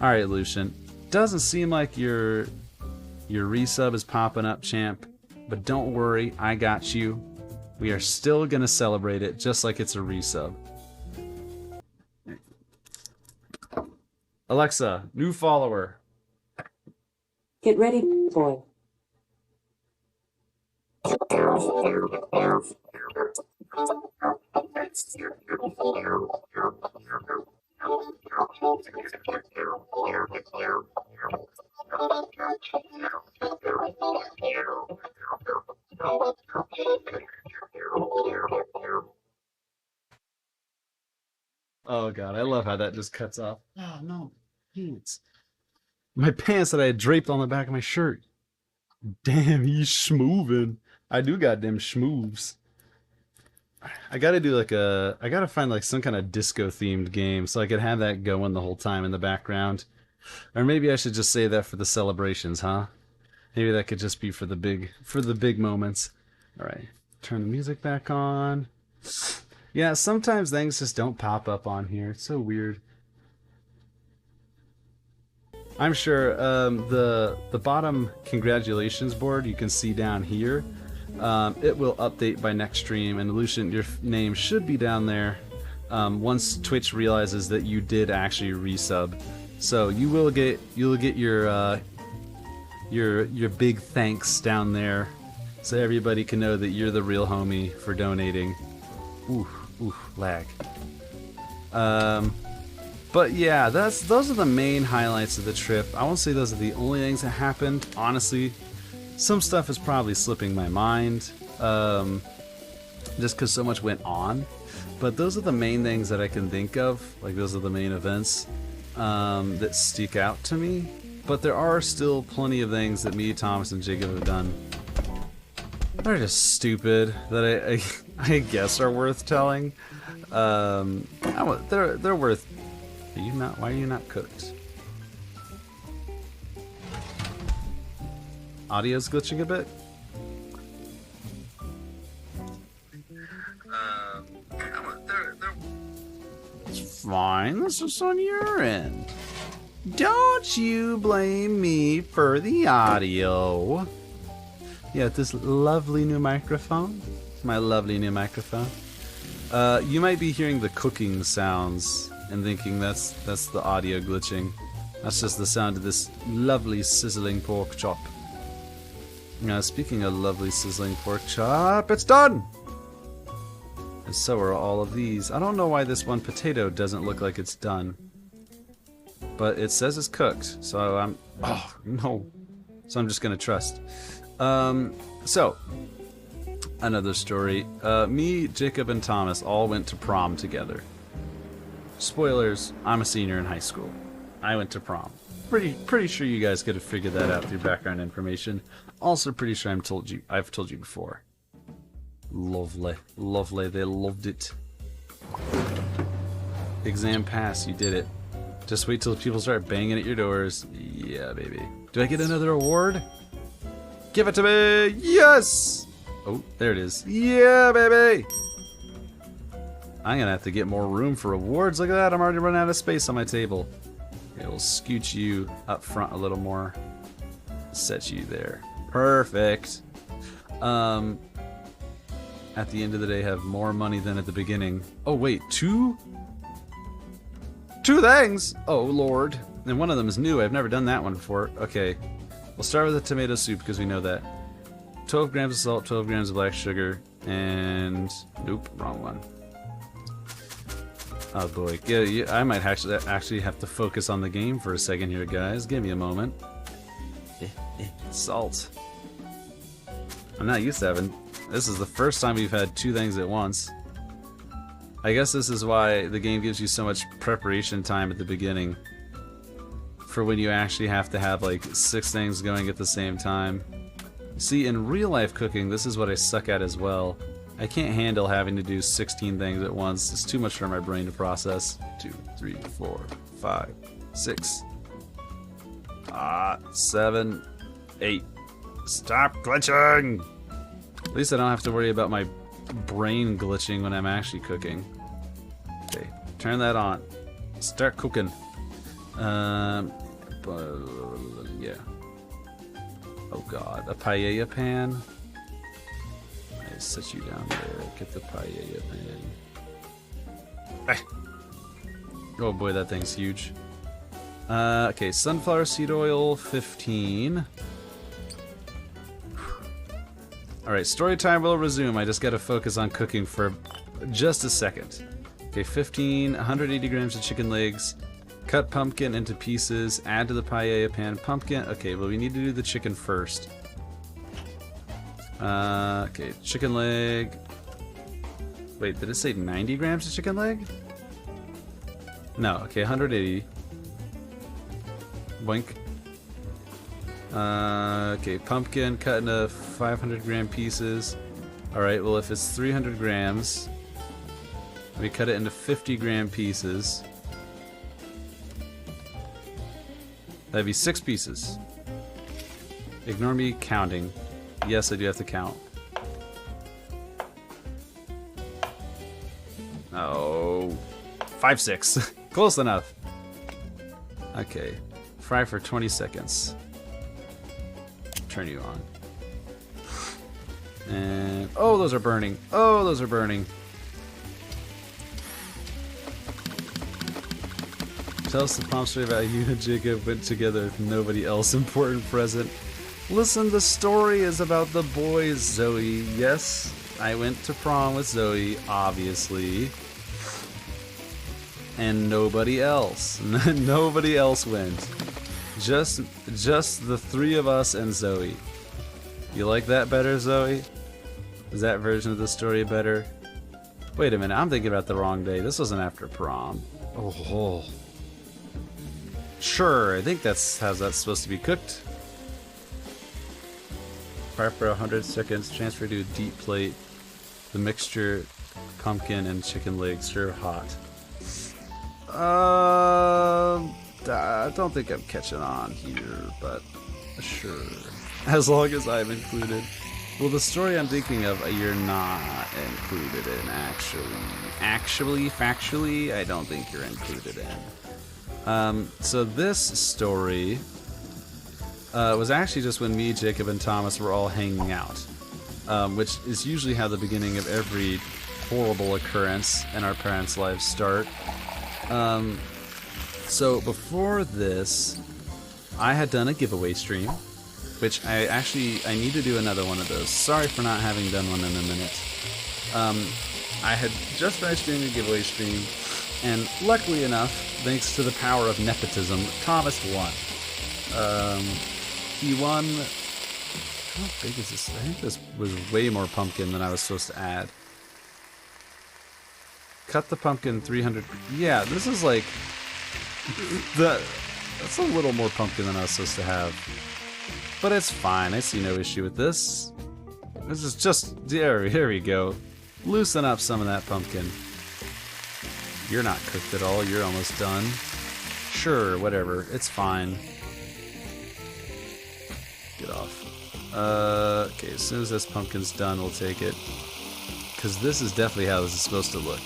Alright, Lucian. Doesn't seem like your resub is popping up, champ. But don't worry, I got you. We are still gonna celebrate it just like it's a resub. Alexa, new follower. Get ready, boy. Oh God, I love how that just cuts off. Oh no, pants. My pants that I had draped on the back of my shirt. Damn, he's schmoovin'. I do got them schmooves. I gotta find like some kind of disco themed game so I could have that going the whole time in the background. Or maybe I should just say that for the celebrations, huh? Maybe that could just be for the big moments. Alright, turn the music back on. Yeah, sometimes things just don't pop up on here. It's so weird. I'm sure the bottom congratulations board you can see down here. It will update by next stream, and Lucian, your name should be down there once Twitch realizes that you did actually resub. So you'll get your big thanks down there, so everybody can know that you're the real homie for donating. Ooh, lag. But yeah, those are the main highlights of the trip. I won't say those are the only things that happened. Honestly, some stuff is probably slipping my mind, just because so much went on. But those are the main things that I can think of. Like, those are the main events that stick out to me. But there are still plenty of things that me, Thomas, and Jacob have done that are just stupid, that I guess are worth telling. They're worth. Are you not? Why are you not cooked? Audio's glitching a bit. It's fine. This is on your end. Don't you blame me for the audio. Yeah, this lovely new microphone. My lovely new microphone. You might be hearing the cooking sounds and thinking that's the audio glitching. That's just the sound of this lovely sizzling pork chop. Now, speaking of lovely sizzling pork chop, it's done! And so are all of these. I don't know why this one potato doesn't look like it's done. But it says it's cooked, so I'm... Oh, no. So I'm just gonna trust. So, another story. Me, Jacob, and Thomas all went to prom together. Spoilers, I'm a senior in high school. I went to prom. Pretty sure you guys could have figured that out through background information. Also pretty sure I've told you before. Lovely. Lovely, they loved it. Exam pass, you did it. Just wait till people start banging at your doors. Yeah, baby. Do I get another award? Give it to me! Yes! Oh, there it is. Yeah, baby! I'm gonna have to get more room for awards. Look at that, I'm already running out of space on my table. Okay, we'll scooch you up front a little more. Set you there. Perfect. At the end of the day, have more money than at the beginning. Oh, wait, two things? Oh, Lord. And one of them is new. I've never done that one before. Okay. We'll start with the tomato soup because we know that. 12 grams of salt, 12 grams of black sugar, and... Nope, wrong one. Oh boy, yeah, I might actually have to focus on the game for a second here, guys. Give me a moment. Salt. I'm not used to having... This is the first time we've had two things at once. I guess this is why the game gives you so much preparation time at the beginning. For when you actually have to have like 6 things going at the same time. See, in real life cooking, this is what I suck at as well. I can't handle having to do 16 things at once. It's too much for my brain to process. 2, 3, 4, 5, 6, 7, 8. Stop glitching! At least I don't have to worry about my brain glitching when I'm actually cooking. Okay, turn that on. Start cooking. Yeah. Oh god, a paella pan. I set you down there. Get the paella pan. Oh boy, that thing's huge. Okay, sunflower seed oil, 15. Alright, story time will resume. I just gotta focus on cooking for just a second. Okay, 15, 180 grams of chicken legs. Cut pumpkin into pieces, add to the paella pan. Pumpkin, okay, well we need to do the chicken first. Okay, chicken leg. Wait, did it say 90 grams of chicken leg? No, okay, 180. Boink. Okay, pumpkin cut into 500 gram pieces. Alright, well if it's 300 grams, we cut it into 50 gram pieces. That'd be 6 pieces. Ignore me counting. Yes, I do have to count. Oh, 5, 6. Close enough. Okay, fry for 20 seconds. Turn you on. And oh, those are burning. Oh, those are burning. Tell us the prom story about you and Jacob went together with nobody else important present. Listen, the story is about the boys, Zoe. Yes, I went to prom with Zoe, obviously. And nobody else. Nobody else went. Just the 3 of us and Zoe. You like that better, Zoe? Is that version of the story better? Wait a minute, I'm thinking about the wrong day. This wasn't after prom. Oh. Sure, I think that's how that's supposed to be cooked. Fry for 100 seconds, transfer to a deep plate. The mixture, pumpkin and chicken legs serve hot. I don't think I'm catching on here, but sure. As long as I'm included. Well, the story I'm thinking of, you're not included in, actually. Factually, I don't think you're included in. So this story was actually just when me, Jacob, and Thomas were all hanging out, which is usually how the beginning of every horrible occurrence in our parents' lives start. So before this, I had done a giveaway stream, which I need to do another one of those. Sorry for not having done one in a minute. I had just finished doing a giveaway stream, and luckily enough, thanks to the power of nepotism, Thomas won. He won... How big is this? I think this was way more pumpkin than I was supposed to add. cut the pumpkin 300. Yeah, this is like that's a little more pumpkin than I was supposed to have, but it's fine. I see no issue with this. This is just here we go. Loosen up some of that pumpkin. You're not cooked at all. You're almost done. Sure, whatever. It's fine. Get off. Okay, as soon as this pumpkin's done, we'll take it. Because this is definitely how this is supposed to look.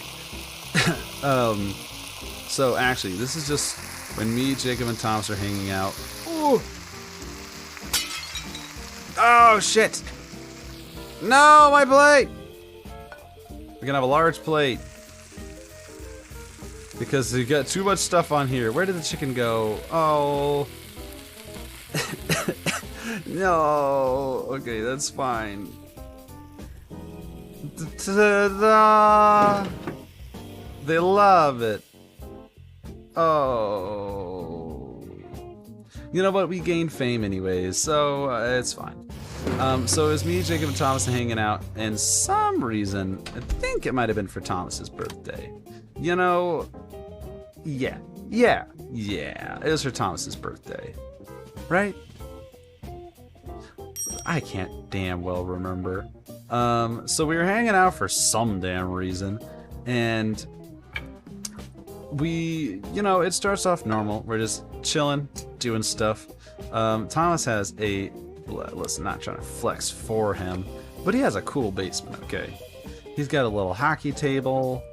So actually, this is just when me, Jacob, and Thomas are hanging out. Ooh. Oh, shit! No, my plate! We're gonna have a large plate. Because we got too much stuff on here. Where did the chicken go? Oh. No. Okay, that's fine. Ta-da! They love it. Oh. You know what? We gained fame anyways, so it's fine. So it was me, Jacob, and Thomas hanging out, and some reason, I think it might have been for Thomas's birthday. You know, yeah, it was for Thomas's birthday, right? I can't damn well remember. So we were hanging out for some damn reason, and we, you know, it starts off normal. We're just chilling, doing stuff. Thomas has a, listen, not trying to flex for him, but he has a cool basement, okay? He's got a little hockey table.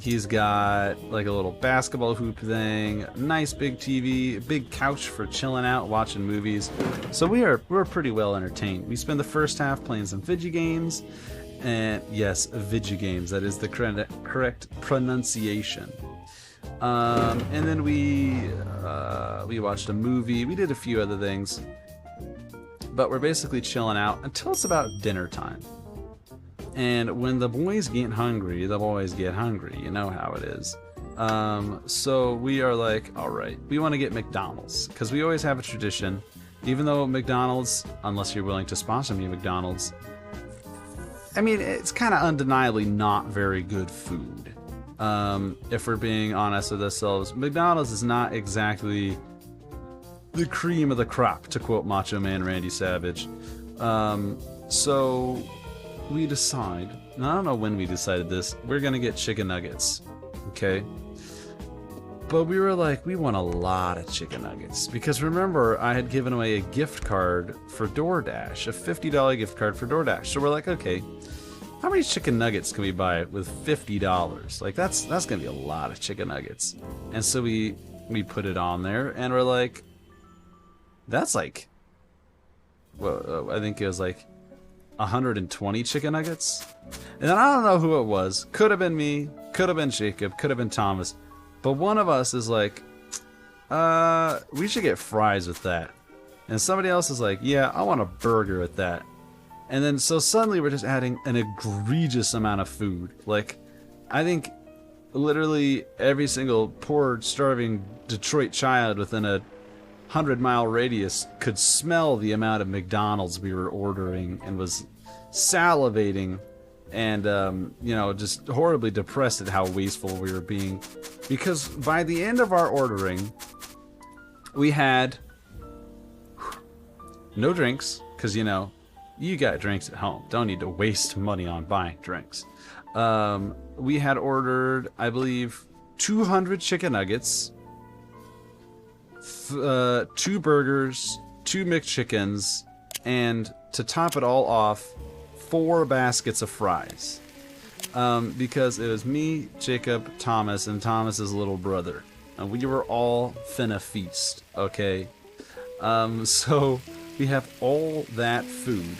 He's got like a little basketball hoop thing, nice big TV, big couch for chilling out, watching movies. So we're pretty well entertained. We spend the first half playing some video games, and yes, video games. That is the correct pronunciation. And then we watched a movie. We did a few other things, but we're basically chilling out until it's about dinner time. And when the boys get hungry, the boys get hungry. You know how it is. So we are like, all right, we want to get McDonald's because we always have a tradition. Even though McDonald's, unless you're willing to sponsor me, McDonald's, I mean, it's kind of undeniably not very good food. If we're being honest with ourselves, McDonald's is not exactly the cream of the crop, to quote Macho Man Randy Savage. So we decide, and I don't know when we decided this, we're gonna get chicken nuggets, okay? But we were like, we want a lot of chicken nuggets, because remember, I had given away a gift card for DoorDash, a $50 gift card for DoorDash. So we're like, okay, how many chicken nuggets can we buy with $50? Like, that's gonna be a lot of chicken nuggets. And so we put it on there, and we're like, that's like, well, I think it was like 120 chicken nuggets. And then I don't know who it was. Could have been me, could have been Jacob, could have been Thomas. But one of us is like, we should get fries with that. And somebody else is like, yeah, I want a burger with that. And then so suddenly we're just adding an egregious amount of food. Like, I think literally every single poor starving Detroit child within a 100-mile radius could smell the amount of McDonald's we were ordering and was salivating and you know, just horribly depressed at how wasteful we were being, because by the end of our ordering we had no drinks, because you know, you got drinks at home, don't need to waste money on buying drinks. We had ordered, I believe, 200 chicken nuggets, 2 burgers, 2 McChickens, and to top it all off, 4 baskets of fries. Because it was me, Jacob, Thomas, and Thomas's little brother. And we were all finna feast, okay? So we have all that food.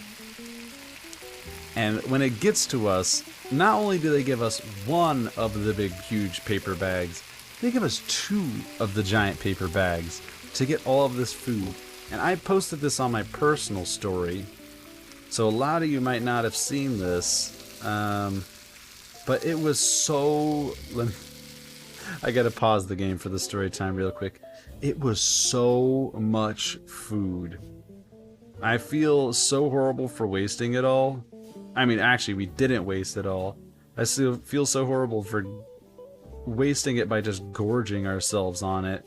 And when it gets to us, not only do they give us 1 of the big, huge paper bags, they give us 2 of the giant paper bags to get all of this food. And I posted this on my personal story, so a lot of you might not have seen this, but it was so... I gotta pause the game for the story time real quick. It was so much food. I feel so horrible for wasting it all. I mean, actually, we didn't waste it all. I still feel so horrible for wasting it by just gorging ourselves on it.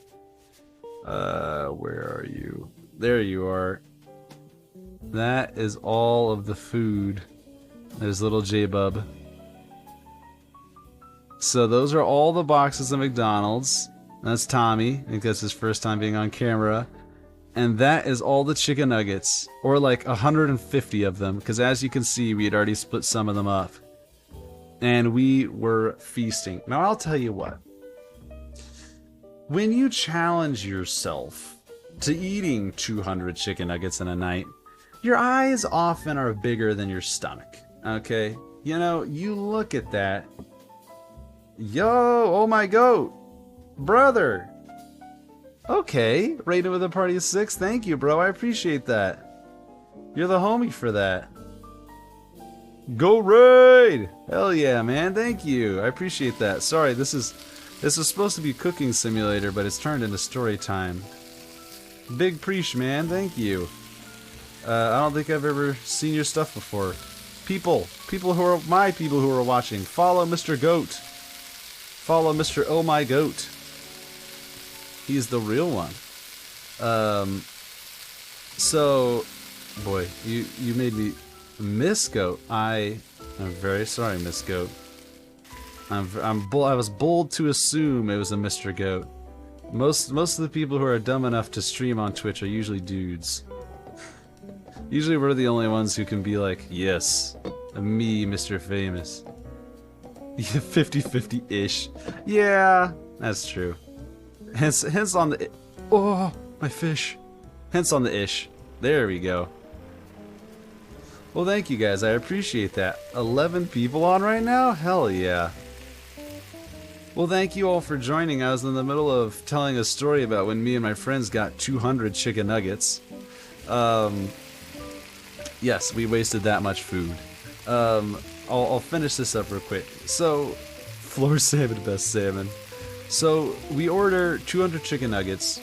Where are you? There you are. That is all of the food. There's little J-Bub. So those are all the boxes of McDonald's. That's Tommy. I think that's his first time being on camera. And that is all the chicken nuggets. Or like 150 of them. Because as you can see, we had already split some of them up. And we were feasting. Now I'll tell you what. When you challenge yourself to eating 200 chicken nuggets in a night, your eyes often are bigger than your stomach. Okay? You know, you look at that. Yo, oh my goat. Brother. Okay, rated with a party of 6. Thank you, bro. I appreciate that. You're the homie for that. Go raid! Hell yeah, man. Thank you. I appreciate that. Sorry, this is supposed to be cooking simulator, but it's turned into story time. Big preach, man. Thank you. I don't think I've ever seen your stuff before. People who are watching, follow Mr. Goat. Follow Mr. Oh My Goat. He's the real one. So, boy, you made me Miss Goat. I'm very sorry, Miss Goat. I was bold to assume it was a Mr. Goat. Most of the people who are dumb enough to stream on Twitch are usually dudes. Usually we're the only ones who can be like, yes, me, Mr. Famous. 50-50-ish. Yeah, that's true. Hence on the... Oh, my fish. Hence on the ish. There we go. Well, thank you guys. I appreciate that. 11 people on right now? Hell yeah. Well, thank you all for joining. I was in the middle of telling a story about when me and my friends got 200 chicken nuggets. Yes, we wasted that much food. I'll finish this up real quick. So, floor salmon, best salmon. So, we order 200 chicken nuggets,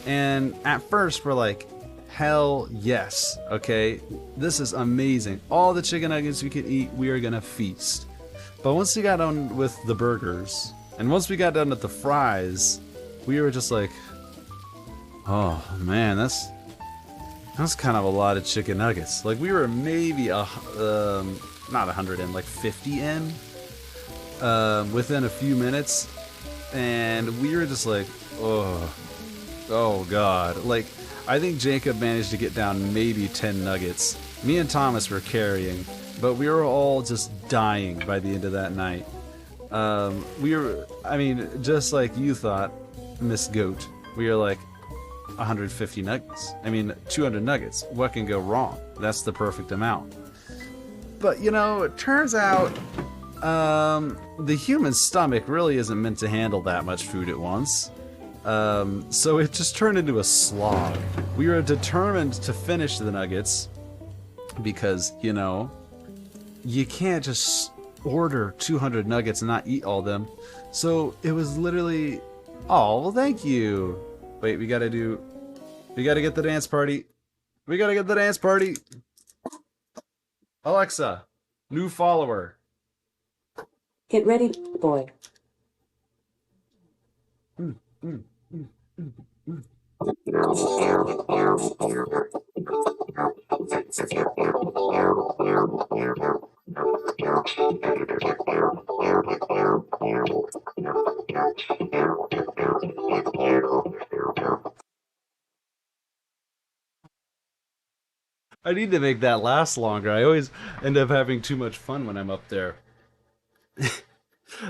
and at first we're like, hell yes, okay? This is amazing. All the chicken nuggets we could eat, we are gonna feast. But once we got done with the burgers, and once we got done with the fries, we were just like, oh man, that's kind of a lot of chicken nuggets. Like, we were maybe not 100 in, like 50 in, within a few minutes, and we were just like, oh god. Like, I think Jacob managed to get down maybe 10 nuggets. Me and Thomas were carrying, but we were all just dying by the end of that night. I mean, just like you thought, Miss Goat, we were like, 150 nuggets. I mean, 200 nuggets. What can go wrong? That's the perfect amount. But, you know, it turns out the human stomach really isn't meant to handle that much food at once. So it just turned into a slog. We were determined to finish the nuggets because, you know, you can't just order 200 nuggets and not eat all of them. So it was literally, oh, well, thank you. Wait, we gotta get the dance party. We gotta get the dance party. Alexa, new follower. Get ready, boy. I need to make that last longer. I always end up having too much fun when I'm up there.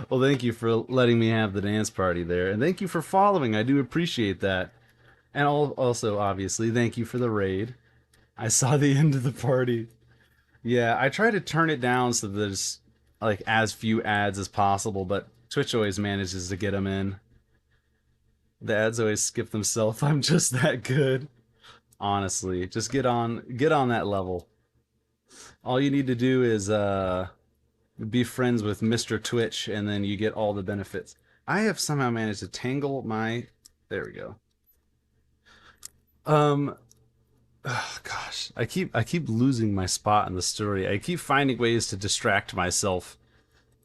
Well, thank you for letting me have the dance party there. And thank you for following. I do appreciate that. And also, obviously, thank you for the raid. I saw the end of the party. Yeah, I try to turn it down so there's like as few ads as possible, but Twitch always manages to get them in. The ads always skip themselves. I'm just that good. Honestly, just get on that level. All you need to do is be friends with Mr. Twitch, and then you get all the benefits. I have somehow managed to tangle my... There we go. Oh, gosh, I keep losing my spot in the story. I keep finding ways to distract myself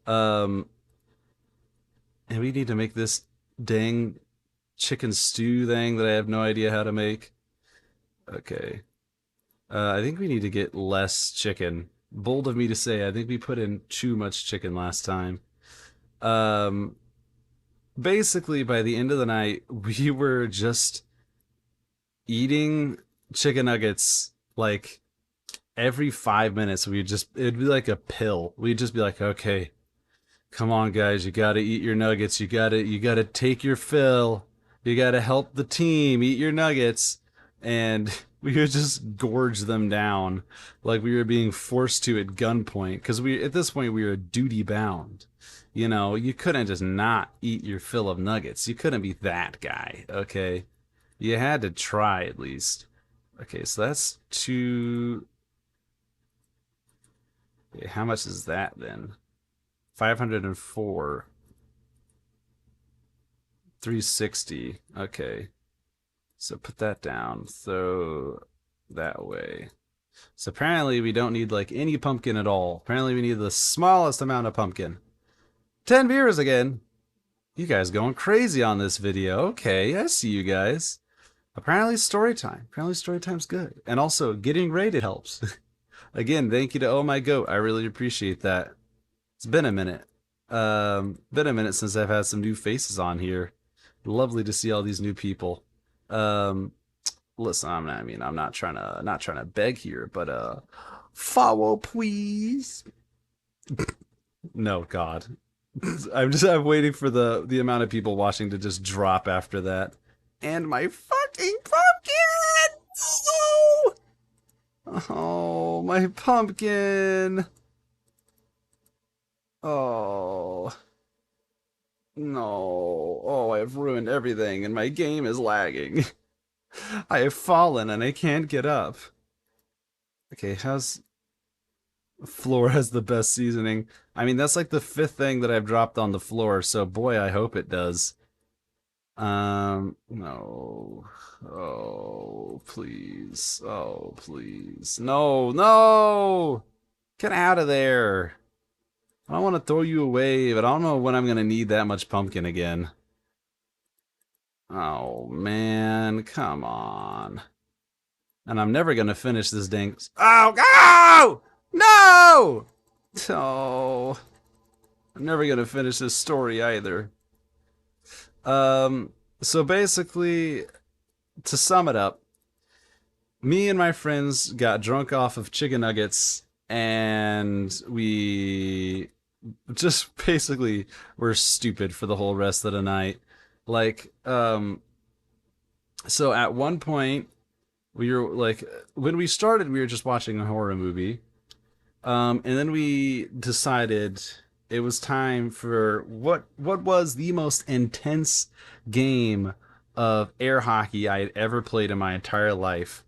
Um, and we need to make this dang chicken stew thing that I have no idea how to make. Okay. I think we need to get less chicken. Bold of me to say, I think we put in too much chicken last time. Um, Basically, by the end of the night, we were just eating chicken nuggets like every 5 minutes. It'd be like a pill. We'd just be like, okay, come on, guys, you gotta eat your nuggets. You gotta take your fill. You gotta help the team eat your nuggets. And we would just gorge them down like we were being forced to at gunpoint. Because at this point we were duty bound. You know, you couldn't just not eat your fill of nuggets. You couldn't be that guy, okay? You had to try at least. Okay, so that's two. Okay, how much is that then? 504. 360. Okay. So put that down. So that way. So apparently we don't need like any pumpkin at all. Apparently we need the smallest amount of pumpkin. 10 viewers again. You guys going crazy on this video. Okay, I see you guys. Apparently story time. Apparently story time's good. And also getting rated helps. Again, thank you to Oh My Goat. I really appreciate that. It's been a minute. Been a minute since I've had some new faces on here. Lovely to see all these new people. Listen, I'm not trying to beg here, but follow please. No, God. I'm waiting for the amount of people watching to just drop after that. And my fucking pumpkin! Oh, oh, my pumpkin. Oh. No. Oh, I've ruined everything and my game is lagging. I have fallen and I can't get up. Okay, floor has the best seasoning. I mean, that's like the 5th thing that I've dropped on the floor, so boy, I hope it does. No. Oh, please. Oh, please. No, no! Get out of there. I don't want to throw you away, but I don't know when I'm going to need that much pumpkin again. Oh, man. Come on. And I'm never going to finish this dang... Oh, no! No! Oh. I'm never going to finish this story either. So basically, to sum it up, me and my friends got drunk off of chicken nuggets, and we just basically were stupid for the whole rest of the night. Like, so at one point, we were like, when we started, we were just watching a horror movie. And then we decided it was time for what was the most intense game of air hockey I had ever played in my entire life.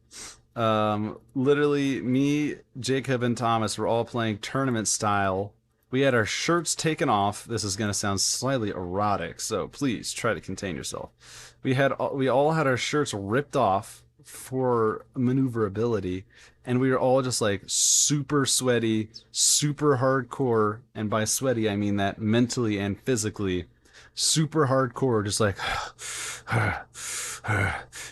Literally, me, Jacob, and Thomas were all playing tournament style. We had our shirts taken off. This is going to sound slightly erotic, so please try to contain yourself. We all had our shirts ripped off for maneuverability, and we were all just like super sweaty, super hardcore, and by sweaty I mean that mentally and physically. Super hardcore, just like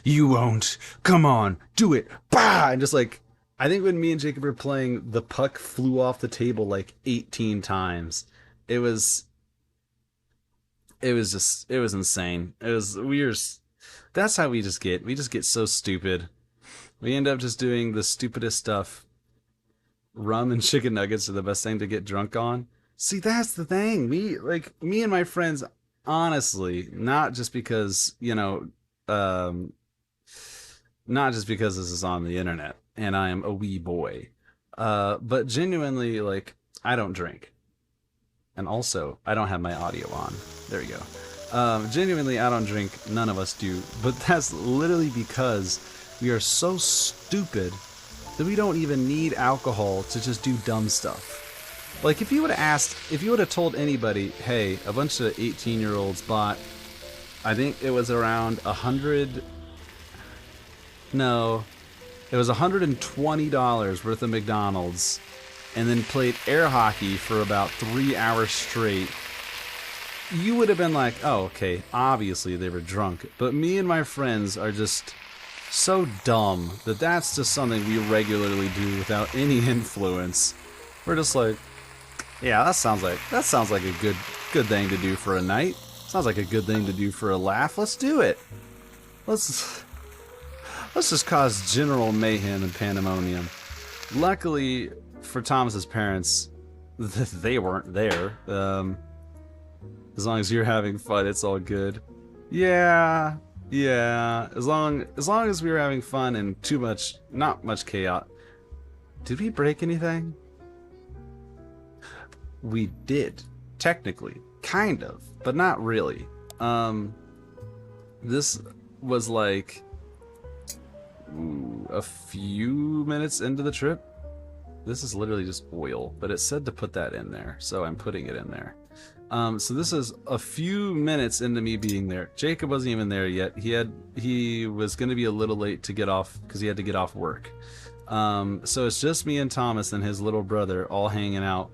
you won't. Come on, do it. Bah! And just like, I think when me and Jacob were playing, the puck flew off the table like 18 times. It was insane. That's how we just get so stupid. We end up just doing the stupidest stuff. Rum and chicken nuggets are the best thing to get drunk on. See, that's the thing. Me and my friends, honestly, not just because, not just because this is on the internet and I am a wee boy, but genuinely, like, I don't drink. And also, I don't have my audio on. There we go. Genuinely, I don't drink. None of us do. But that's literally because we are so stupid that we don't even need alcohol to just do dumb stuff. Like, if you would have told anybody, hey, a bunch of 18-year-olds bought, I think it was around it was $120 worth of McDonald's and then played air hockey for about 3 hours straight, you would have been like, oh, okay, obviously they were drunk. But me and my friends are just so dumb that that's just something we regularly do without any influence. We're just like, yeah, that sounds like a good thing to do for a night. Sounds like a good thing to do for a laugh. Let's do it. Let's just cause general mayhem and pandemonium. Luckily for Thomas's parents, they weren't there. As long as you're having fun, it's all good. Yeah. As long as we were having fun and not much chaos. Did we break anything? We did, technically, kind of, but not really. This was like a few minutes into the trip. This is literally just oil, but it said to put that in there, so I'm putting it in there. So this is a few minutes into me being there. Jacob wasn't even there yet. He was going to be a little late to get off because he had to get off work. So it's just me and Thomas and his little brother all hanging out.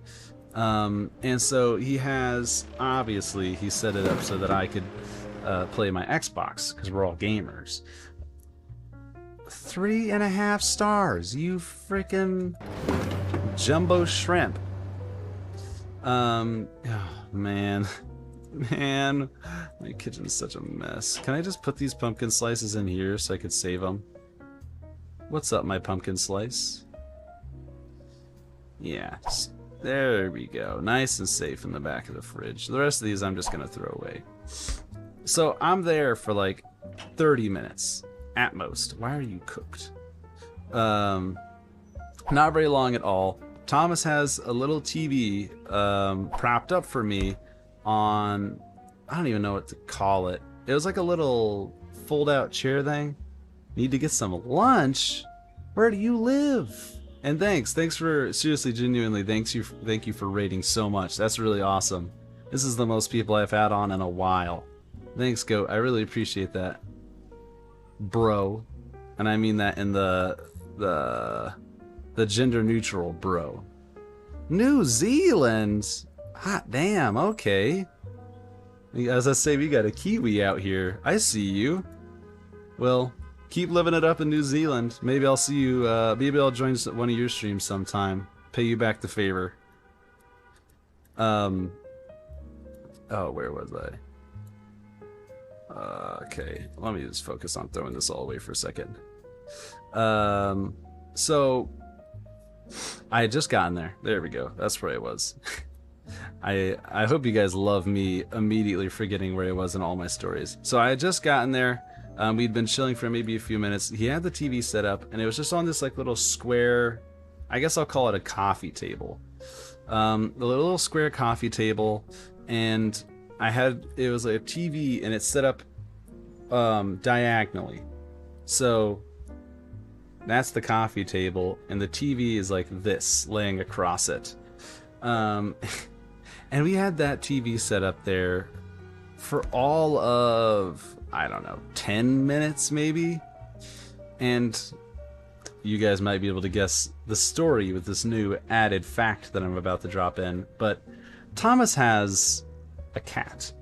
And so he set it up so that I could play my Xbox because we're all gamers. 3.5 stars, you freaking jumbo shrimp. Oh, man, my kitchen's such a mess. Can I just put these pumpkin slices in here so I could save them? What's up, my pumpkin slice? Yeah, there we go. Nice and safe in the back of the fridge. The rest of these I'm just gonna throw away. So I'm there for like 30 minutes at most. Why are you cooked? Not very long at all. Thomas has a little TV propped up for me on, I don't even know what to call it. It was like a little fold-out chair thing. Need to get some lunch? Where do you live? And thanks for, seriously, genuinely, thank you for rating so much. That's really awesome. This is the most people I've had on in a while. Thanks, Goat. I really appreciate that, bro. And I mean that in the gender neutral bro. New Zealand? Hot damn, okay. As I say, we got a Kiwi out here. I see you. Well, keep living it up in New Zealand. Maybe I'll see you, maybe I'll join one of your streams sometime. Pay you back the favor. Oh, where was I? Okay, let me just focus on throwing this all away for a second. So I had just gotten there. There we go. That's where I was. I hope you guys love me immediately forgetting where I was in all my stories. So I had just gotten there. We'd been chilling for maybe a few minutes. He had the TV set up, and it was just on this like little square, I guess I'll call it a coffee table. The little square coffee table, and it was a TV, and it's set up diagonally. So that's the coffee table, and the TV is like this, laying across it. And we had that TV set up there for all of, I don't know, 10 minutes maybe? And you guys might be able to guess the story with this new added fact that I'm about to drop in. But Thomas has a cat.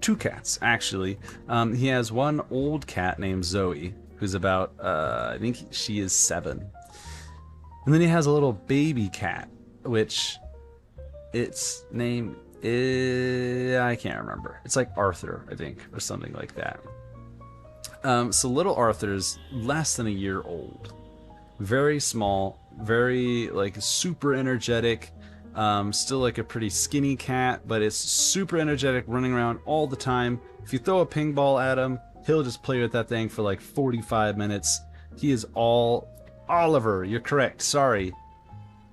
2 cats, actually. He has one old cat named Zoe, who's about, I think she is 7. And then he has a little baby cat, which its name is, I can't remember. It's like Arthur, I think, or something like that. So little Arthur's less than a year old. Very small, very like super energetic. Still like a pretty skinny cat, but it's super energetic, running around all the time. If you throw a ping ball at him, he'll just play with that thing for like 45 minutes. He is all Oliver. You're correct. Sorry.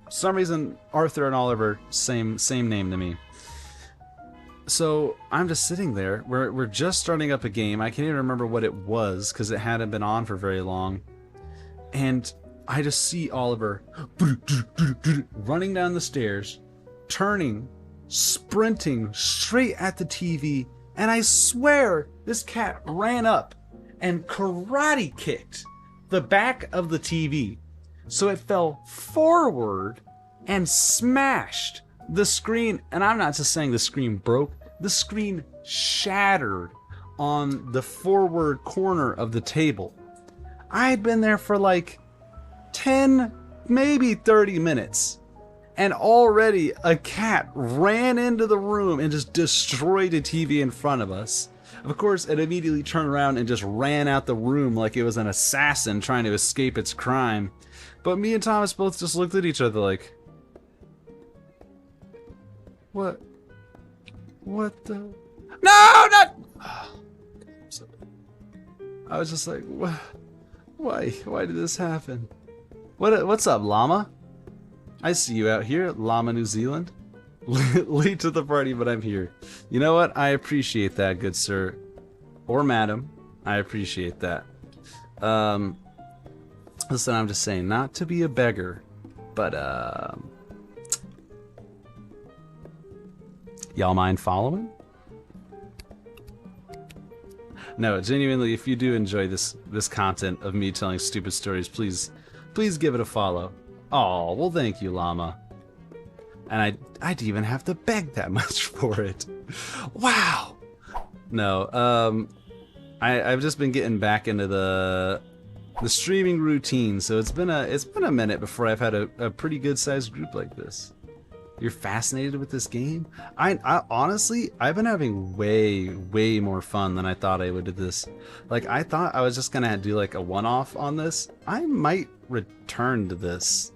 For some reason, Arthur and Oliver, same name to me. So I'm just sitting there. We're just starting up a game. I can't even remember what it was because it hadn't been on for very long. And I just see Oliver running down the stairs, turning, sprinting straight at the TV, and I swear this cat ran up and karate kicked the back of the TV. So it fell forward and smashed the screen. And I'm not just saying the screen broke, the screen shattered on the forward corner of the table. I had been there for like 10, maybe 30 minutes. And already a cat ran into the room and just destroyed the TV in front of us. Of course, it immediately turned around and just ran out the room like it was an assassin trying to escape its crime. But me and Thomas both just looked at each other like, What the? No, not! I was just like, why did this happen? What's up, llama? I see you out here, Llama New Zealand. Late to the party, but I'm here. You know what? I appreciate that, good sir. Or madam. I appreciate that. Listen, I'm just saying, not to be a beggar, but, y'all mind following? No, genuinely, if you do enjoy this content of me telling stupid stories, please give it a follow. Oh, well, thank you, llama. And I'd even have to beg that much for it. Wow. No, I've just been getting back into the streaming routine, so it's been a minute before I've had a pretty good sized group like this. You're fascinated with this game? I honestly, I've been having way more fun than I thought I would with this. Like, I thought I was just gonna do like a one-off on this. I might return to this.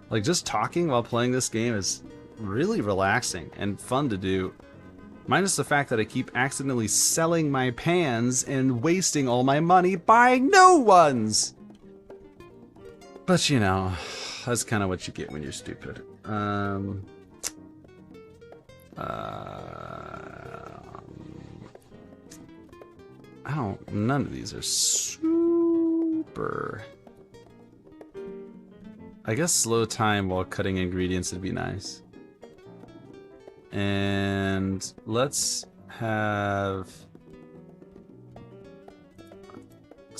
Like, just talking while playing this game is really relaxing and fun to do. Minus the fact that I keep accidentally selling my pans and wasting all my money buying new ones! But you know, that's kind of what you get when you're stupid. None of these are super. I guess slow time while cutting ingredients would be nice. And let's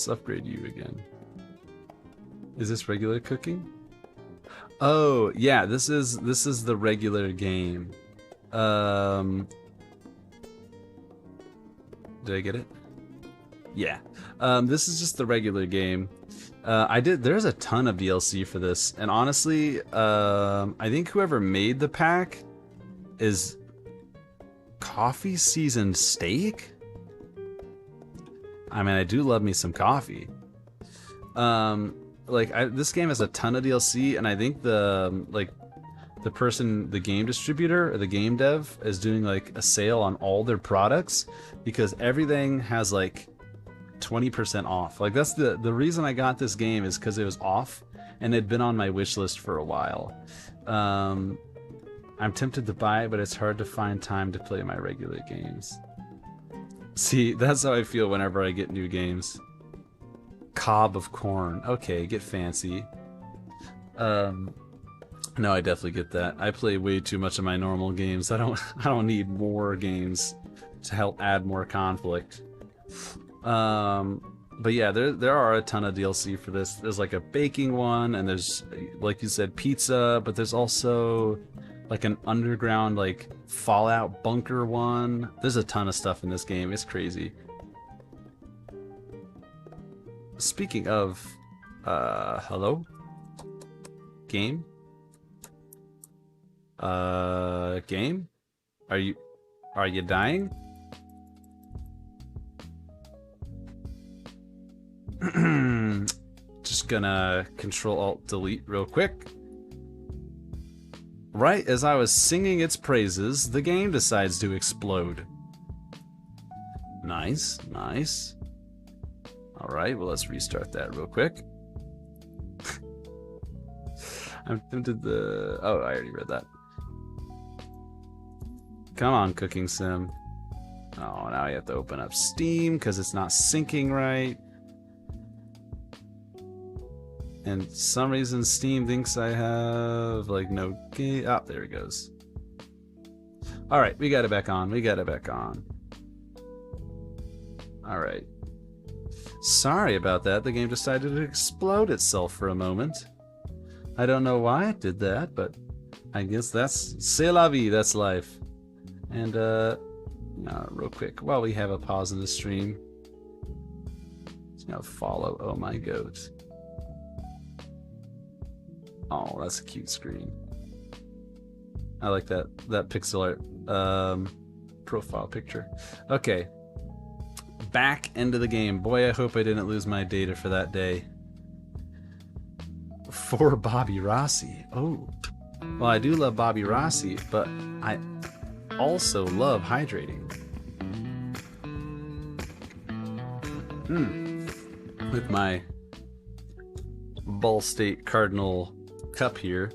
upgrade you again. Is this regular cooking? Oh, yeah, this is the regular game. Did I get it? Yeah. This is just the regular game. There's a ton of DLC for this, and honestly, I think whoever made the pack is coffee seasoned steak. I mean, I do love me some coffee. This game has a ton of DLC, and I think the game distributor or the game dev is doing like a sale on all their products because everything has like 20% off. Like, that's the reason I got this game is because it was off and it had been on my wish list for a while. I'm tempted to buy it, but it's hard to find time to play my regular games. See, that's how I feel whenever I get new games. Cob of corn. Okay, get fancy. No, I definitely get that. I play way too much of my normal games. I don't need more games to help add more conflict. But yeah, there are a ton of DLC for this. There's like a baking one, and there's, like you said, pizza, but there's also like an underground like Fallout bunker one. There's a ton of stuff in this game. It's crazy. Speaking of, hello? Game? Game? Are you dying? Just gonna Control-Alt-Delete real quick. Right as I was singing its praises, the game decides to explode. Nice, nice. Alright, well, let's restart that real quick. I'm tempted to... Oh, I already read that. Come on, Cooking Sim. Oh, now I have to open up Steam because it's not syncing right. And for some reason Steam thinks I have like no game. Oh, there it goes. Alright, we got it back on. Alright. Sorry about that. The game decided to explode itself for a moment. I don't know why it did that, but I guess that's c'est la vie, that's life. And real quick, while we have a pause in the stream, just gonna follow Oh My Goat. Oh, that's a cute screen. I like that pixel art profile picture. Okay, back into the game. Boy, I hope I didn't lose my data for that day. For Bobby Rossi. Oh, well, I do love Bobby Rossi, but I also love hydrating. With my Ball State Cardinal cup here,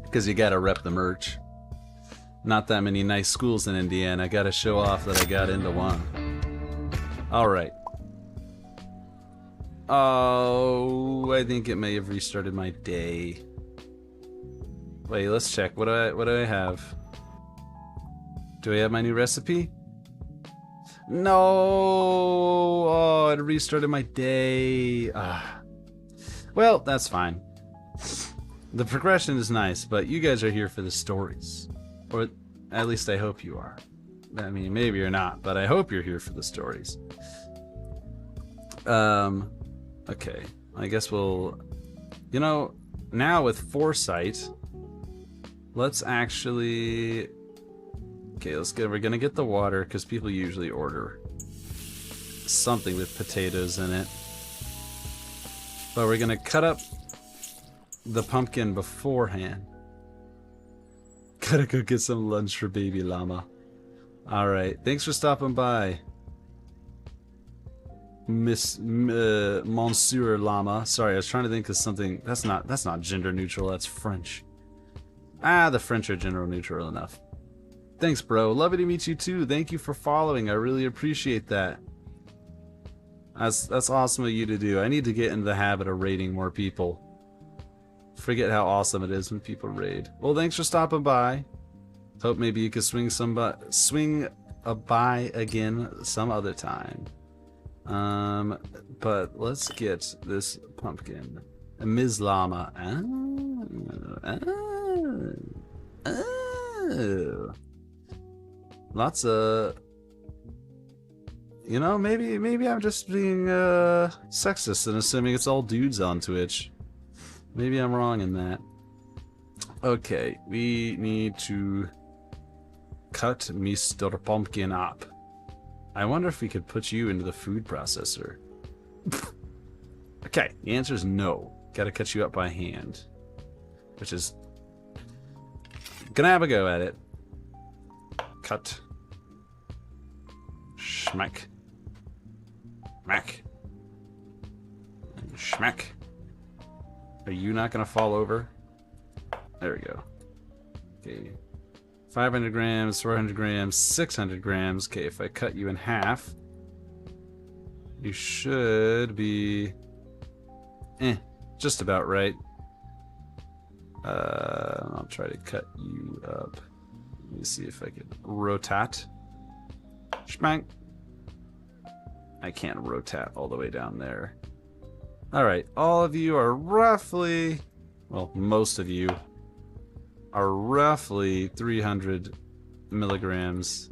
because you gotta rep the merch. Not that many nice schools in Indiana. I gotta show off that I got into one. Alright. Oh, I think it may have restarted my day. Wait, let's check. What do I have? Do I have my new recipe? No! Oh, it restarted my day. Well, that's fine. The progression is nice, but you guys are here for the stories. Or at least I hope you are. I mean, maybe you're not, but I hope you're here for the stories. Okay. I guess we'll... You know, now with foresight, let's actually... Okay, we're gonna get the water, because people usually order something with potatoes in it. But we're gonna cut up the pumpkin beforehand. Gotta go get some lunch for baby llama. Alright, thanks for stopping by, Monsieur Llama. Sorry, I was trying to think of something. That's not gender neutral, that's French. The French are gender neutral enough. Thanks, bro. Lovely to meet you too. Thank you for following. I really appreciate that. That's awesome of you to do. I need to get into the habit of raiding more people. Forget how awesome it is when people raid. Well, thanks for stopping by. Hope maybe you could swing a by again some other time. But let's get this pumpkin. Ms. Llama. Lots of... You know, maybe I'm just being sexist and assuming it's all dudes on Twitch. Maybe I'm wrong in that. Okay, we need to cut Mr. Pumpkin up. I wonder if we could put you into the food processor. Okay, the answer is no. Gotta cut you up by hand. Which is... Gonna have a go at it. Cut. Schmack. Mack. Schmack. Are you not gonna fall over? There we go. Okay. 500 grams, 400 grams, 600 grams. Okay, if I cut you in half, you should be... just about right. I'll try to cut you up. Let me see if I can rotate. Schmank. I can't rotate all the way down there. Alright, all of you are roughly... Well, most of you are roughly 300 milligrams.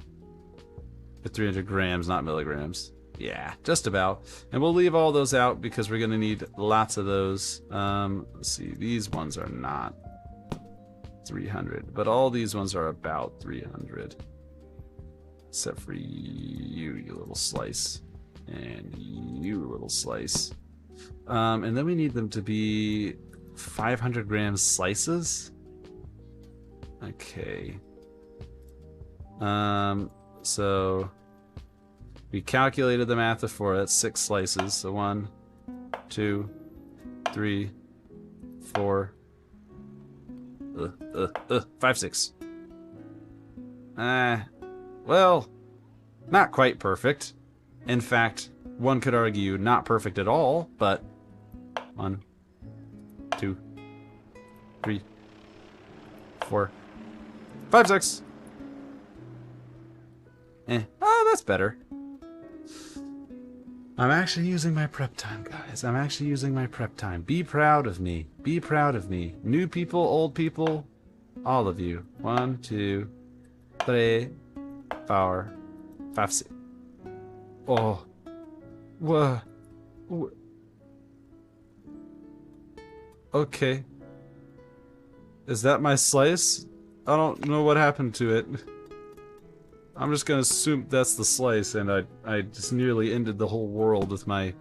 300 grams, not milligrams. Yeah, just about. And we'll leave all those out because we're going to need lots of those. Let's see, these ones are not 300, but all these ones are about 300. Except for you, you little slice. And you little slice. And then we need them to be 500 grams slices. Okay. So we calculated the math before. That's 6 slices. So 1, 2, 3, 4, 5, 6. Well, not quite perfect. In fact, one could argue not perfect at all, but 1, 2, 3, 4, 5, 6. Oh, that's better. I'm actually using my prep time, guys. I'm actually using my prep time. Be proud of me. Be proud of me. New people, old people, all of you. 1, 2, 3, 4, 5, 6. Oh. Whoa. Okay. Is that my slice? I don't know what happened to it. I'm just gonna assume that's the slice, and I just nearly ended the whole world with my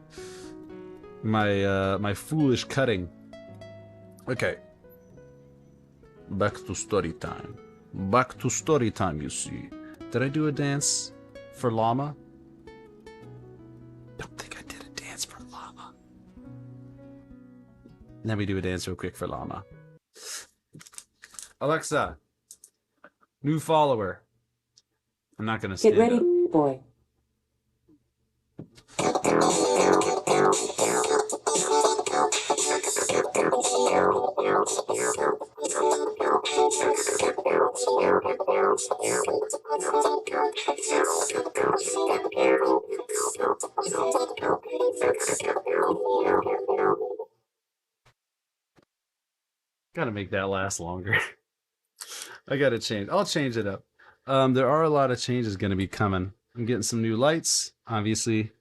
foolish cutting. Okay. Back to story time. Back to story time, you see. Did I do a dance for llama? Don't think I did a dance for llama. Let me do a dance real quick for llama. Alexa, new follower. I'm not gonna stand Get ready, up. boy. Gotta make that last longer. I gotta change. I'll change it up. There are a lot of changes gonna be coming. I'm getting some new lights, obviously.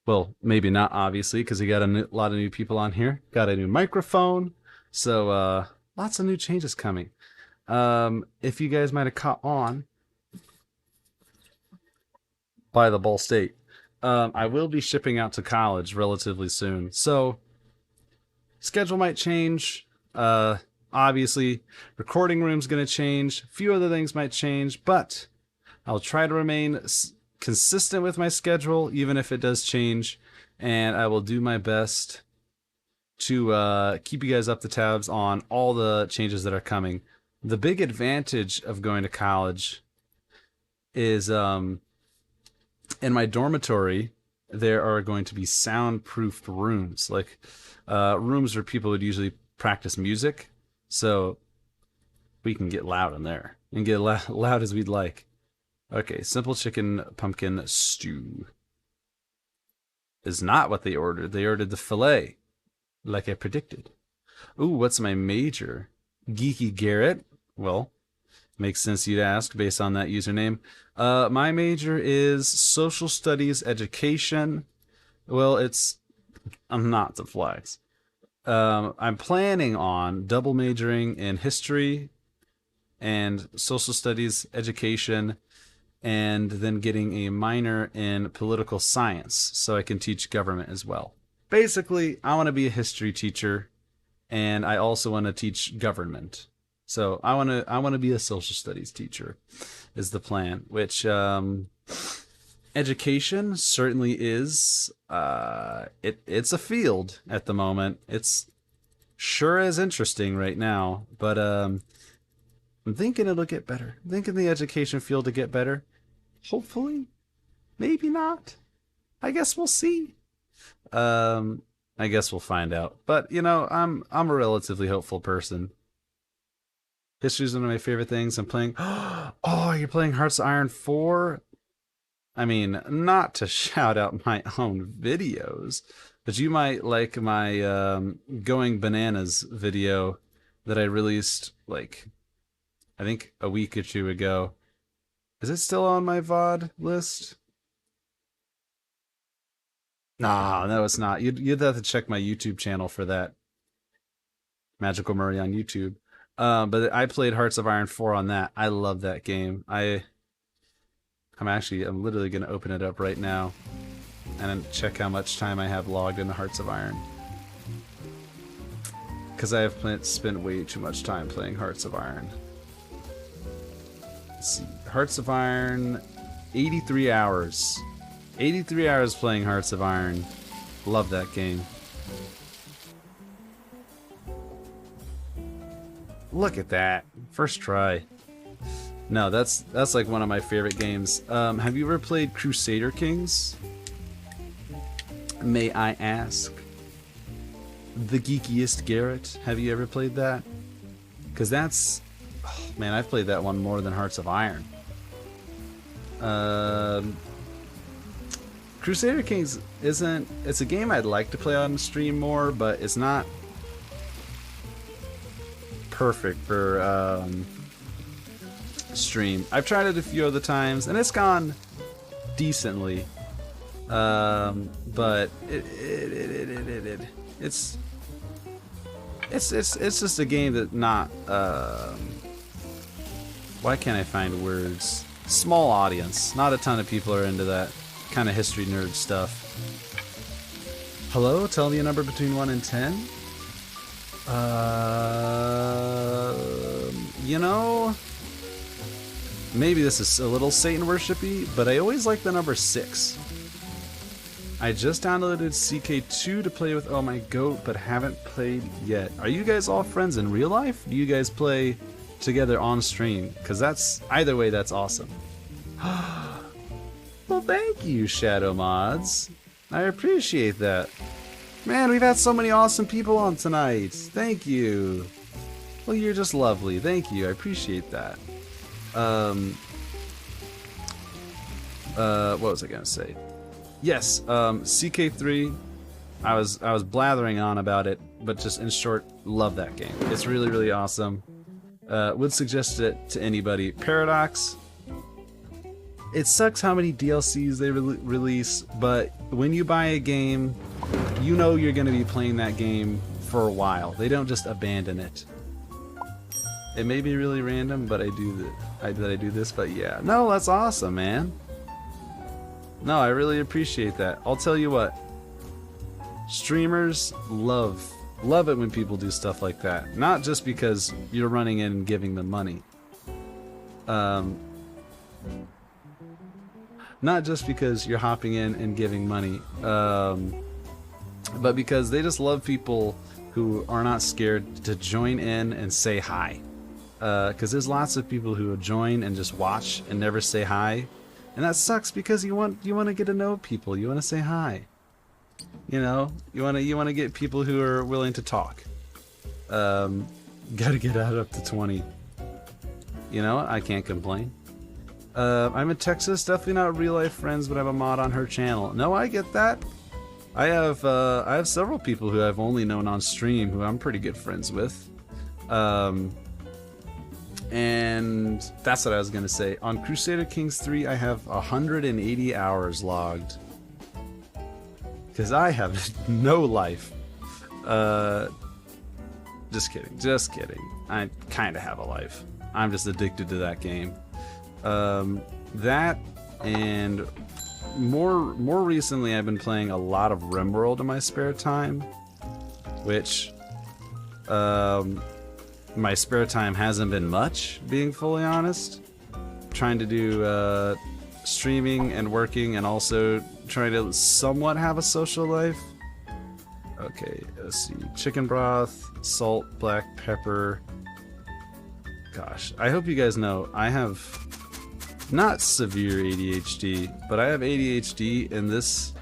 Well, maybe not obviously, because we got a lot of new people on here. Got a new microphone. So, lots of new changes coming. If you guys might have caught on by the Ball State, I will be shipping out to college relatively soon. So, schedule might change. Obviously, recording room's going to change. A few other things might change, but I'll try to remain consistent with my schedule, even if it does change. And I will do my best to keep you guys up the tabs on all the changes that are coming. The big advantage of going to college is in my dormitory, there are going to be soundproofed rooms, like rooms where people would usually practice music. So we can get loud in there and get loud as we'd like. Okay, simple chicken pumpkin stew is not what they ordered. They ordered the filet, like I predicted. Ooh, what's my major? Geeky Garrett. Well, makes sense you'd ask based on that username. My major is social studies education. Well, I'm not the flags. I'm planning on double majoring in history and social studies education, and then getting a minor in political science so I can teach government as well. Basically, I want to be a history teacher, and I also want to teach government. So I want to be a social studies teacher is the plan, which education certainly is. It's a field at the moment. It's sure is interesting right now, but I'm thinking it'll get better. I'm thinking the education field to get better. Hopefully, maybe not. I guess we'll see. I guess we'll find out. But I'm a relatively hopeful person. History is one of my favorite things. I'm playing. Oh, you're playing Hearts of Iron 4? I mean, not to shout out my own videos, but you might like my Going Bananas video that I released, like, I think a week or two ago. Is it still on my VOD list? Nah, no, it's not. You'd have to check my YouTube channel for that. Magical Murray on YouTube. But I played Hearts of Iron 4 on that. I love that game. I'm literally going to open it up right now and check how much time I have logged in the Hearts of Iron. Because I have spent way too much time playing Hearts of Iron. Let's see. Hearts of Iron, 83 hours. 83 hours playing Hearts of Iron. Love that game. Look at that. First try. No, that's like one of my favorite games. Have you ever played Crusader Kings? May I ask? The geekiest Garrett. Have you ever played that? Because that's... Oh, man, I've played that one more than Hearts of Iron. Crusader Kings isn't. It's a game I'd like to play on stream more, but it's not perfect for stream. I've tried it a few other times, and it's gone decently. But it's just a game that not. Why can't I find words? Small audience. Not a ton of people are into that kind of history nerd stuff. Hello, tell me a number between 1 and 10. You know, maybe this is a little Satan worshipy, but I always like the number 6. I just downloaded CK2 to play with Oh My Goat, but haven't played yet. Are you guys all friends in real life? Do you guys play together on stream? Because that's, either way, that's awesome. Well, thank you, Shadow Mods. I appreciate that. Man, we've had so many awesome people on tonight. Thank you. Well, you're just lovely. Thank you. I appreciate that. What was I gonna say? Yes, CK3. I was blathering on about it, but just in short, love that game. It's really, really awesome. Would suggest it to anybody. Paradox. It sucks how many DLCs they release, but when you buy a game, you know you're going to be playing that game for a while. They don't just abandon it. It may be really random, but I do this. But yeah, no, that's awesome, man. No, I really appreciate that. I'll tell you what. Streamers love it when people do stuff like that. Not just because you're running in and giving them money. Not just because you're hopping in and giving money, but because they just love people who are not scared to join in and say hi. Because there's lots of people who join and just watch and never say hi, and that sucks because you want to get to know people. You want to say hi. You know, you want to get people who are willing to talk. Gotta get out up to 20. You know, I can't complain. I'm in Texas, definitely not real life friends, but I'm a mod on her channel. No, I get that. I have several people who I've only known on stream who I'm pretty good friends with. And that's what I was gonna say. On Crusader Kings 3, I have 180 hours logged. Because I have no life. Just kidding. I kind of have a life. I'm just addicted to that game. That and more recently I've been playing a lot of RimWorld in my spare time, which my spare time hasn't been much, being fully honest. Trying to do streaming and working, and also trying to somewhat have a social life. Okay, let's see. Chicken broth, salt, black pepper. Gosh, I hope you guys know I have not severe ADHD, but I have ADHD, and this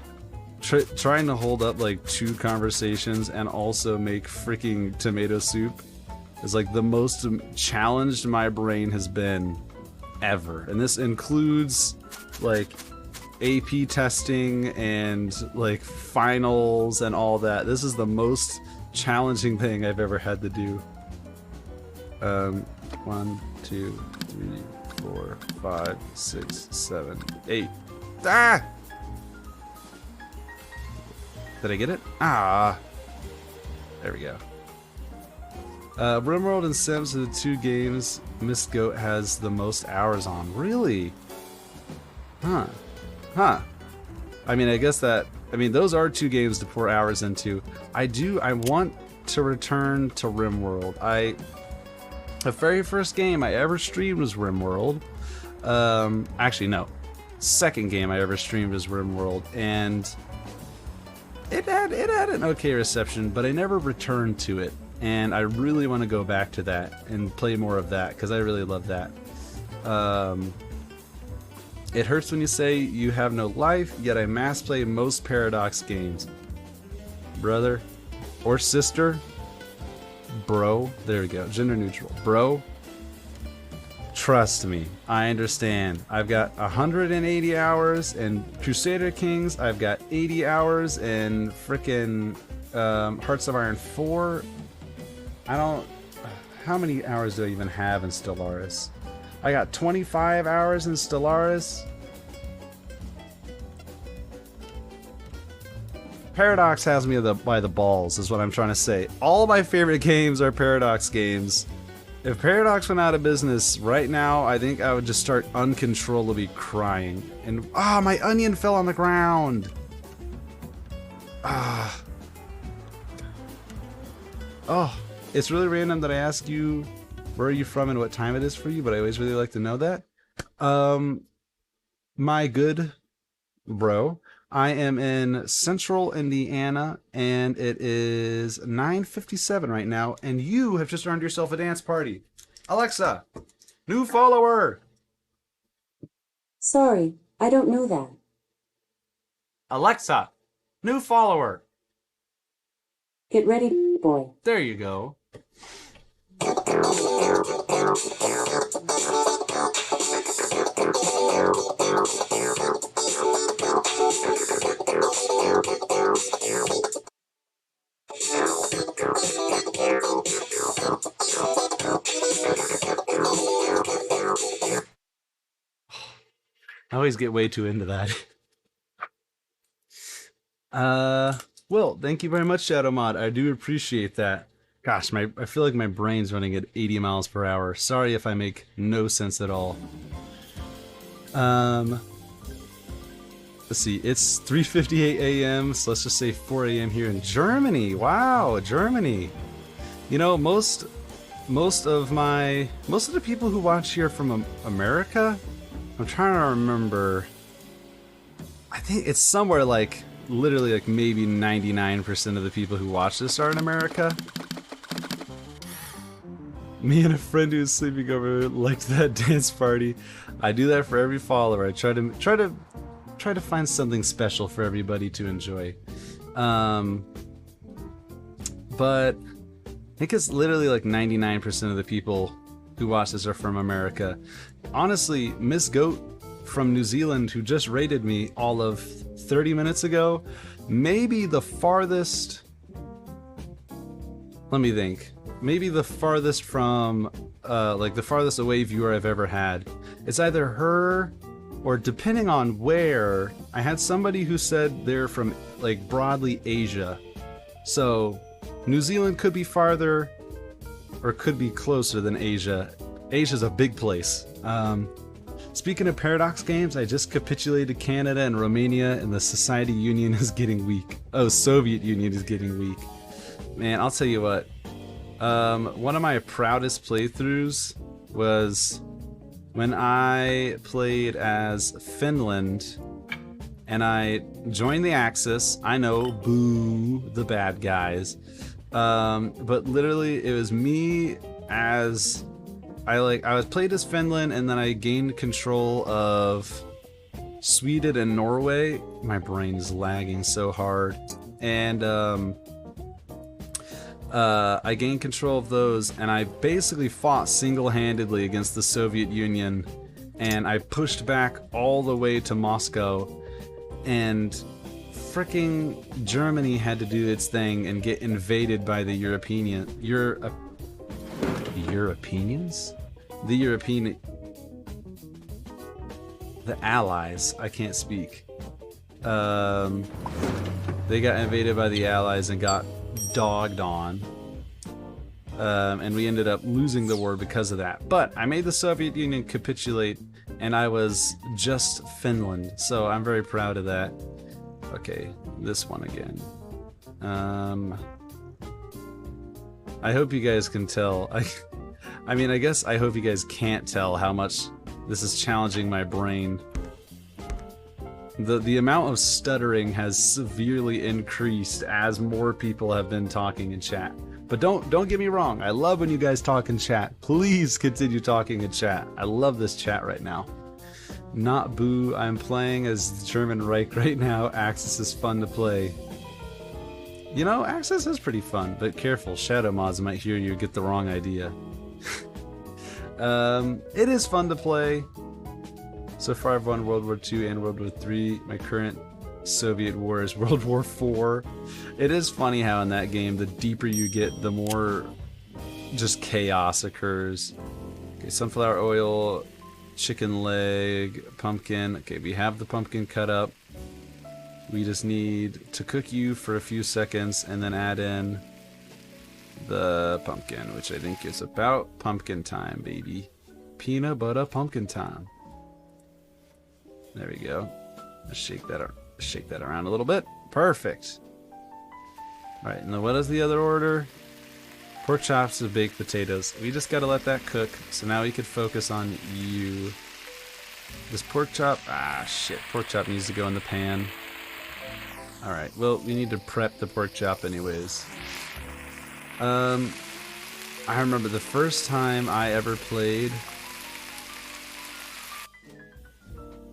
trying to hold up like 2 conversations and also make freaking tomato soup is like the most challenged my brain has been ever. And this includes like AP testing and like finals and all that. This is the most challenging thing I've ever had to do. 1, 2, 3, 4, 5, 6, 7, 8. Ah! Did I get it? Ah! There we go. RimWorld and Sims are the 2 games Miss Goat has the most hours on. Really? Huh. I mean, I guess that... I mean, those are 2 games to pour hours into. I want to return to RimWorld. The very first game I ever streamed was RimWorld. Actually, no. Second game I ever streamed was RimWorld, and it had an okay reception, but I never returned to it. And I really want to go back to that and play more of that, because I really love that. It hurts when you say you have no life, yet I mass play most Paradox games. Brother or sister, bro, there we go, gender neutral. Bro, Trust me, I understand. I've got 180 hours in Crusader Kings. I've got 80 hours in frickin' Hearts of Iron 4. I don't... How many hours do I even have in Stellaris? I got 25 hours in Stellaris. Paradox has me by the balls, is what I'm trying to say. All my favorite games are Paradox games. If Paradox went out of business right now, I think I would just start uncontrollably crying. And my onion fell on the ground. Oh, it's really random that I ask you where are you from and what time it is for you, but I always really like to know that. My good bro, I am in Central Indiana, and it is 9:57 right now, and you have just earned yourself a dance party. Alexa, new follower! Sorry, I don't know that. Alexa, new follower! Get ready, boy. There you go. I always get way too into that. Well, thank you very much, Shadow Mod. I do appreciate that. Gosh, I feel like my brain's running at 80 miles per hour. Sorry if I make no sense at all. Let's see, it's 3:58 a.m., so let's just say 4 a.m. here in Germany. Wow, Germany. You know, most of the people who watch here from America, I'm trying to remember. I think it's somewhere like literally like maybe 99% of the people who watch this are in America. Me and a friend who's sleeping over liked that dance party. I do that for every follower. I try to find something special for everybody to enjoy. But I think it's literally like 99% of the people who watch this are from America. Honestly, Miss Goat from New Zealand, who just rated me all of 30 minutes ago, maybe the farthest... Let me think. Maybe the farthest from, like the farthest away viewer I've ever had. It's either her, or depending on where, I had somebody who said they're from, like, broadly Asia. So, New Zealand could be farther, or could be closer than Asia. Asia's a big place. Speaking of Paradox games, I just capitulated Canada and Romania, and the Society Union is getting weak. Oh, Soviet Union is getting weak. Man, I'll tell you what. One of my proudest playthroughs was when I played as Finland, and I joined the Axis. I know, boo, the bad guys. But literally, it was me as... I was played as Finland, and then I gained control of Sweden and Norway. My brain is lagging so hard. And I gained control of those, and I basically fought single-handedly against the Soviet Union, and I pushed back all the way to Moscow, and fricking Germany had to do its thing and get invaded by the Europeans? The Allies. I can't speak. They got invaded by the Allies and got dogged on. And we ended up losing the war because of that. But I made the Soviet Union capitulate, and I was just Finland, so I'm very proud of that. Okay, this one again. I hope you guys can tell. I mean, I guess I hope you guys can't tell how much this is challenging my brain. The amount of stuttering has severely increased as more people have been talking in chat. But don't get me wrong, I love when you guys talk in chat. Please continue talking in chat. I love this chat right now. Not boo, I'm playing as German Reich right now. Axis is fun to play. You know, Axis is pretty fun, but careful, Shadow Mods might hear you get the wrong idea. It is fun to play. So far I've won World War II and World War III. My current Soviet war is World War IV. It is funny how in that game, the deeper you get, the more just chaos occurs. Okay, sunflower oil, chicken leg, pumpkin. Okay, we have the pumpkin cut up. We just need to cook you for a few seconds and then add in the pumpkin, which I think is about pumpkin time, baby. Peanut butter pumpkin time. There we go. Let's shake that around a little bit. Perfect. Alright, and then what is the other order? Pork chops with baked potatoes. We just gotta let that cook, so now we could focus on you. This pork chop, shit, pork chop needs to go in the pan. Alright, well, we need to prep the pork chop anyways. I remember the first time I ever played...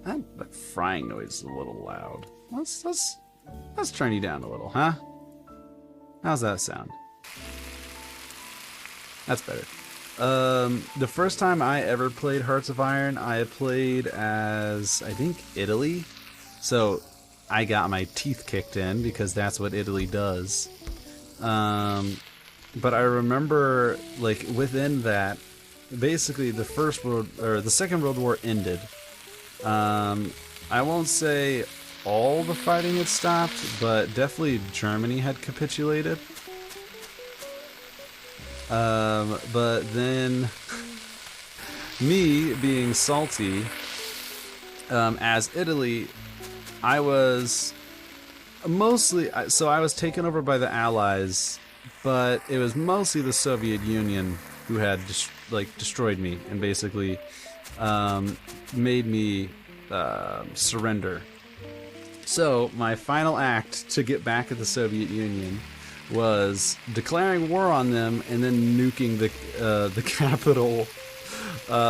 That frying noise is a little loud. Let's turn you down a little, huh? How's that sound? That's better. The first time I ever played Hearts of Iron, I played as, I think, Italy. So I got my teeth kicked in because that's what Italy does. But I remember, like, within that, basically the Second World War ended. I won't say all the fighting had stopped, but definitely Germany had capitulated. But then me being salty, as Italy, I was mostly, so I was taken over by the Allies, but it was mostly the Soviet Union who had destroyed me and basically made me surrender. So my final act to get back at the Soviet Union was declaring war on them and then nuking the capital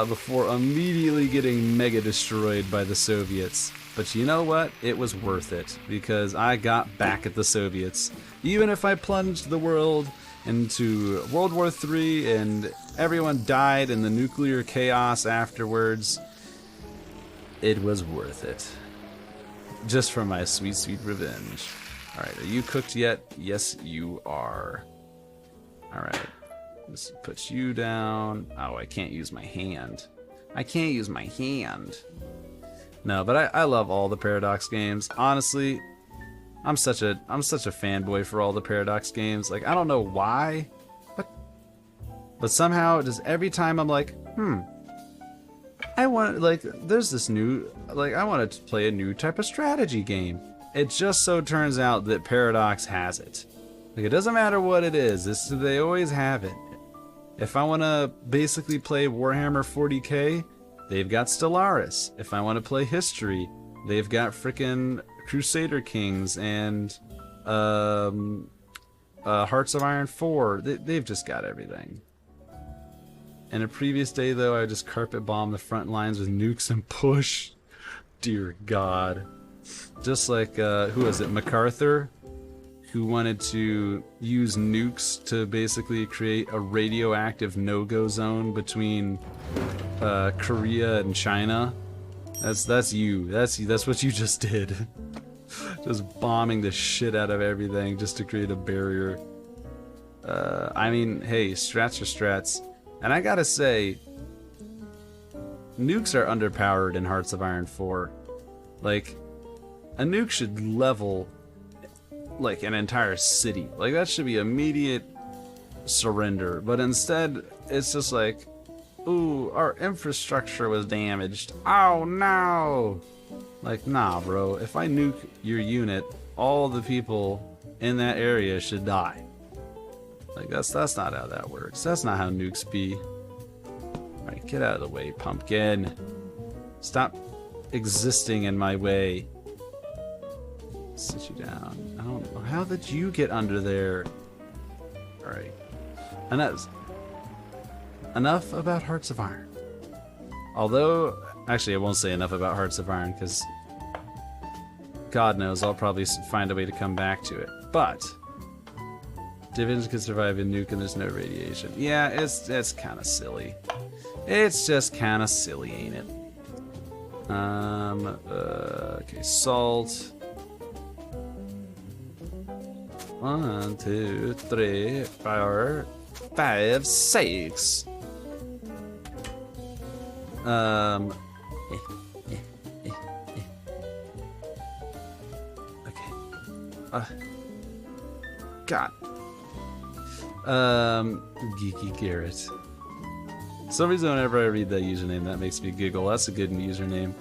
before immediately getting mega destroyed by the Soviets. But you know what? It was worth it because I got back at the Soviets. Even if I plunged the world into World War III and everyone died in the nuclear chaos afterwards, it was worth it. Just for my sweet, sweet revenge. Alright, are you cooked yet? Yes, you are. Alright, let's put you down. Oh, I can't use my hand. I can't use my hand. No, but I love all the Paradox games. Honestly, I'm such a fanboy for all the Paradox games. Like, I don't know why, but somehow just every time I'm like, I want, like, there's this new, like, I want to play a new type of strategy game. It just so turns out that Paradox has it. Like, it doesn't matter what it is, they always have it. If I want to basically play Warhammer 40k, they've got Stellaris. If I want to play history, they've got frickin' Crusader Kings and Hearts of Iron 4. They've just got everything. In a previous day, though, I just carpet bombed the front lines with nukes and push. Dear God. Just like, who was it, MacArthur? Who wanted to use nukes to basically create a radioactive no-go zone between Korea and China. That's you. That's what you just did. Just bombing the shit out of everything just to create a barrier. I mean, hey, strats are strats. And I gotta say, nukes are underpowered in Hearts of Iron 4. Like, a nuke should level, like, an entire city. Like, that should be immediate surrender. But instead, it's just like, ooh, our infrastructure was damaged. Oh, no! Like, nah, bro. If I nuke your unit, all the people in that area should die. Like, that's not how that works. That's not how nukes be. Alright, get out of the way, pumpkin. Stop existing in my way. Sit you down. I don't know. How did you get under there? Alright. Enough about Hearts of Iron. Although, actually I won't say enough about Hearts of Iron, because God knows I'll probably find a way to come back to it. But Dividends can survive a nuke and there's no radiation. Yeah, it's kind of silly. It's just kind of silly, ain't it? Okay, salt. 1, 2, 3, 4, 5, 6. Okay. God. Geeky Garrett. For some reason, whenever I read that username, that makes me giggle. That's a good username.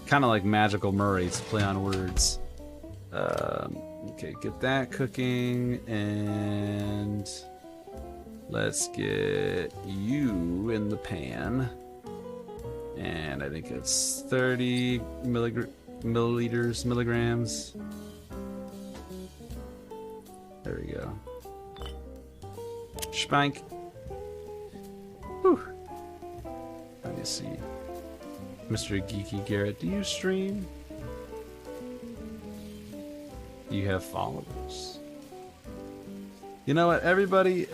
Kind of like Magical Murray to play on words. Okay, get that cooking, and let's get you in the pan. And I think it's 30 milligrams. There we go. Spank. Whew. Let me see. Mr. Geeky Garrett, do you stream? You have followers. You know what, everybody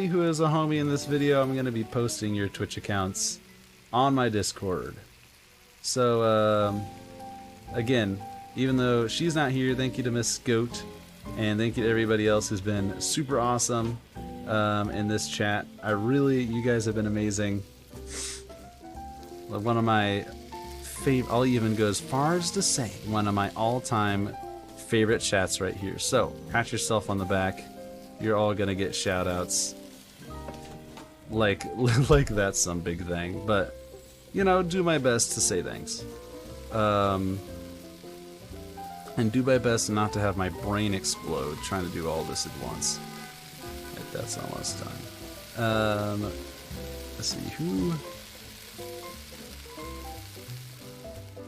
who is a homie in this video, I'm going to be posting your Twitch accounts on my Discord. So, again, even though she's not here, thank you to Miss Goat, and thank you to everybody else who's been super awesome in this chat. You guys have been amazing. One of my I'll even go as far as to say one of my all-time favorite chats right here. So, pat yourself on the back. You're all gonna get shout-outs. Like that's some big thing. But, you know, do my best to say thanks. And do my best not to have my brain explode trying to do all this at once. Right, that's almost done. Let's see, who...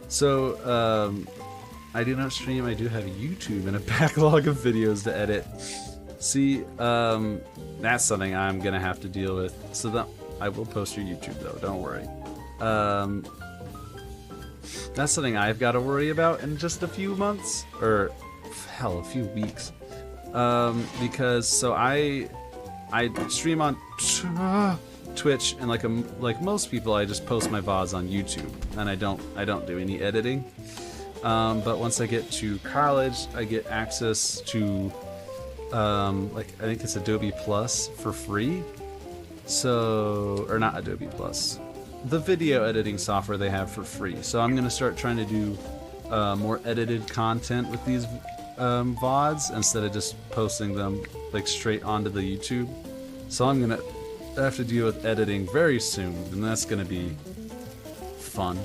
So, I do not stream, I do have YouTube and a backlog of videos to edit. See, that's something I'm gonna have to deal with. So that I will post your YouTube though, don't worry. That's something I've got to worry about in just a few months, or hell, a few weeks. Because so I stream on Twitch, and like most people, I just post my VODs on YouTube, and I don't do any editing. But once I get to college, I get access to like I think it's Adobe Plus for free. So, or not Adobe Plus, the video editing software they have for free. So I'm gonna start trying to do more edited content with these VODs instead of just posting them like straight onto the YouTube. So I'm gonna have to deal with editing very soon, and that's gonna be fun,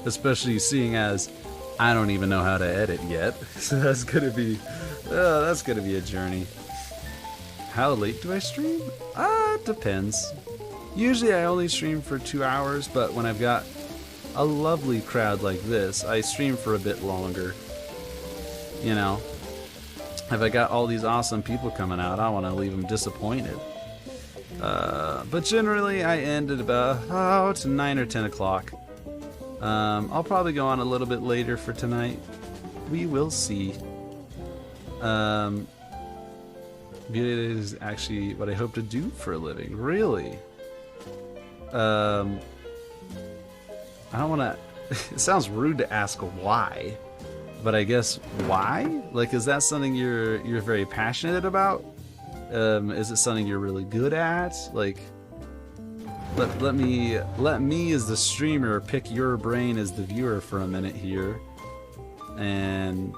especially seeing as I don't even know how to edit yet. So that's gonna be a journey. How late do I stream? It depends. Usually I only stream for 2 hours, but when I've got a lovely crowd like this, I stream for a bit longer. You know, if I got all these awesome people coming out, I want to leave them disappointed. But generally I end at about 9 or 10 o'clock. I'll probably go on a little bit later for tonight. We will see. Beauty is actually what I hope to do for a living. Really? I don't want to... It sounds rude to ask why, but I guess why? Like, is that something you're very passionate about? Is it something you're really good at? Like, let me as the streamer pick your brain as the viewer for a minute here, and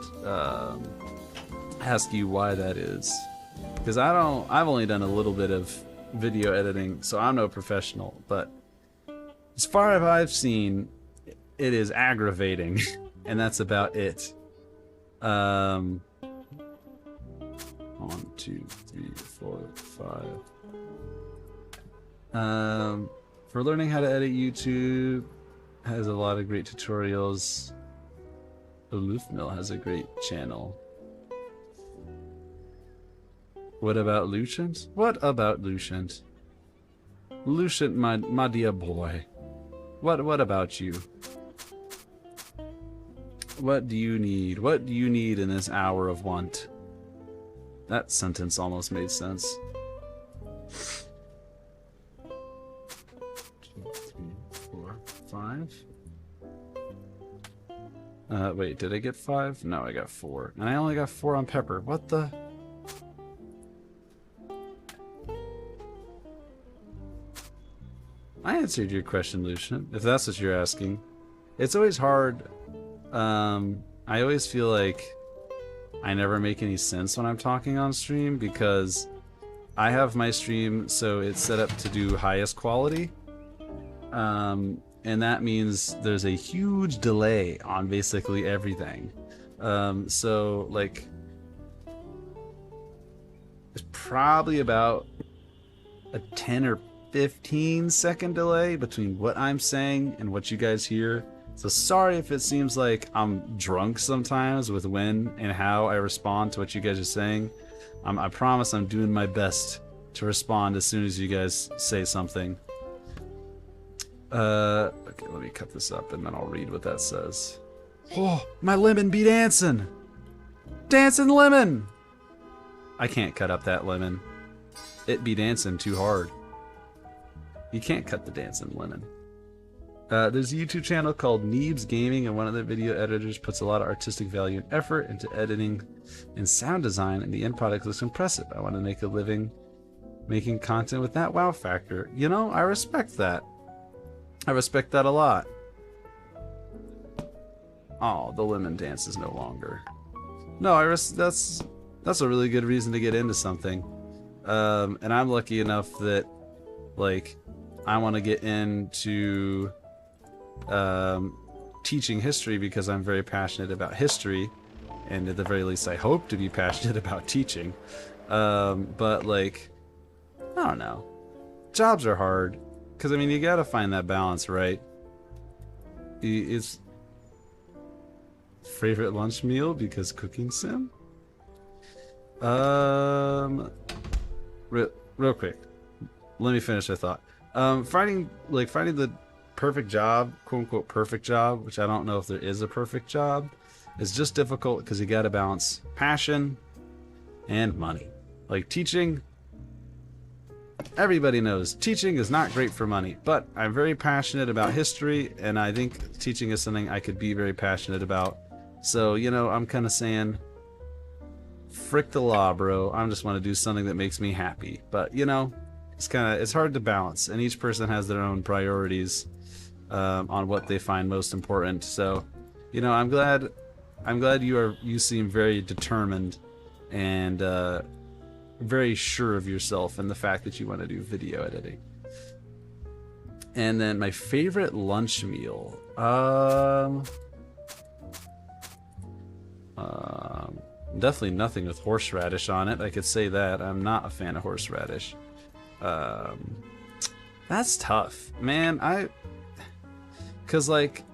ask you why that is. Because I've only done a little bit of video editing, so I'm no professional. But as far as I've seen, it is aggravating, and that's about it. 1, 2, 3, 4, 5. For learning how to edit, YouTube has a lot of great tutorials. Aloofmill has a great channel. What about Lucient? What about Lucient? Lucient, my dear boy. What about you? What do you need? What do you need in this hour of want? That sentence almost made sense. 2, 3, 4, 5. Wait, did I get 5? No, I got 4. And I only got 4 on pepper. What the? I answered your question, Lucian, if that's what you're asking. It's always hard. I always feel like I never make any sense when I'm talking on stream because I have my stream so it's set up to do highest quality. And that means there's a huge delay on basically everything. So like it's probably about a 10 or 15-second delay between what I'm saying and what you guys hear. So sorry if it seems like I'm drunk sometimes with when and how I respond to what you guys are saying. I promise I'm doing my best to respond as soon as you guys say something. Okay, let me cut this up and then I'll read what that says. Oh, my lemon be dancing! Dancing lemon! I can't cut up that lemon. It be dancing too hard. You can't cut the dancing lemon. There's a YouTube channel called Neebs Gaming, and one of the video editors puts a lot of artistic value and effort into editing and sound design, and the end product looks impressive. I want to make a living making content with that wow factor. You know, I respect that. I respect that a lot. Oh, the lemon dance is no longer. No, that's a really good reason to get into something. And I'm lucky enough that, like, I want to get into teaching history because I'm very passionate about history, and at the very least I hope to be passionate about teaching. But like, I don't know, jobs are hard because I mean you gotta find that balance, right? It's favorite lunch meal because cooking sim. Real quick, let me finish my thought. Finding the perfect job, quote unquote perfect job, which I don't know if there is a perfect job, is just difficult because you got to balance passion and money. Like teaching, everybody knows teaching is not great for money, but I'm very passionate about history, and I think teaching is something I could be very passionate about. So, you know, I'm kind of saying, frick the law, bro. I just want to do something that makes me happy. But, you know, it's hard to balance, and each person has their own priorities on what they find most important. So, you know, I'm glad you seem very determined and very sure of yourself and the fact that you want to do video editing. And then my favorite lunch meal, definitely nothing with horseradish on it. I could say that. I'm not a fan of horseradish. That's tough, man. Cause like,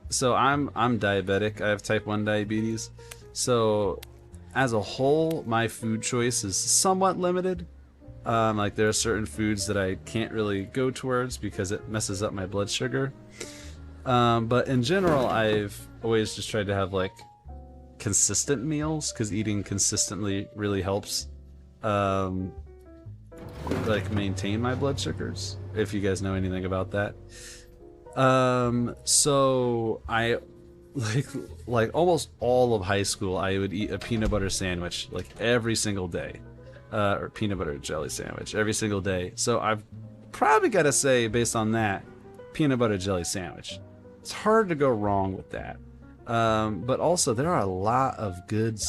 so I'm diabetic. I have type 1 diabetes. So as a whole, my food choice is somewhat limited. Like there are certain foods that I can't really go towards because it messes up my blood sugar. But in general, I've always just tried to have like consistent meals, because eating consistently really helps like maintain my blood sugars, if you guys know anything about that. So I like almost all of high school I would eat a peanut butter sandwich like every single day, or peanut butter jelly sandwich every single day. So I've probably got to say, based on that, peanut butter jelly sandwich. It's hard to go wrong with that. But also there are a lot of good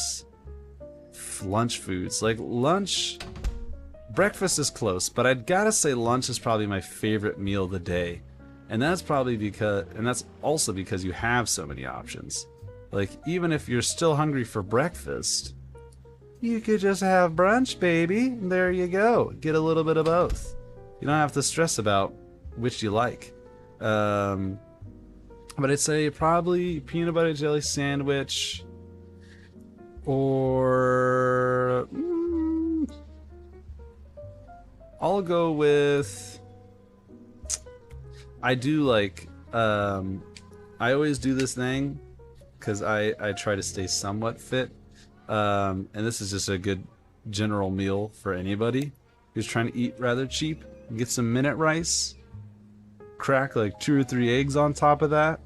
lunch foods. Like breakfast is close, but I'd gotta say lunch is probably my favorite meal of the day. And that's also because you have so many options. Like even if you're still hungry for breakfast, you could just have brunch, baby. There you go. Get a little bit of both. You don't have to stress about which you like. But I'd say probably peanut butter jelly sandwich, or I'll go with, I do like, I always do this thing because I try to stay somewhat fit, and this is just a good general meal for anybody who's trying to eat rather cheap. Get some minute rice, crack like 2 or 3 eggs on top of that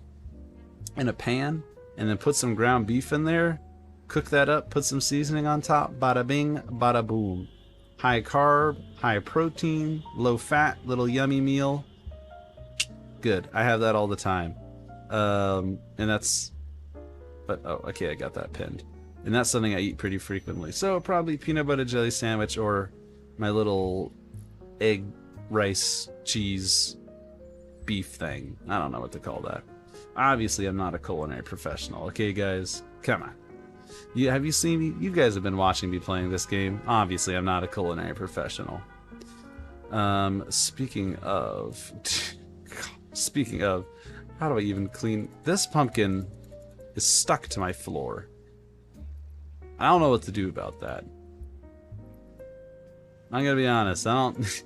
in a pan, and then put some ground beef in there. Cook that up, put some seasoning on top. Bada bing, bada boom. High carb, high protein, low fat, little yummy meal. Good. I have that all the time. And that's... But, oh, okay, I got that pinned. And that's something I eat pretty frequently. So probably peanut butter jelly sandwich or my little egg, rice, cheese, beef thing. I don't know what to call that. Obviously, I'm not a culinary professional. Okay, guys? Come on. Have you seen me? You guys have been watching me playing this game. Obviously, I'm not a culinary professional. Speaking of... Speaking of... How do I even clean... This pumpkin is stuck to my floor. I don't know what to do about that. I'm gonna be honest, I don't...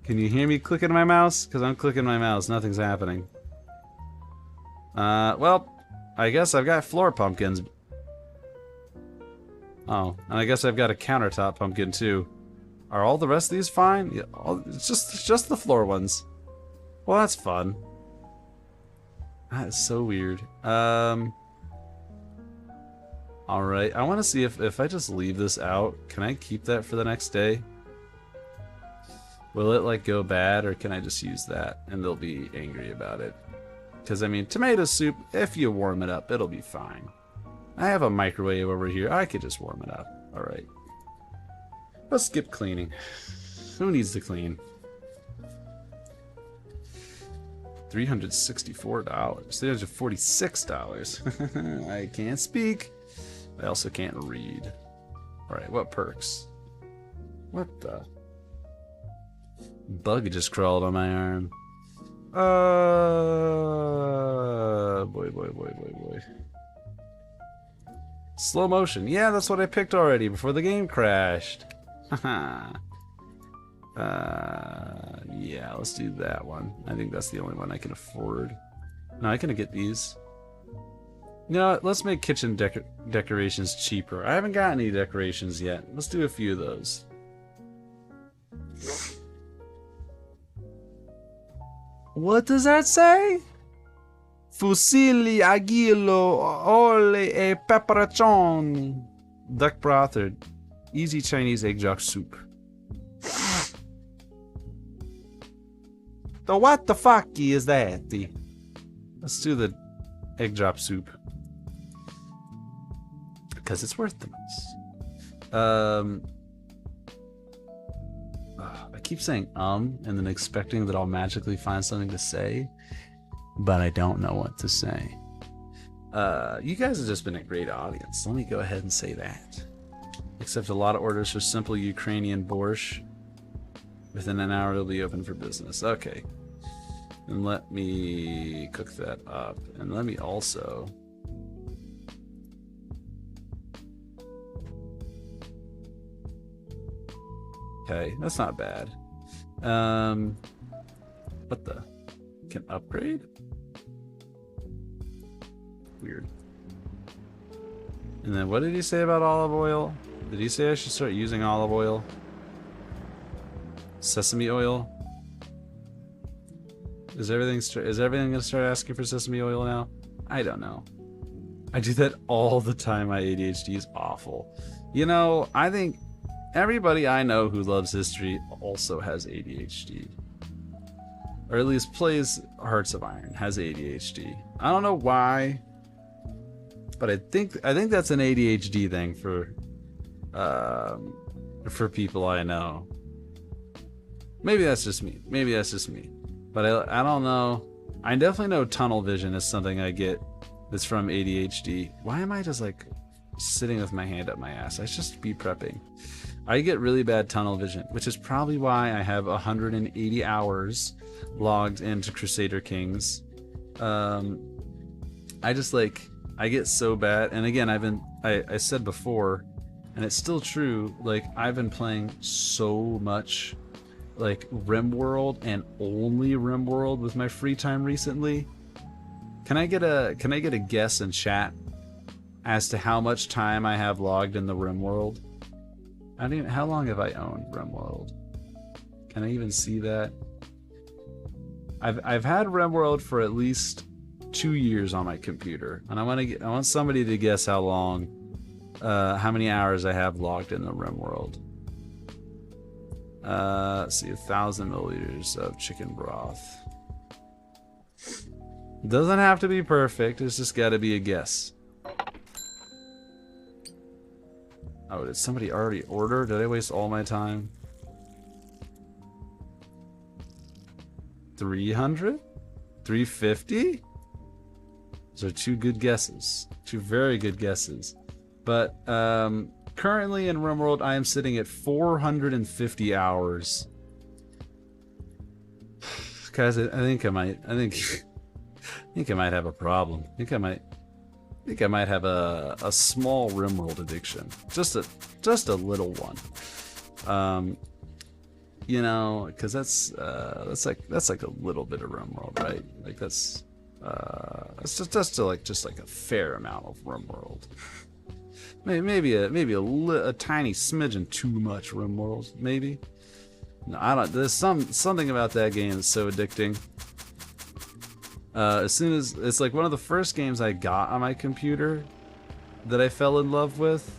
Can you hear me clicking my mouse? Because I'm clicking my mouse, nothing's happening. Well, I guess I've got floor pumpkins. Oh, and I guess I've got a countertop pumpkin too. Are all the rest of these fine? Yeah, it's just the floor ones. Well, that's fun. That is so weird. Alright, I want to see if I just leave this out, can I keep that for the next day? Will it, like, go bad, or can I just use that and they'll be angry about it? Because, I mean, tomato soup, if you warm it up, it'll be fine. I have a microwave over here. I could just warm it up. Alright. Let's skip cleaning. Who needs to clean? $364. $346. I can't speak. I also can't read. Alright, what perks? What the? Bug just crawled on my arm. Boy. Slow motion. Yeah, that's what I picked already before the game crashed. Yeah, let's do that one. I think that's the only one I can afford. No, I can get these. You know what? Let's make kitchen decorations cheaper. I haven't got any decorations yet. Let's do a few of those. What does that say? Fusilli, aguilo, ole e peperoni. Duck broth or easy Chinese egg drop soup. So what the fuck is that? Let's do the egg drop soup. Because it's worth the most. I keep saying and then expecting that I'll magically find something to say, but I don't know what to say. You guys have just been a great audience. Let me go ahead and say that. Accept a lot of orders for simple Ukrainian borscht. Within an hour, it'll be open for business. Okay. And let me cook that up. And let me also... Okay, that's not bad. What the? Can upgrade? Weird. And then what did he say about olive oil? Did he say I should start using olive oil? Sesame oil? Is everything gonna start asking for sesame oil now? I don't know. I do that all the time. My ADHD is awful. You know, I think everybody I know who loves history also has ADHD. Or at least plays Hearts of Iron, has ADHD. I don't know why, but I think that's an ADHD thing for people I know. Maybe that's just me. But I don't know. I definitely know tunnel vision is something I get that's from ADHD. Why am I just like sitting with my hand up my ass? I should just be prepping. I get really bad tunnel vision, which is probably why I have 180 hours logged into Crusader Kings. I get so bad, and again, I said before, and it's still true, like I've been playing so much like RimWorld and only RimWorld with my free time recently. Can I get a guess in chat as to how much time I have logged in the RimWorld. I don't even, how long have I owned RimWorld? Can I even see that? I've had RimWorld for at least 2 years on my computer, and I want somebody to guess how long, how many hours I have logged in the RimWorld. Let's see, 1,000 milliliters of chicken broth. Doesn't have to be perfect. It's just got to be a guess. Oh, did somebody already order? Did I waste all my time? 300? 350? Those are two good guesses. Two very good guesses. But currently in RimWorld, I am sitting at 450 hours. Guys, I think I might have a problem. I think I might have a small RimWorld addiction. Just a little one. You know, because that's like a little bit of RimWorld, right? Like that's just like a fair amount of RimWorld. Maybe a tiny smidgen too much RimWorld, maybe. No, I don't. There's something about that game that's so addicting. As soon as it's like one of the first games I got on my computer that I fell in love with,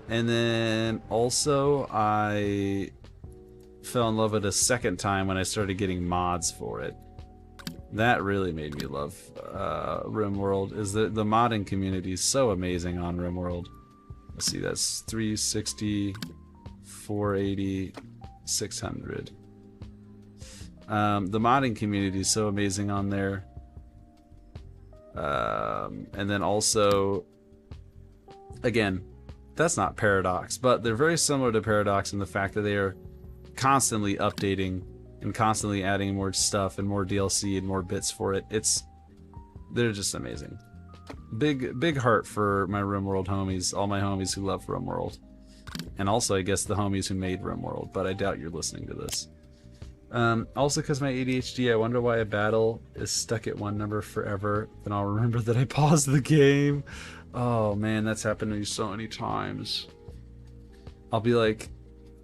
and then also I fell in love with it a second time when I started getting mods for it. That really made me love RimWorld. Is that the modding community is so amazing on RimWorld. Let's see, that's 360, 480, 600. The modding community is so amazing on there. And then also, again, that's not Paradox, but they're very similar to Paradox in the fact that they are constantly updating and constantly adding more stuff and more DLC and more bits for it. They're just amazing. Big heart for my RimWorld homies, all my homies who love RimWorld. And also, I guess, the homies who made RimWorld, but I doubt you're listening to this. Also, because my ADHD, I wonder why a battle is stuck at one number forever. Then I'll remember that I paused the game. Oh man, that's happened to me so many times. I'll be like,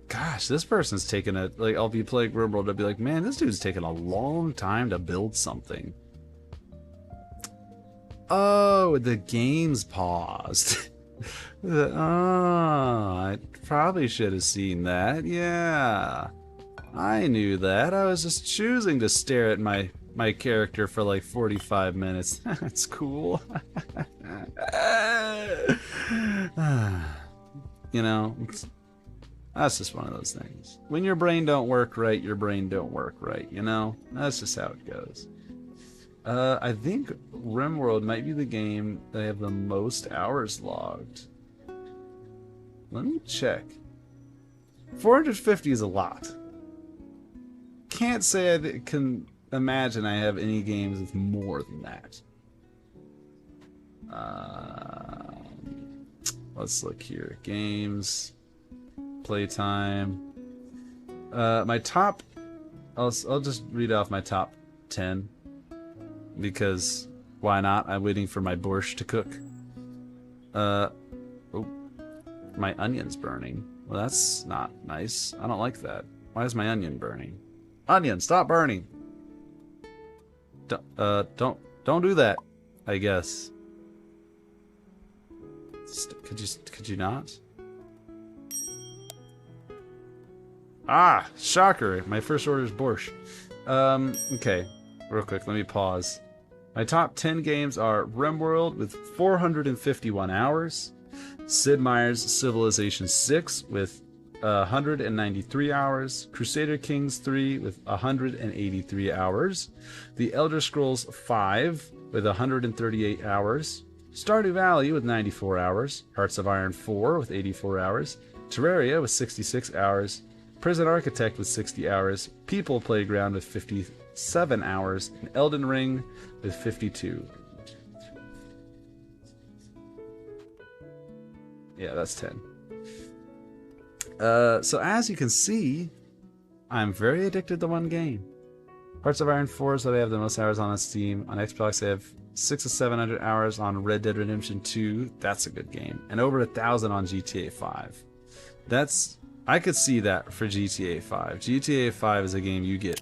gosh, this person's taking a... Like, I'll be playing RimWorld, I'll be like, man, this dude's taking a long time to build something. Oh, the game's paused. Oh, I probably should have seen that. Yeah. I knew that. I was just choosing to stare at my character for like 45 minutes. That's cool. You know, that's just one of those things. When your brain don't work right, your brain don't work right, you know? That's just how it goes. I think RimWorld might be the game that I have the most hours logged. Let me check. 450 is a lot. Can't say I can imagine I have any games with more than that. Let's look here. Games, playtime. My top. I'll just read off my top 10 because why not? I'm waiting for my borscht to cook. Oh, my onion's burning. Well, that's not nice. I don't like that. Why is my onion burning? Onion, stop burning. Don't do that. I guess. Could you not? Ah, shocker! My first order is borscht. Okay, real quick, let me pause. My top 10 games are RimWorld with 451 hours, Sid Meier's Civilization 6 with 193 hours, Crusader Kings 3 with 183 hours, The Elder Scrolls 5 with 138 hours, Stardew Valley with 94 hours, Hearts of Iron 4 with 84 hours, Terraria with 66 hours, Prison Architect with 60 hours, People Playground with 57 hours, and Elden Ring with 52. Yeah, that's 10. So as you can see, I'm very addicted to one game. Hearts of Iron 4 is what I have the most hours on Steam. On Xbox, I have 600 to 700 hours on Red Dead Redemption 2. That's a good game. And over 1,000 on GTA 5. I could see that for GTA 5. GTA 5 is a game you can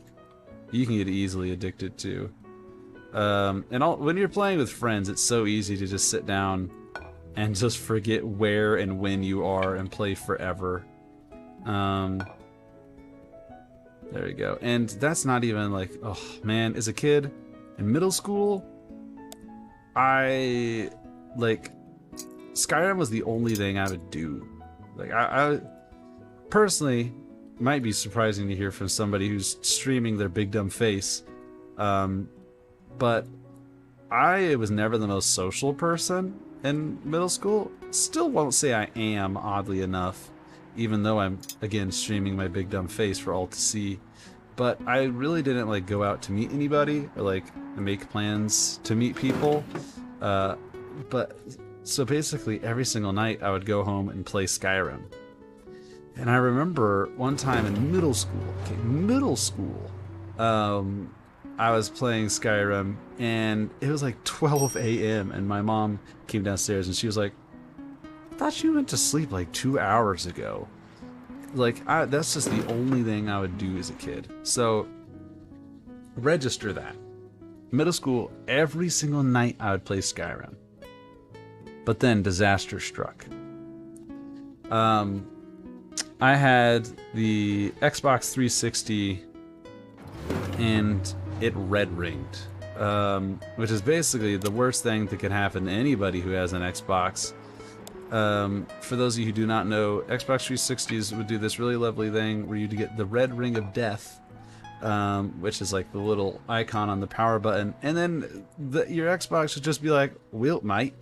get easily addicted to. When you're playing with friends, it's so easy to just sit down and just forget where and when you are and play forever. There we go. And that's not even like, oh man, as a kid in middle school, Skyrim was the only thing I would do. Like I personally, might be surprising to hear from somebody who's streaming their big dumb face, but I was never the most social person in middle school. Still won't say I am, oddly enough, even though I'm again streaming my big dumb face for all to see. But I really didn't like go out to meet anybody or like make plans to meet people. But so basically every single night I would go home and play Skyrim. And I remember one time in middle school, I was playing Skyrim, and it was like 12 a.m. and my mom came downstairs and she was like, I thought you went to sleep like 2 hours ago. Like, that's just the only thing I would do as a kid. So, register that. Middle school, every single night I would play Skyrim. But then disaster struck. I had the Xbox 360 and it red ringed, which is basically the worst thing that could happen to anybody who has an Xbox. For those of you who do not know, Xbox 360s would do this really lovely thing where you get the red ring of death, which is like the little icon on the power button, and then your Xbox would just be like, well, mate,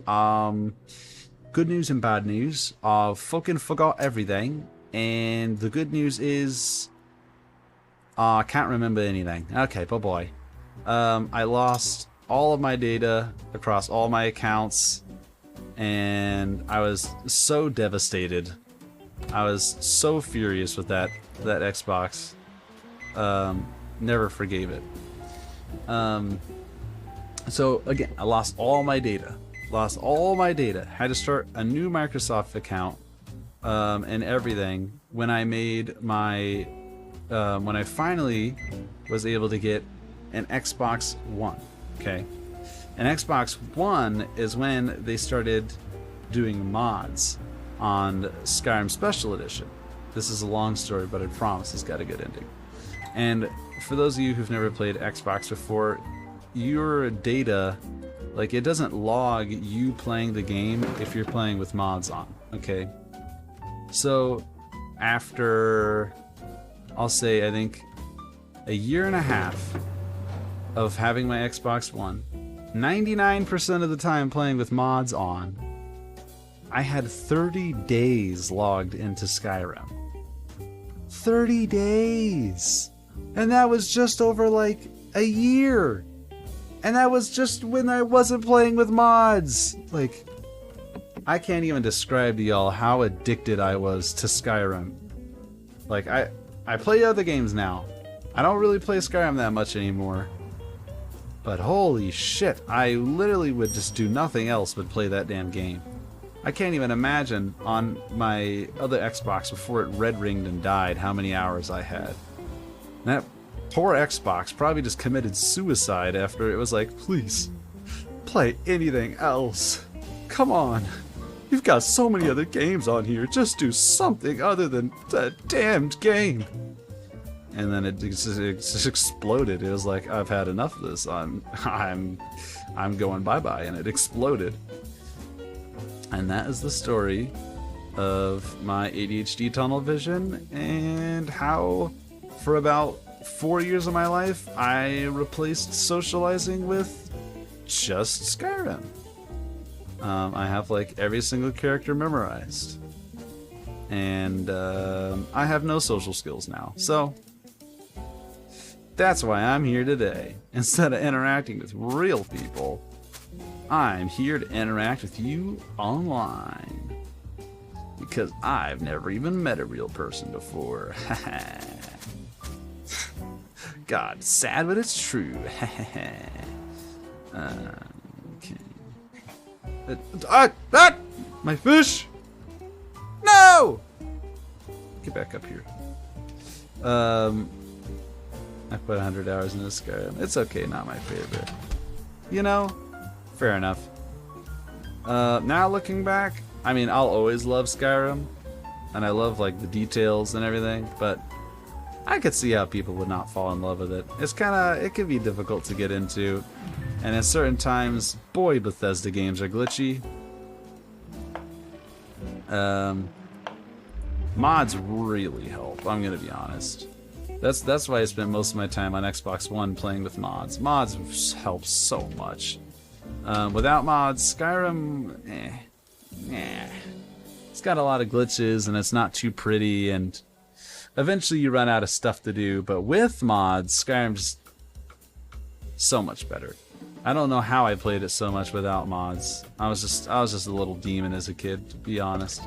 good news and bad news. I've fucking forgot everything. And the good news is, I can't remember anything. Okay, bye-bye. I lost all of my data across all my accounts, and I was so devastated. I was so furious with that Xbox. Never forgave it. So again, I lost all my data. Had to start a new Microsoft account. And everything when I made my when I finally was able to get an Xbox One. Okay, an Xbox One is when they started doing mods on Skyrim Special Edition. This is a long story, but I promise it's got a good ending. And for those of you who've never played Xbox before, your data, like, it doesn't log you playing the game if you're playing with mods on. Okay. So, after, I'll say, I think, a year and a half of having my Xbox One, 99% of the time playing with mods on, I had 30 days logged into Skyrim. 30 days! And that was just over, like, a year! And that was just when I wasn't playing with mods! Like, I can't even describe to y'all how addicted I was to Skyrim. Like, I play other games now. I don't really play Skyrim that much anymore. But holy shit, I literally would just do nothing else but play that damn game. I can't even imagine on my other Xbox before it red ringed and died how many hours I had. That poor Xbox probably just committed suicide after it was like, please, play anything else. Come on. You've got so many other games on here. Just do something other than that damned game. And then it just exploded. It was like, I've had enough of this. I'm going bye-bye, and it exploded. And that is the story of my ADHD tunnel vision and how, for about 4 years of my life, I replaced socializing with just Skyrim. I have like every single character memorized, and I have no social skills now. So that's why I'm here today. Instead of interacting with real people, I'm here to interact with you online. Because I've never even met a real person before. God, sad, but it's true. Okay. My fish! No! Get back up here. I put 100 hours into Skyrim. It's okay, not my favorite. You know, fair enough. Now looking back, I mean, I'll always love Skyrim, and I love like the details and everything, but I could see how people would not fall in love with it. It's it can be difficult to get into, and at certain times, boy, Bethesda games are glitchy. Mods really help, I'm gonna be honest. That's why I spent most of my time on Xbox One playing with mods. Mods help so much. Without mods, Skyrim, it's got a lot of glitches and it's not too pretty, and eventually you run out of stuff to do. But with mods, Skyrim's so much better. I don't know how I played it so much without mods. I was just a little demon as a kid, to be honest.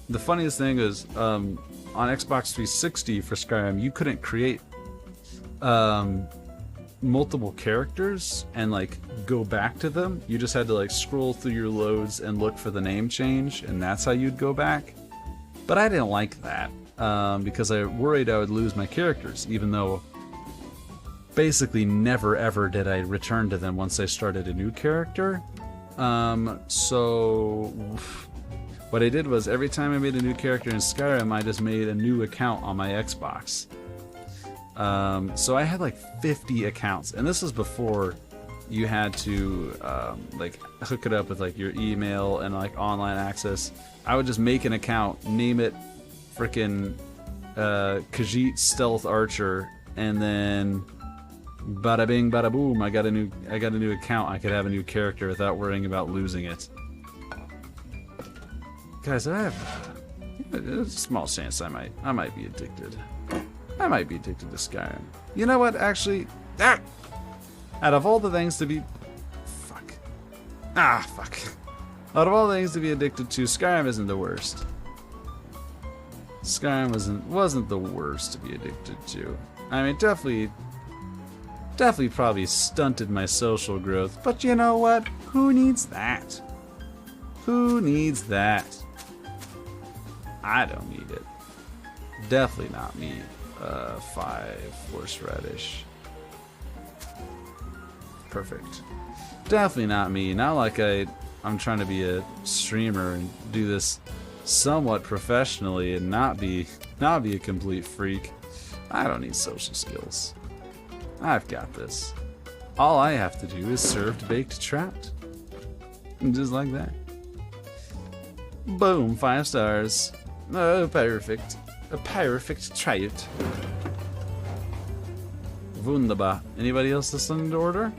The funniest thing is, on Xbox 360 for Skyrim, you couldn't create multiple characters and like go back to them. You just had to like scroll through your loads and look for the name change, and that's how you'd go back. But I didn't like that because I worried I would lose my characters, even though basically never ever did I return to them once I started a new character. So what I did was every time I made a new character in Skyrim, I just made a new account on my Xbox. So I had like 50 accounts, and this was before you had to like hook it up with like your email and like online access. I would just make an account, name it frickin' Khajiit Stealth Archer, and then bada bing bada boom, I got a new account. I could have a new character without worrying about losing it. Guys, I have a small chance I might be addicted. I might be addicted to Skyrim. You know what? Actually, out of all the things to be, fuck. Out of all the things to be addicted to, Skyrim isn't the worst. Skyrim wasn't the worst to be addicted to. I mean, definitely probably stunted my social growth. But you know what? Who needs that? Who needs that? I don't need it. Definitely not me. 5 horseradish. Perfect. Definitely not me. Not like I'm trying to be a streamer and do this somewhat professionally and not be a complete freak. I don't need social skills. I've got this. All I have to do is serve baked trout. And just like that. Boom, 5 stars. Oh, perfect. A perfect trout. Wunderbar. Anybody else listening to order?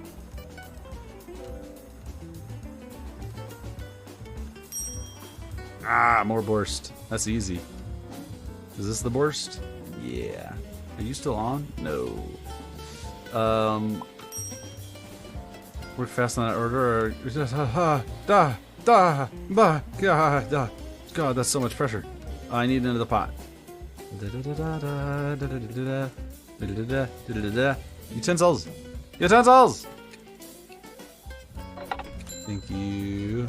Ah, more borscht. That's easy. Is this the borscht? Yeah. Are you still on? No. Work fast on that order, or God, that's so much pressure. I need another pot. Utensils! Utensils! Thank you.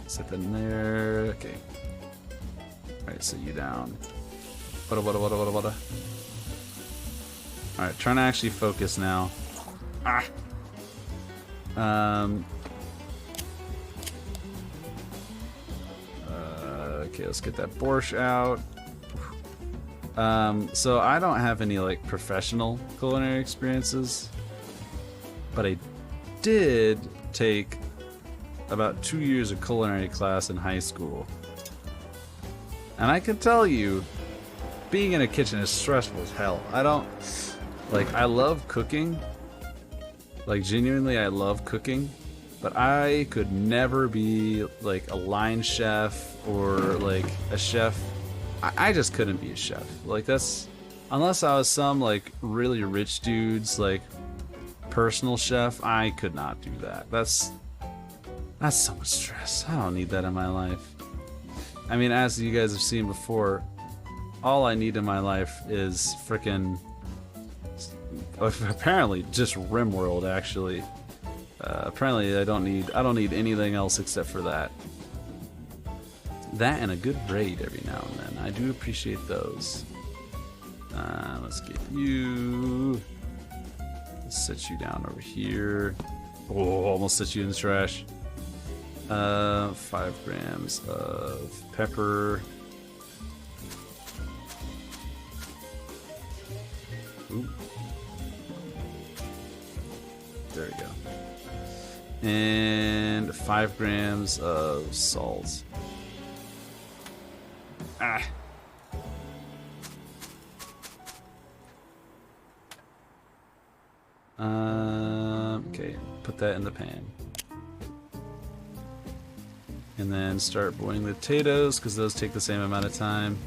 Set that in there. Okay. Alright, sit you down. Alright, trying to actually focus now. Okay, let's get that borscht out. So I don't have any like professional culinary experiences, but I did take about 2 years of culinary class in high school. And I can tell you, being in a kitchen is stressful as hell. I love cooking. Like, genuinely, I love cooking. But I could never be, like, a line chef or, like, a chef. I just couldn't be a chef. Like, that's... Unless I was some, like, really rich dude's, like, personal chef, I could not do that. That's so much stress. I don't need that in my life. I mean, as you guys have seen before, all I need in my life is frickin' apparently just RimWorld actually. Apparently I don't need anything else except for that. That and a good raid every now and then. I do appreciate those. Let's get you. Let's set you down over here. Oh, almost set you in the trash. 5 grams of pepper. Ooh. There we go. And 5 grams of salt. Ah. Okay, put that in the pan. And then start boiling the potatoes, because those take the same amount of time.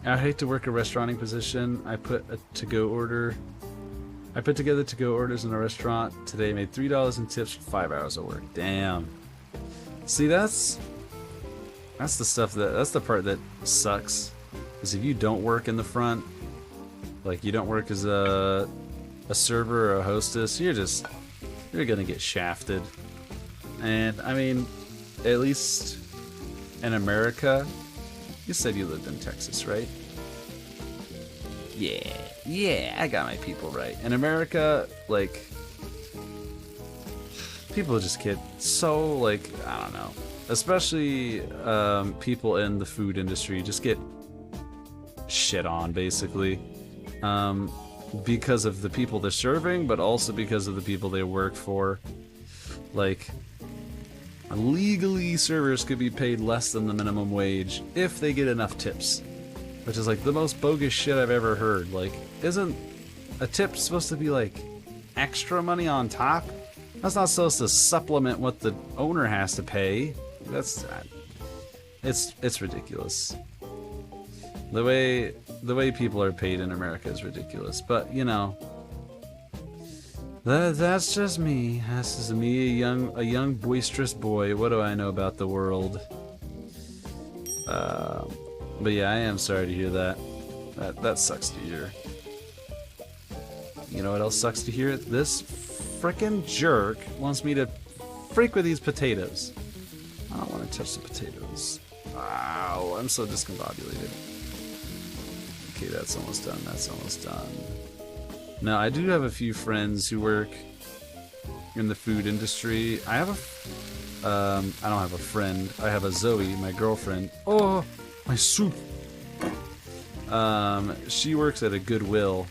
I hate to work a restauranting position. I put a to-go order. I put together to-go orders in a restaurant today. Made $3 in tips for 5 hours of work. Damn. See, that's the stuff that's the part that sucks. Is if you don't work in the front, like you don't work as a server or a hostess, you're gonna get shafted. And I mean, at least in America, you said you lived in Texas, right? Yeah, I got my people right. In America, like, people just get so, like, I don't know. Especially people in the food industry just get shit on, basically. Because of the people they're serving, but also because of the people they work for. Like, legally, servers could be paid less than the minimum wage if they get enough tips. Which is like the most bogus shit I've ever heard. Like, isn't a tip supposed to be like extra money on top? That's not supposed to supplement what the owner has to pay. It's ridiculous. The way people are paid in America is ridiculous. But you know, that's just me. This is me, a young boisterous boy. What do I know about the world? But yeah, I am sorry to hear that. That sucks to hear. You know what else sucks to hear? This frickin' jerk wants me to freak with these potatoes. I don't want to touch the potatoes. Wow, I'm so discombobulated. Okay, that's almost done. That's almost done. Now, I do have a few friends who work in the food industry. I don't have a friend. I have a Zoe, my girlfriend. Oh, my soup. She works at a Goodwill,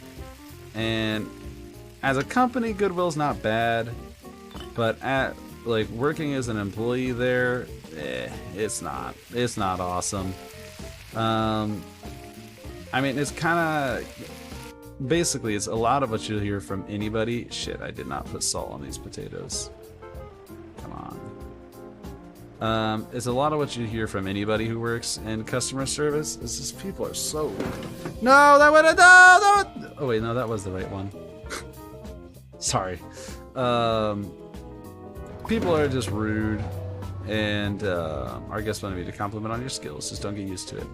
and as a company, Goodwill's not bad, but at like working as an employee there, it's not awesome. I mean, it's kind of basically it's a lot of what you'll hear from anybody. Shit, I did not put salt on these potatoes. Come on. It's a lot of what you hear from anybody who works in customer service. It's just people are so... No, that would have... No! Oh, wait, no, that was the right one. Sorry. People are just rude, and our guest wanted me to compliment on your skills. Just don't get used to it.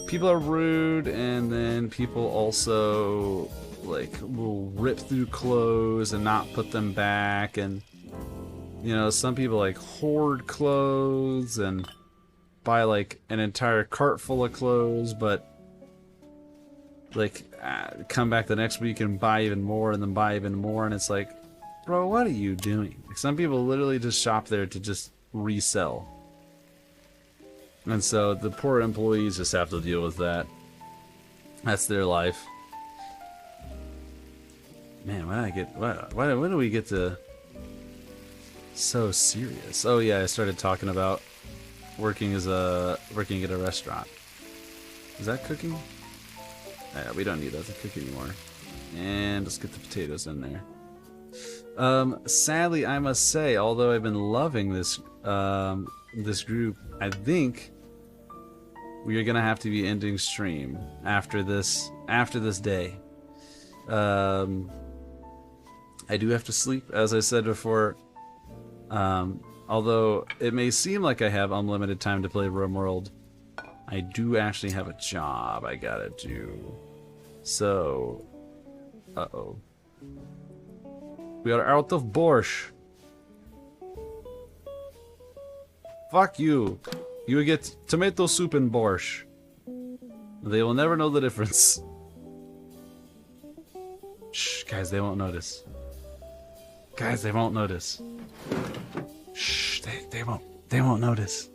People are rude, and then people also, like, will rip through clothes and not put them back, and... You know, some people like hoard clothes and buy like an entire cart full of clothes, but like come back the next week and buy even more and then buy even more, and it's like, bro, what are you doing? Like, some people literally just shop there to just resell. And so the poor employees just have to deal with that. That's their life. Man, when do we get to... So serious. Oh yeah, I started talking about working at a restaurant. Is that cooking? Yeah, we don't need that to cook anymore. And let's get the potatoes in there. Sadly, I must say, although I've been loving this this group, I think we are gonna have to be ending stream after this day. I do have to sleep, as I said before. Although it may seem like I have unlimited time to play RimWorld, I do actually have a job I gotta do. So, Uh-oh. We are out of borscht. Fuck you. You get tomato soup and borscht. They will never know the difference. Shh, guys, they won't notice. Guys, they won't notice. Shh, they won't notice.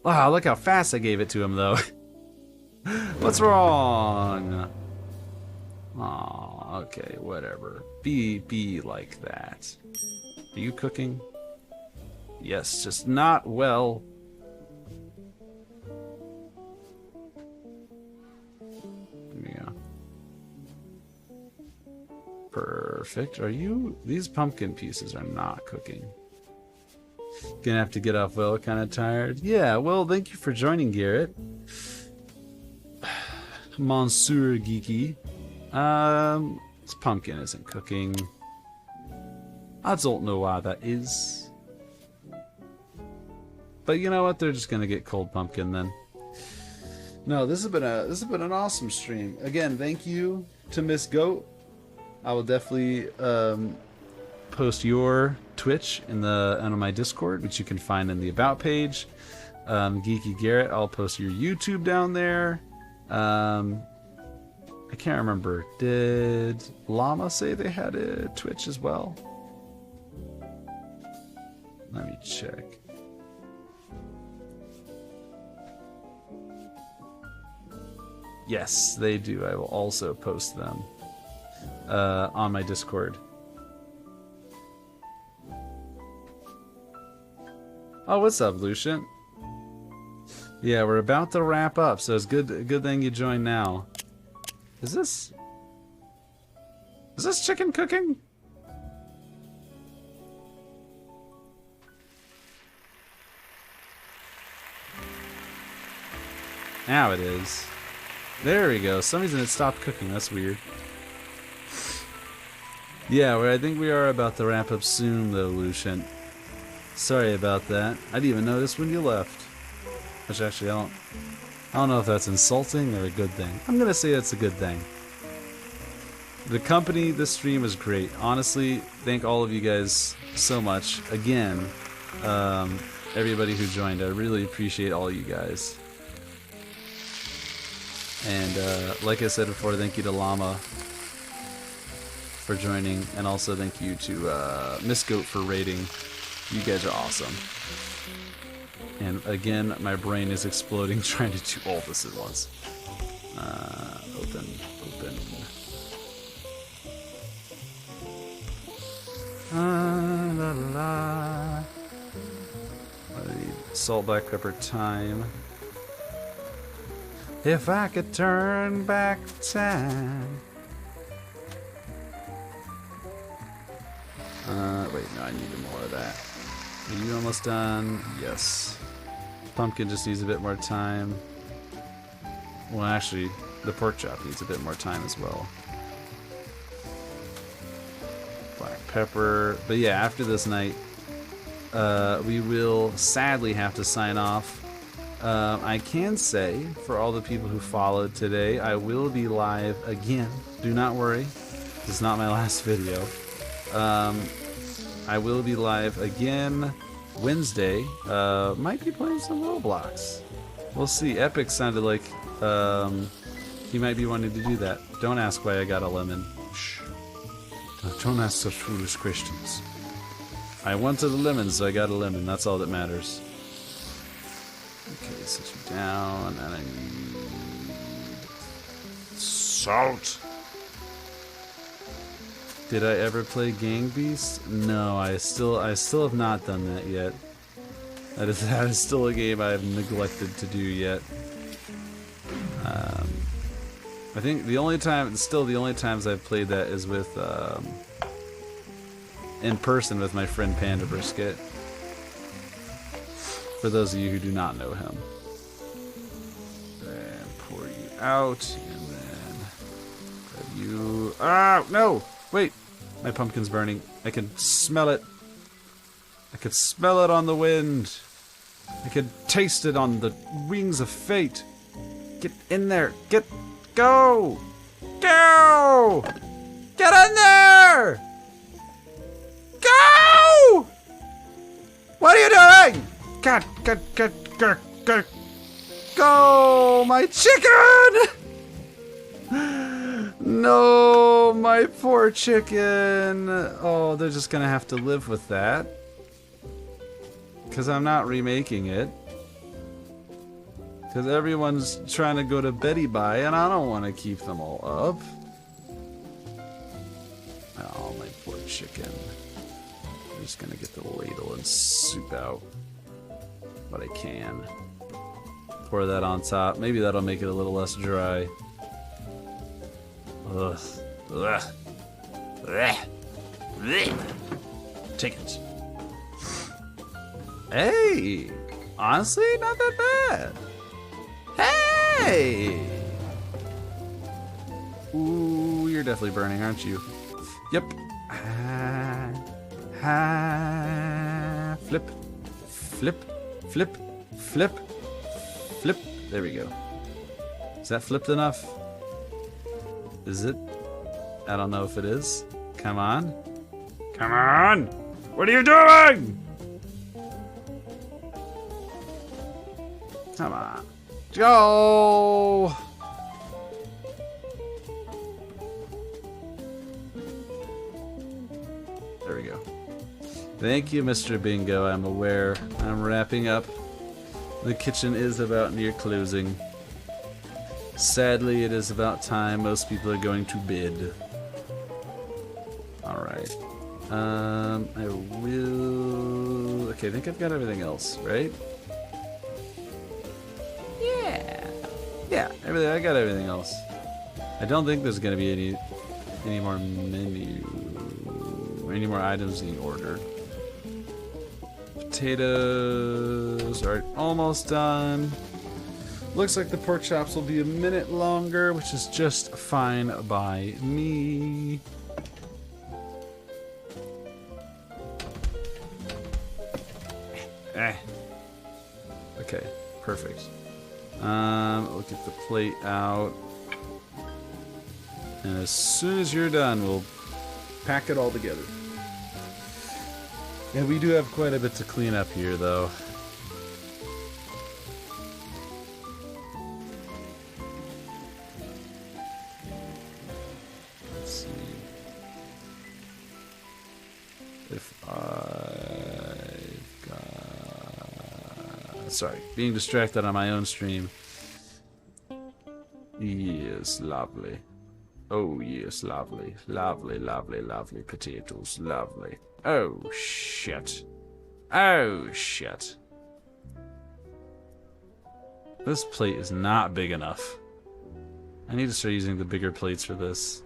Wow, look how fast I gave it to him, though. What's wrong? Aw, okay, whatever. Be like that. Are you cooking? Yes, just not well. Yeah. Perfect. Are you... These pumpkin pieces are not cooking. Gonna have to get off well, kind of tired. Yeah, well, thank you for joining, Garrett. Monsieur Geeky. This pumpkin isn't cooking. I don't know why that is. But you know what? They're just gonna get cold pumpkin then. No, this has been an awesome stream. Again, thank you to Miss Goat. I will definitely post your Twitch on my Discord, which you can find in the About page. Geeky Garrett, I'll post your YouTube down there. I can't remember. Did Llama say they had a Twitch as well? Let me check. Yes, they do. I will also post them on my Discord. Oh, what's up, Lucian? Yeah, we're about to wrap up, so it's good thing you joined now. Is this chicken cooking? Now it is. There we go. Some reason it stopped cooking. That's weird. Yeah, I think we are about to wrap up soon, though, Lucian. Sorry about that. I didn't even notice when you left. Which actually, I don't know if that's insulting or a good thing. I'm gonna say that's a good thing. The company, this stream was great. Honestly, thank all of you guys so much. Again, everybody who joined, I really appreciate all you guys. And like I said before, thank you to Llama for joining, and also thank you to Miss Goat for raiding. You guys are awesome. And again, my brain is exploding trying to do all this at once. Open. La la. I need salt, black pepper, thyme. If I could turn back time. Wait, no, I need more of that. Are you almost done? Yes. Pumpkin just needs a bit more time. Well, actually, the pork chop needs a bit more time as well. Black pepper. But yeah, after this night, we will sadly have to sign off. I can say, for all the people who followed today, I will be live again. Do not worry. This is not my last video. I will be live again Wednesday. Might be playing some Roblox. We'll see. Epic sounded like he might be wanting to do that. Don't ask why I got a lemon. Shh. Don't ask such foolish questions. I wanted a lemon, so I got a lemon. That's all that matters. Okay, sit you down, and I need salt. Did I ever play Gang Beast? No, I still have not done that yet. That is still a game I have neglected to do yet. I think the only times I've played that is with in person with my friend Panda Brisket. For those of you who do not know him. Then pour you out, and then grab you. Ah, no! Wait, my pumpkin's burning. I can smell it. I could smell it on the wind. I could taste it on the wings of fate. Get in there. Go! Go! Get in there! Go! What are you doing? Get. Go, my chicken! No, my poor chicken. Oh, they're just gonna have to live with that. Because I'm not remaking it. Because everyone's trying to go to Betty Bye, and I don't want to keep them all up. Oh, my poor chicken. I'm just gonna get the ladle and soup out. But I can. Pour that on top. Maybe that'll make it a little less dry. Ugh. Ugh. Ugh. Ugh. Chickens. Hey! Honestly, not that bad. Hey! Ooh, you're definitely burning, aren't you? Yep. Flip. Flip. Flip. Flip. Flip. There we go. Is that flipped enough? Is it? I don't know if it is. Come on. Come on! What are you doing? Come on. Go! There we go. Thank you, Mr. Bingo. I'm aware. I'm wrapping up. The kitchen is about near closing. Sadly, it is about time. Most people are going to bed. Alright. I will... Okay, I think I've got everything else, right? Yeah, everything. I got everything else. I don't think there's gonna be any more menu, any more items being ordered. Potatoes are almost done. Looks like the pork chops will be a minute longer, which is just fine by me. Okay, perfect. We'll get the plate out. And as soon as you're done, we'll pack it all together. And we do have quite a bit to clean up here, though. Let's see. If I've got... Sorry, being distracted on my own stream. Yes, lovely. Oh, yes, lovely. Lovely, lovely, lovely potatoes. Lovely. Oh, shit. Oh, shit. This plate is not big enough. I need to start using the bigger plates for this.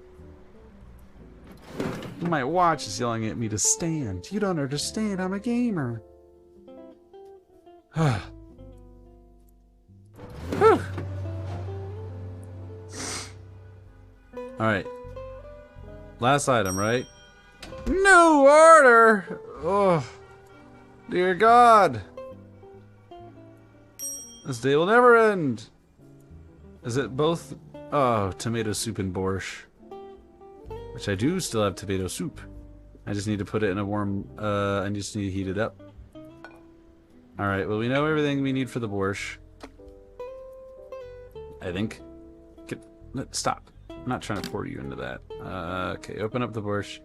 My watch is yelling at me to stand. You don't understand, I'm a gamer. Alright. Last item, right? New order! Oh, dear God. This day will never end. Is it both? Oh, tomato soup and borscht. Which I do still have tomato soup. I just need to put it in a warm, I just need to heat it up. Alright, well we know everything we need for the borscht. I think. Stop. I'm not trying to pour you into that. Okay, open up the borscht.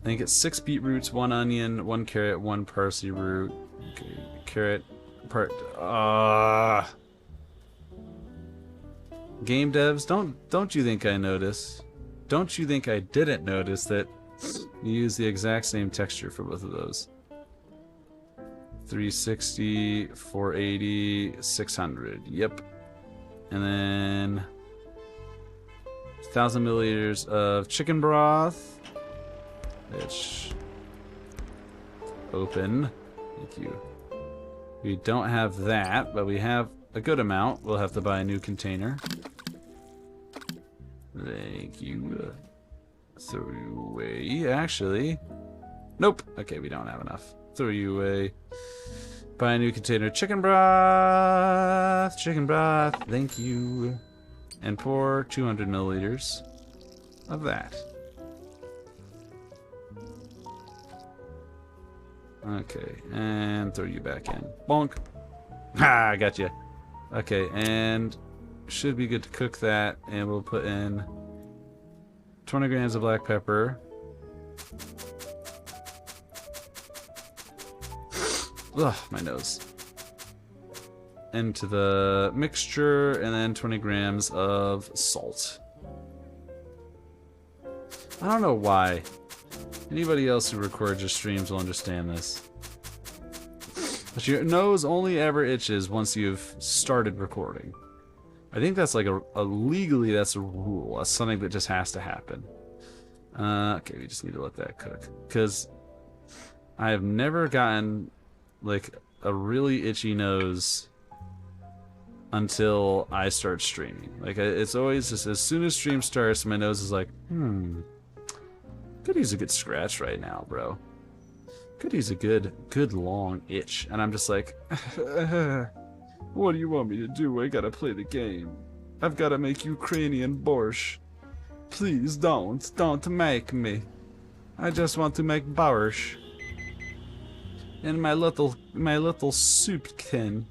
I think it's 6 beetroots, 1 onion, 1 carrot, 1 parsley root. Okay, carrot, Game devs, don't you think I noticed? Don't you think I didn't notice that you use the exact same texture for both of those? 360, 480, 600. Yep. And then 1,000 milliliters of chicken broth. Which open. Thank you. We don't have that, but we have a good amount. We'll have to buy a new container. Thank you. Throw you away. Actually, nope. Okay, we don't have enough. Throw you away. Buy a new container. Chicken broth. Chicken broth. Thank you. and pour 200 milliliters of that. Okay, and throw you back in. Bonk. Ha, I got you. Okay, and should be good to cook that, and we'll put in 20 grams of black pepper. Ugh, my nose. Into the mixture, and then 20 grams of salt. I don't know why. Anybody else who records your streams will understand this. But your nose only ever itches once you've started recording. I think that's like a legally that's a rule. That's something that just has to happen. Okay, we just need to let that cook. Because I have never gotten like a really itchy nose until I start streaming. Like it's always just as soon as stream starts, my nose is like, could use a good scratch right now, bro. Could use a good long itch. And I'm just like, what do you want me to do? I gotta play the game. I've gotta make Ukrainian borscht. Please don't make me. I just want to make borscht. In my little soup tin.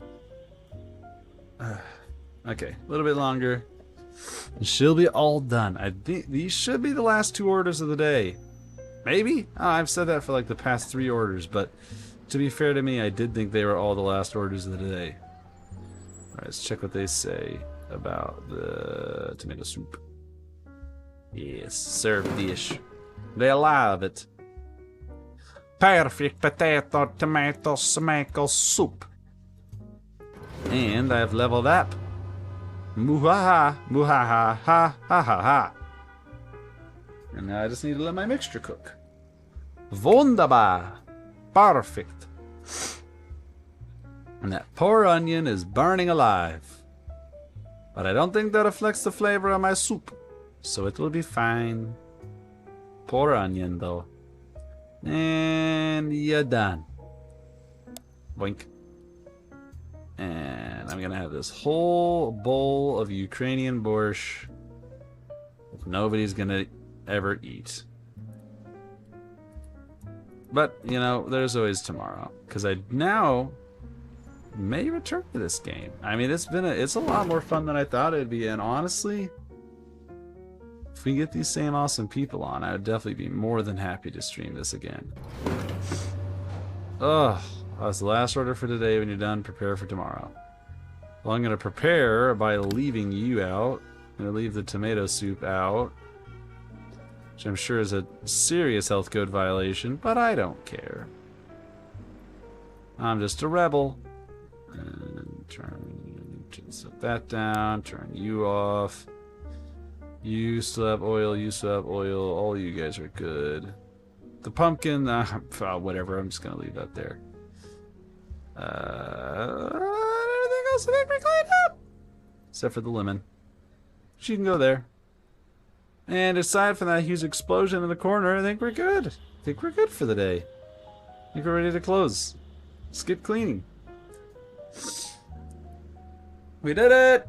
Okay, a little bit longer. And she'll be all done. I think these should be the last 2 orders of the day. Maybe? Oh, I've said that for like the past 3 orders, but to be fair to me, I did think they were all the last orders of the day. Alright, let's check what they say about the tomato soup. Yes, serve dish. They love it. Perfect potato tomato soup. And I've leveled up. Muhaha, muhaha, ha ha ha ha. And now I just need to let my mixture cook. Wunderbar. Perfect. And that poor onion is burning alive. But I don't think that reflects the flavor of my soup. So it will be fine. Poor onion though. And you're done. Boink. And I'm gonna have this whole bowl of Ukrainian borscht that nobody's gonna ever eat. But, you know, there's always tomorrow. Because I now may return to this game. I mean, it's a lot more fun than I thought it'd be, and honestly, if we get these same awesome people on, I would definitely be more than happy to stream this again. Ugh. That's the last order for today. When you're done, prepare for tomorrow. Well, I'm going to prepare by leaving you out. I'm going to leave the tomato soup out, which I'm sure is a serious health code violation, but I don't care. I'm just a rebel. And set that down, turn you off. You still have oil, you still have oil. All you guys are good. The pumpkin, whatever, I'm just going to leave that there. Everything else I think we cleaned up, except for the lemon. She can go there. And aside from that huge explosion in the corner, I think we're good. I think we're good for the day. I think we're ready to close. Let's get cleaning. We did it!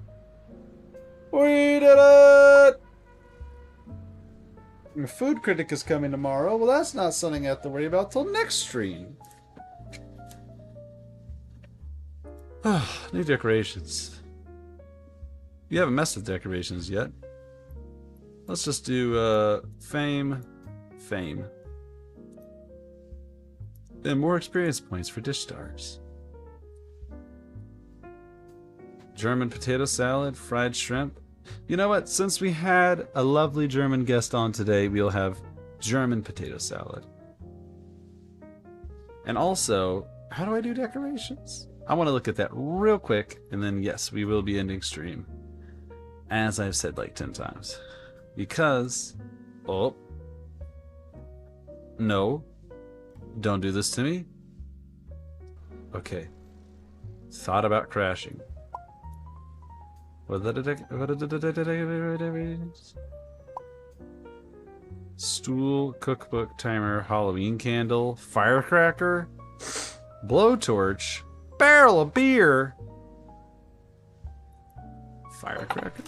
We did it! Your food critic is coming tomorrow. Well, that's not something I have to worry about till next stream. New decorations. You haven't messed with decorations yet. Let's just do fame. And more experience points for dish stars. German potato salad, fried shrimp. You know what? Since we had a lovely German guest on today, we'll have German potato salad. And also, how do I do decorations? I want to look at that real quick, and then yes, we will be ending stream. As I've said like 10 times. Because... Oh. No. Don't do this to me. Okay. Thought about crashing. Stool, cookbook, timer, Halloween candle, firecracker, blowtorch, barrel of beer, firecracker.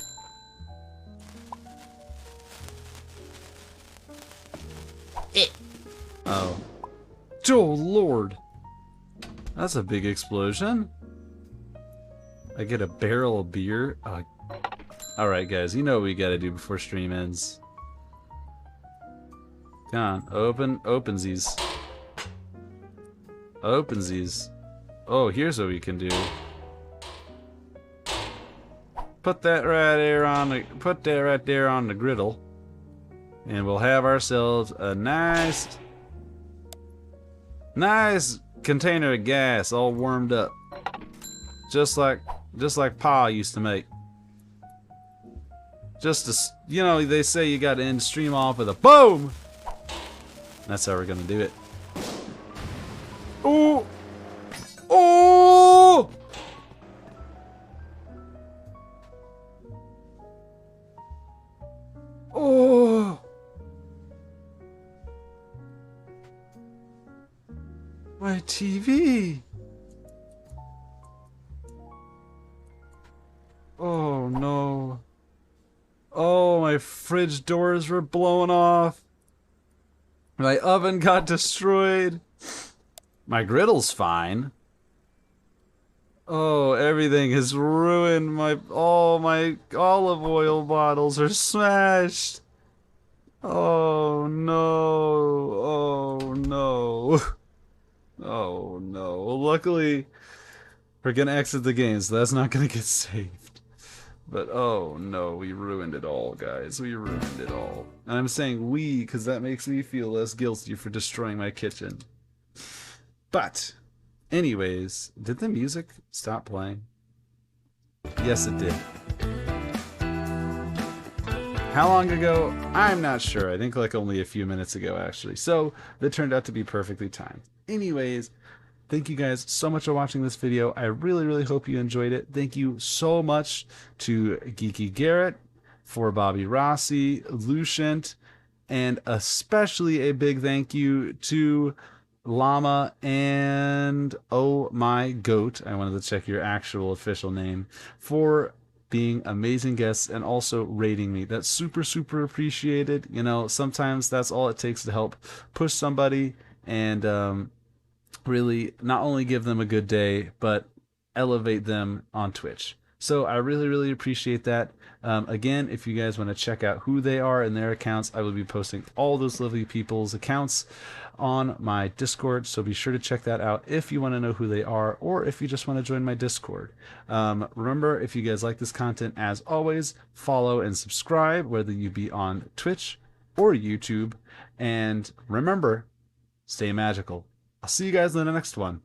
Oh. Oh, Lord. That's a big explosion. I get a barrel of beer. Alright, guys. You know what we gotta do before stream ends. Come on. Opensies. Opensies. Oh, here's what we can do. Put that right there on the griddle. And we'll have ourselves a nice container of gas all warmed up. Just like Pa used to make. Just to, you know, they say you gotta end stream off with a boom! That's how we're gonna do it. Oh! Oh! Oh! My TV! Oh no. Oh, my fridge doors were blown off. My oven got destroyed. My griddle's fine. Oh, everything is ruined. All my olive oil bottles are smashed. Oh no. Oh no. Oh no. Well, luckily we're gonna exit the game, so that's not gonna get saved. But oh no, we ruined it all, guys. We ruined it all. And I'm saying we because that makes me feel less guilty for destroying my kitchen. But anyways, did the music stop playing? Yes, it did. How long ago? I'm not sure. I think like only a few minutes ago, actually. So that turned out to be perfectly timed. Anyways, thank you guys so much for watching this video. I really hope you enjoyed it. Thank you so much to Geeky Garrett, for Bobby Rossi, Lucient, and especially a big thank you to Llama and Oh My Goat. I wanted to check your actual official name for being amazing guests and also rating me. That's super appreciated. You know, sometimes that's all it takes to help push somebody and really not only give them a good day, but elevate them on Twitch. So I really appreciate that. Again, if you guys want to check out who they are and their accounts, I will be posting all those lovely people's accounts on my Discord. So be sure to check that out if you want to know who they are or if you just want to join my Discord. Remember, if you guys like this content, as always, follow and subscribe, whether you be on Twitch or YouTube. And remember, stay magical. I'll see you guys in the next one.